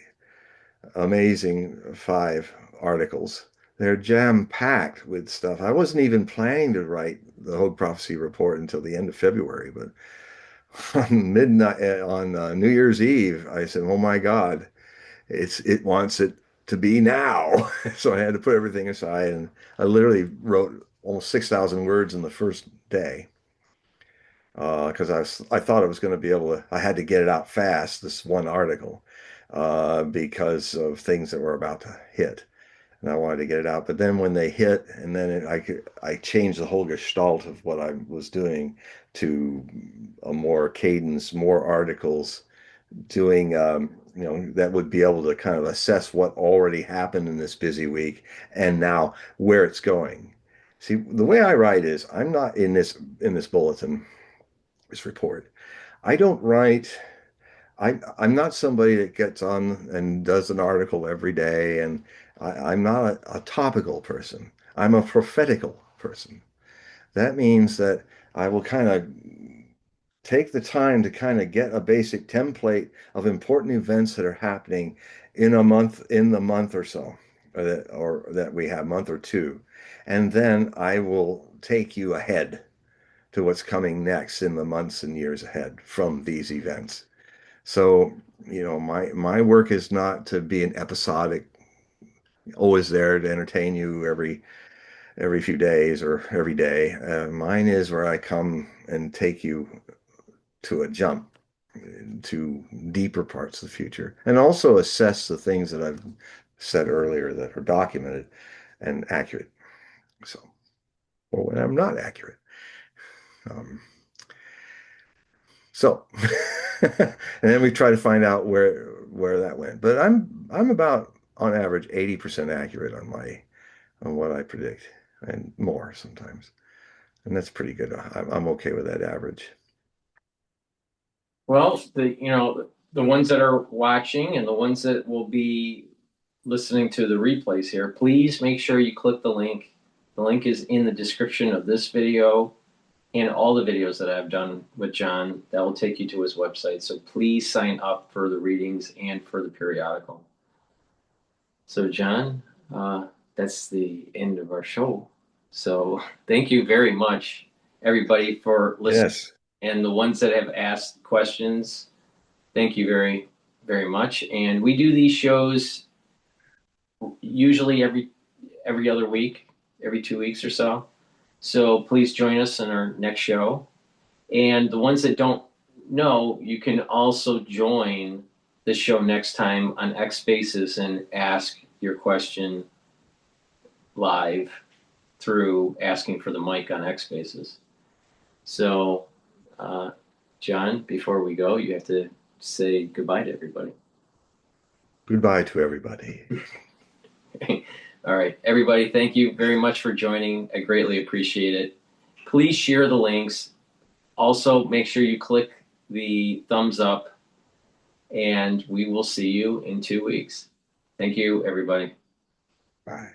amazing five articles. They're jam-packed with stuff. I wasn't even planning to write the Hogue Prophecy Report until the end of February, but on midnight on New Year's Eve, I said, "Oh my God, it wants it to be now." So I had to put everything aside, and I literally wrote almost 6,000 words in the first day because I thought I was going to be able to. I had to get it out fast, this one article, because of things that were about to hit, and I wanted to get it out. But then when they hit, and then I changed the whole gestalt of what I was doing to a more cadence, more articles, doing that would be able to kind of assess what already happened in this busy week and now where it's going. See, the way I write is I'm not in this bulletin, this report. I don't write. I'm not somebody that gets on and does an article every day, and I'm not a topical person. I'm a prophetical person. That means that I will kind of take the time to kind of get a basic template of important events that are happening in the month or so, or that we have month or two. And then I will take you ahead to what's coming next in the months and years ahead from these events. So, my work is not to be an episodic, always there to entertain you every few days or every day. Mine is where I come and take you to a jump to deeper parts of the future and also assess the things that I've said earlier that are documented and accurate. So, or when I'm not accurate. Um, so, and then we try to find out where that went. But I'm about on average 80% accurate on what I predict and more sometimes. And that's pretty good. I'm okay with that average. Well, the ones that are watching and the ones that will be listening to the replays here, please make sure you click the link. The link is in the description of this video and all the videos that I've done with John. That will take you to his website. So please sign up for the readings and for the periodical. So, John, that's the end of our show. So, thank you very much, everybody, for listening. Yes. And the ones that have asked questions, thank you very, very much. And we do these shows usually every other week, every 2 weeks or so. So please join us in our next show. And the ones that don't know, you can also join the show next time on X Spaces and ask your question live through asking for the mic on X Spaces. So, uh, John, before we go, you have to say goodbye to everybody. Goodbye to everybody. All right, everybody, thank you very much for joining. I greatly appreciate it. Please share the links. Also, make sure you click the thumbs up, and we will see you in 2 weeks. Thank you, everybody. Bye.